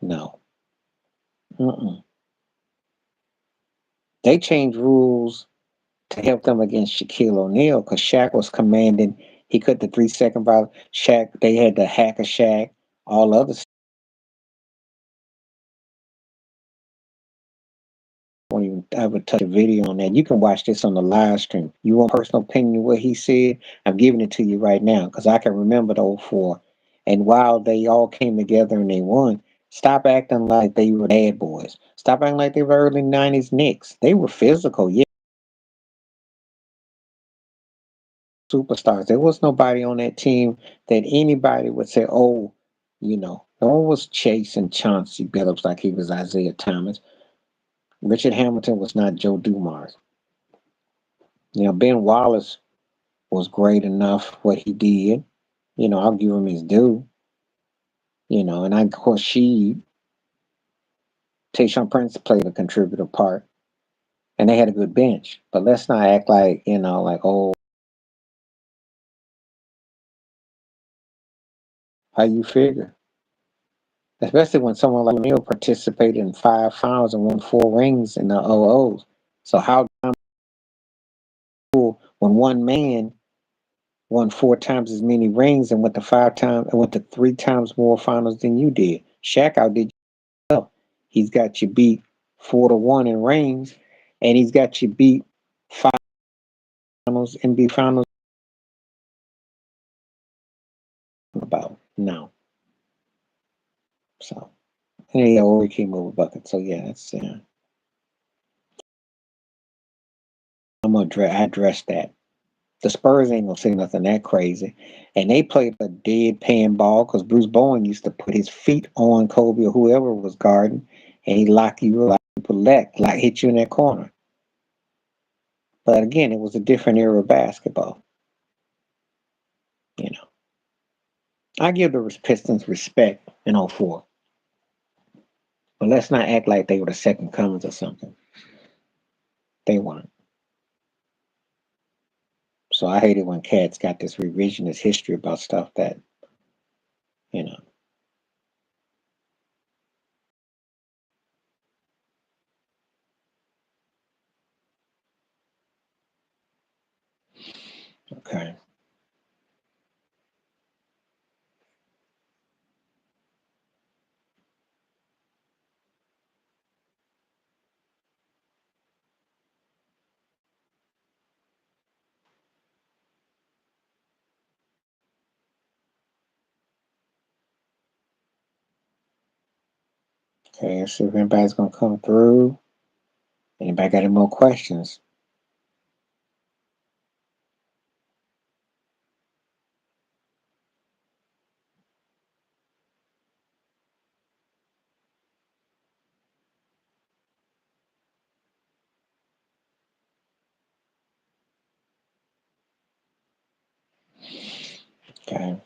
no. Mm-mm. They changed rules to help them against Shaquille O'Neal because Shaq was commanding. He cut the 3 second violation. Shaq, they had to hack a Shaq. All other stuff. I won't even ever touch a video on that. You can watch this on the live stream. You want personal opinion of what he said? I'm giving it to you right now because I can remember the '04. And while they all came together and they won, stop acting like they were bad boys. Stop acting like they were early '90s Knicks. They were physical, yeah, superstars. There was nobody on that team that anybody would say, oh, no one was chasing Chauncey Billups like he was Isaiah Thomas. Richard Hamilton was not Joe Dumars. Ben Wallace was great enough what he did. I'll give him his due. And of course Tayshaun Prince played a contributor part, and they had a good bench. But let's not act like oh, how you figure, especially when someone like Neil participated in 5 finals and won 4 rings in the '00s. So how cool when one man won 4 times as many rings and went to 5 times and went to 3 times more finals than you did. Shaq outdid you. He's got you beat 4-1 in rings, and he's got you beat 5 finals, NBA finals. About no, so and he already came over bucket. So yeah, that's I address that. The Spurs ain't gonna say nothing that crazy, and they played a dead pan ball because Bruce Bowen used to put his feet on Kobe or whoever was guarding, and he lock you up, like hit you in that corner. But again, it was a different era of basketball. You know, I give the Pistons respect in '04, but let's not act like they were the second comings or something. They weren't. So I hate it when cats got this revisionist history about stuff that, you know. Okay. Okay, let's see if anybody's gonna come through. Anybody got any more questions? Okay.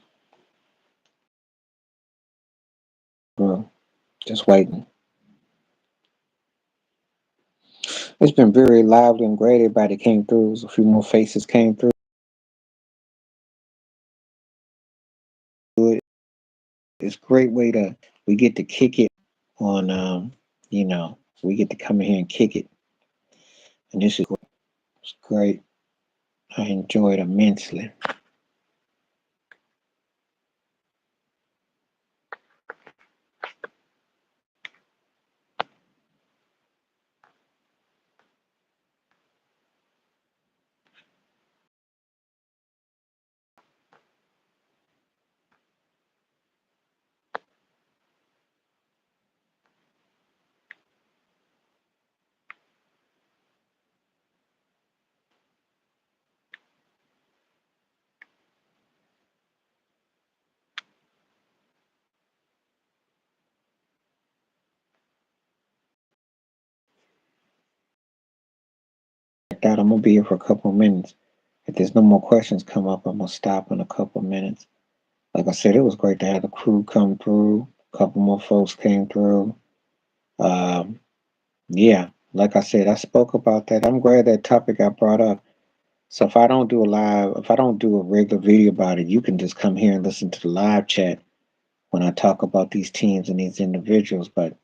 Well, just waiting. It's been very lively and great. Everybody came through. A few more faces came through. It's a great way to we get to kick it on we get to come in here and kick it. And this is it's great. I enjoyed immensely. That I'm gonna be here for a couple of minutes. If there's no more questions come up, I'm gonna stop in a couple of minutes. Like I said, it was great to have the crew come through. A couple more folks came through. Um, yeah, like I said, I spoke about that. I'm glad that topic got brought up. So if I don't do a regular video about it, you can just come here and listen to the live chat when I talk about these teams and these individuals. But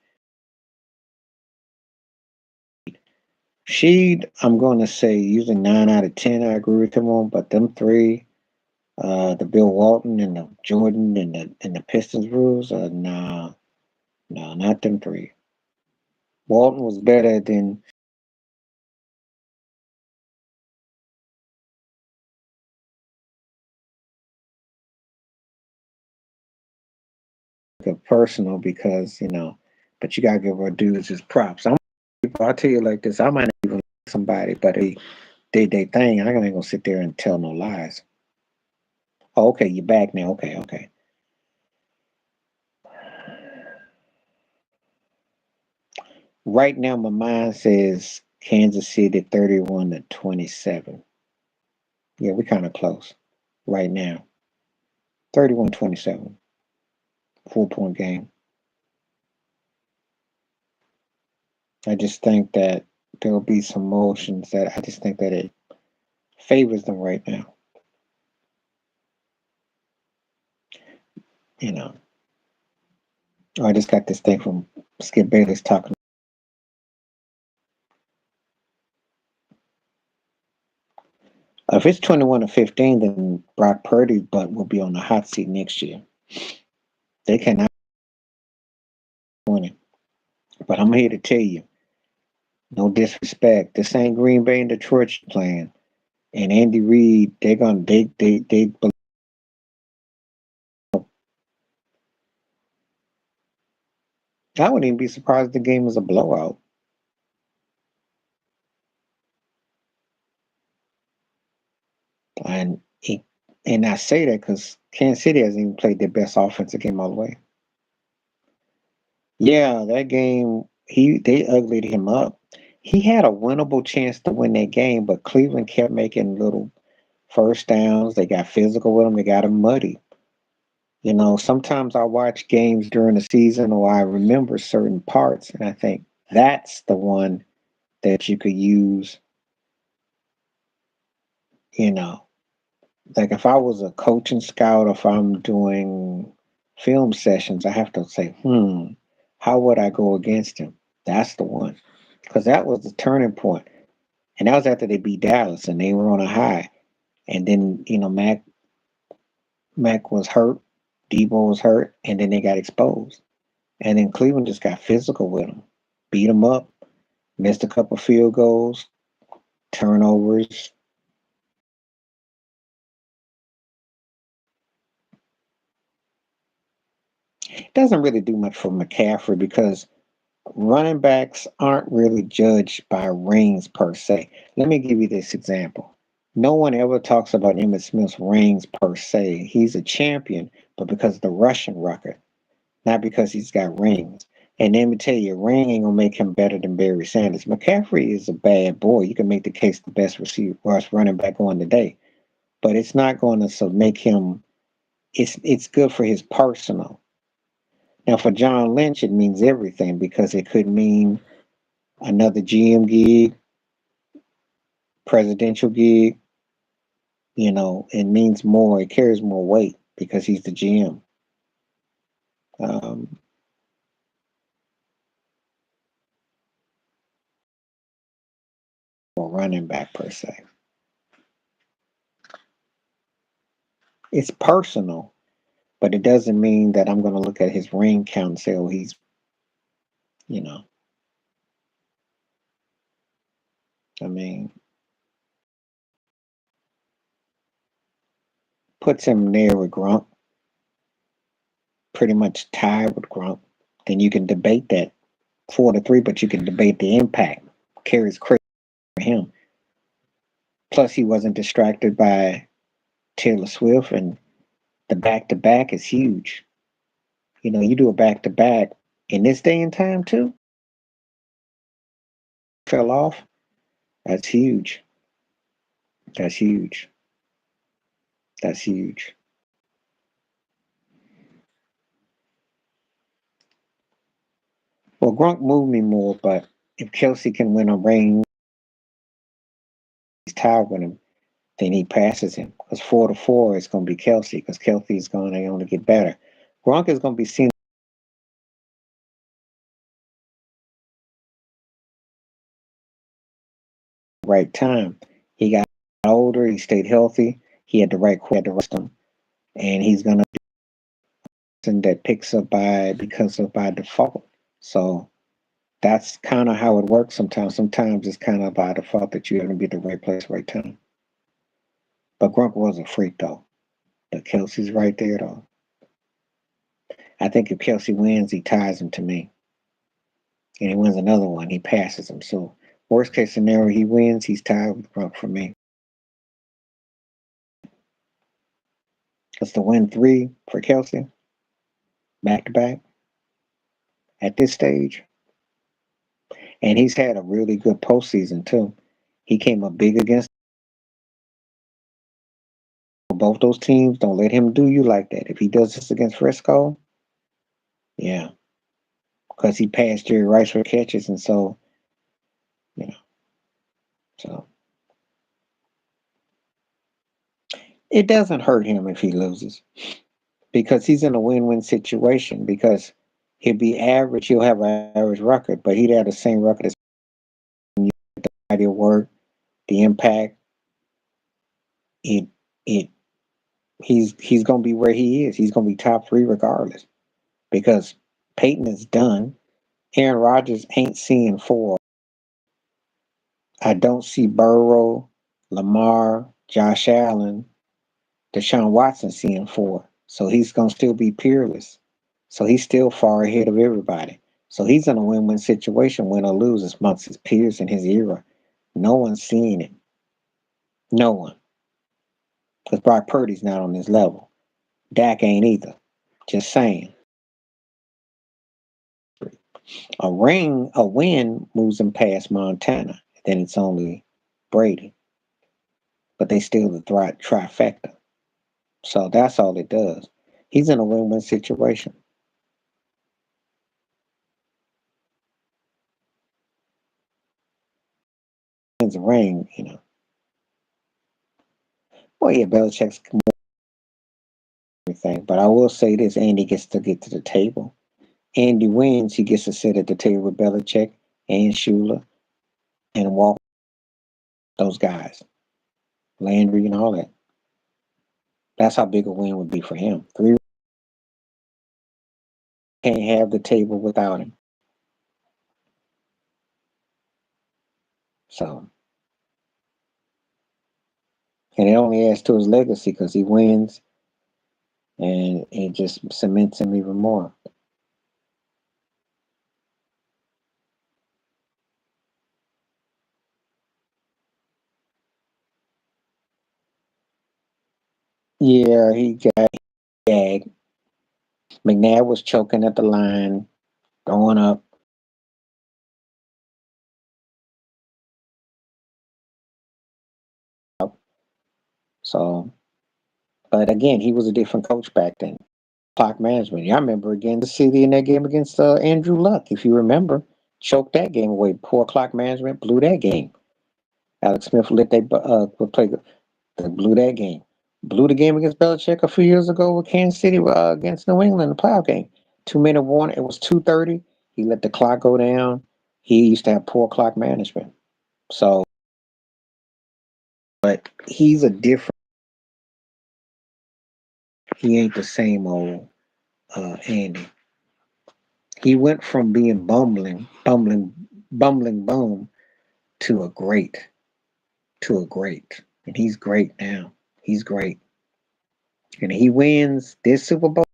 I'm going to say using 9 out of 10, I agree with him on. But them three, the Bill Walton and the Jordan and the Pistons rules, nah, no, not them three. Walton was better than a personal because but you gotta give our dudes his props. I'll tell you like this: I might not even like somebody, but they did their thing. I ain't gonna sit there and tell no lies. Oh, okay, you're back now. Okay, okay. Right now, my mind says Kansas City 31-27. Yeah, we're kind of close right now. 31-27, 4-point game. I just think that there'll be some motions that I just think that it favors them right now. You know, I just got this thing from Skip Bayless talking. If it's 21-15, then Brock Purdy's butt will be on the hot seat next year. They cannot win it. But I'm here to tell you, no disrespect. This ain't Green Bay and Detroit playing. And Andy Reid, they're gonna they I wouldn't even be surprised if the game was a blowout. And and I say that because Kansas City hasn't even played their best offensive game all the way. Yeah, that game they uglied him up. He had a winnable chance to win that game, but Cleveland kept making little first downs. They got physical with him. They got him muddy. Sometimes I watch games during the season or I remember certain parts and I think that's the one that you could use, you know. like if I was a coaching scout, if I'm doing film sessions, I have to say, how would I go against him? That's the one. Because that was the turning point. And that was after they beat Dallas and they were on a high. And then, Mac was hurt, Debo was hurt, and then they got exposed. And then Cleveland just got physical with them, beat them up, missed a couple field goals, turnovers. It doesn't really do much for McCaffrey because running backs aren't really judged by rings per se. Let me give you this example. No one ever talks about Emmitt Smith's rings per se. He's a champion, but because of the rushing record, not because he's got rings. And let me tell you, a ring ain't gonna make him better than Barry Sanders. McCaffrey is a bad boy. You can make the case the best receiver, rush running back on today, but it's not going to make him. It's good for his personal. Now for John Lynch, it means everything because it could mean another GM gig, presidential gig. It means more. It carries more weight because he's the GM. Um, or running back per se. It's personal, but it doesn't mean that I'm going to look at his ring count and say, oh, he's, you know, I mean, puts him there with Gronk, pretty much tied with Gronk. Then you can debate that 4-3, but you can debate the impact. Carries credit for him. Plus, he wasn't distracted by Taylor Swift, and the back to back is huge. You do a back to back in this day and time, too, fell off. That's huge. That's huge. That's huge. Well, Gronk moved me more, but if Kelsey can win a ring, he's tied with him, then he passes him. Because 4-4 is going to be Kelsey, because Kelsey is going to only get better. Gronk is going to be seen at the right time. He got older, he stayed healthy, he had the right system, and he's going to be something that picks up by default. So that's kind of how it works sometimes. Sometimes it's kind of by default that you have to be at the right place, right time. But Gronk was a freak, though. But Kelsey's right there, though. I think if Kelsey wins, he ties him to me. And he wins another one, he passes him. So, worst case scenario, he wins, he's tied with Gronk for me. Because to win 3 for Kelsey, back to back, at this stage, and he's had a really good postseason, too. He came up big against both those teams. Don't let him do you like that. If he does this against Frisco, yeah, because he passed Jerry Rice for catches, and so, you know, so it doesn't hurt him if he loses because he's in a win-win situation because he'll be average, he'll have an average record, but he'd have the same record as the body of work, the impact, it it he's gonna be where he is. He's gonna be top 3 regardless. Because Peyton is done. Aaron Rodgers ain't seeing 4. I don't see Burrow, Lamar, Josh Allen, Deshaun Watson seeing 4. So he's going to still be peerless. So he's still far ahead of everybody. So he's in a win-win situation, win or lose, amongst his peers in his era. No one's seeing it. No one. Because Brock Purdy's not on his level. Dak ain't either. Just saying. A win moves him past Montana. Then it's only Brady. But they still the trifecta. So that's all it does. He's in a win-win situation. Wins a ring, Well, yeah, Belichick's everything. But I will say this: Andy gets to get to the table. Andy wins, he gets to sit at the table with Belichick and Shula and walk those guys, Landry and all that. That's how big a win would be for him. Three can't have the table without him. So, and it only adds to his legacy because he wins, and it just cements him even more. Yeah, he got gagged. McNabb was choking at the line, throwing up. So, but again, he was a different coach back then. Clock management. Yeah, I remember again the city in that game against Andrew Luck, if you remember, choked that game away. Poor clock management blew that game. Alex Smith let they play. They blew that game. Blew the game against Belichick a few years ago with Kansas City against New England, the playoff game. 2 minute warning. It was 2:30. He let the clock go down. He used to have poor clock management. So, but he's a different. He ain't the same old Andy. He went from being bumbling boom to a great, and he's great now. He's great, and he wins this Super Bowl.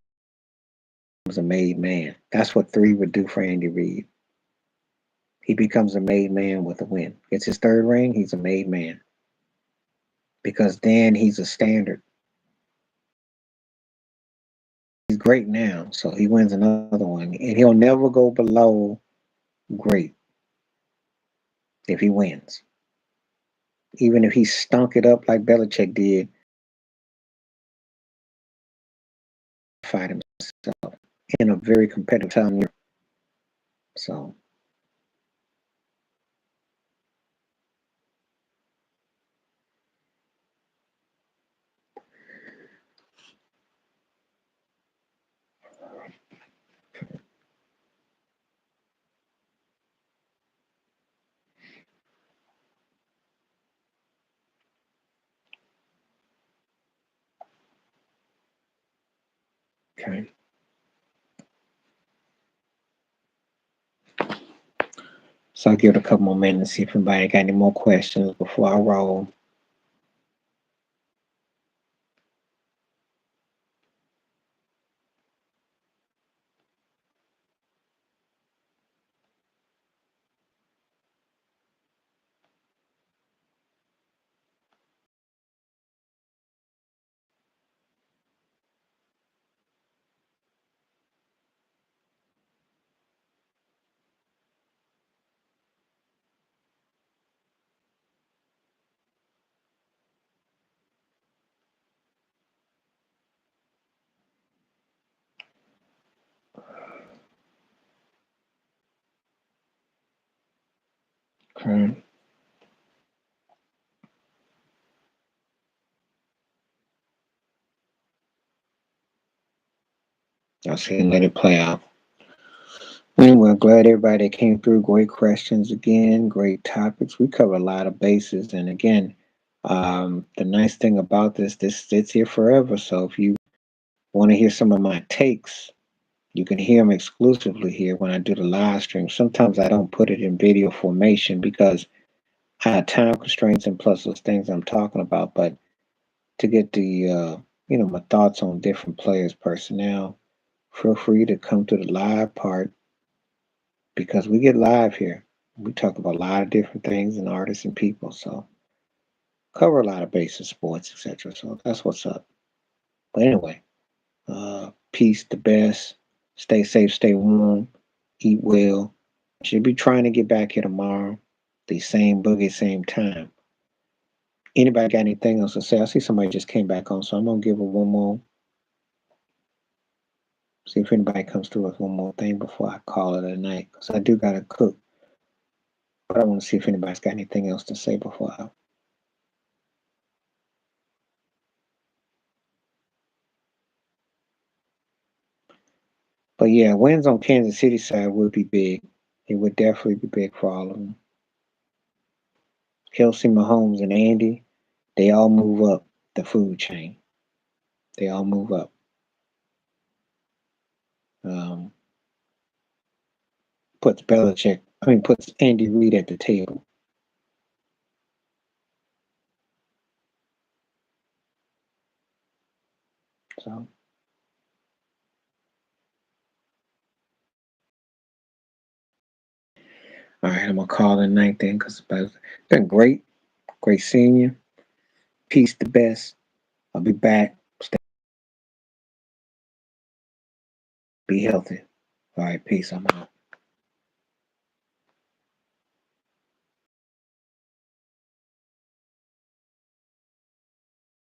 He's a made man. That's what three would do for Andy Reid. He becomes a made man with a win. Gets his third ring, he's a made man because then he's a standard. He's great now, so he wins another one, and he'll never go below great if he wins. Even if he stunk it up like Belichick did, fight himself in a very competitive time. So, okay. So I'll give it a couple more minutes, see if anybody got any more questions before I roll. Okay. I'll see and let it play out. Anyway, I'm glad everybody came through. Great questions again, great topics. We cover a lot of bases. And again, the nice thing about this sits here forever. So if you want to hear some of my takes, you can hear them exclusively here when I do the live stream. Sometimes I don't put it in video formation because I have time constraints and plus those things I'm talking about. But to get the my thoughts on different players' personnel, feel free to come to the live part because we get live here. We talk about a lot of different things and artists and people. So cover a lot of bases, sports, etc. So that's what's up. But anyway, peace, the best. Stay safe, stay warm, eat well. Should be trying to get back here tomorrow. The same boogie, same time. Anybody got anything else to say? I see somebody just came back on, so I'm gonna give her one more. See if anybody comes through with one more thing before I call it a night. Because I do gotta cook. But I want to see if anybody's got anything else to say before I But yeah, wins on Kansas City side would be big. It would definitely be big for all of them. Kelsey, Mahomes, and Andy, they all move up the food chain. They all move up. Um, puts Andy Reid at the table. So, all right, I'm gonna call it a night then because it's been great seeing you. Peace the best. I'll be back. Be healthy. All right, peace. I'm out.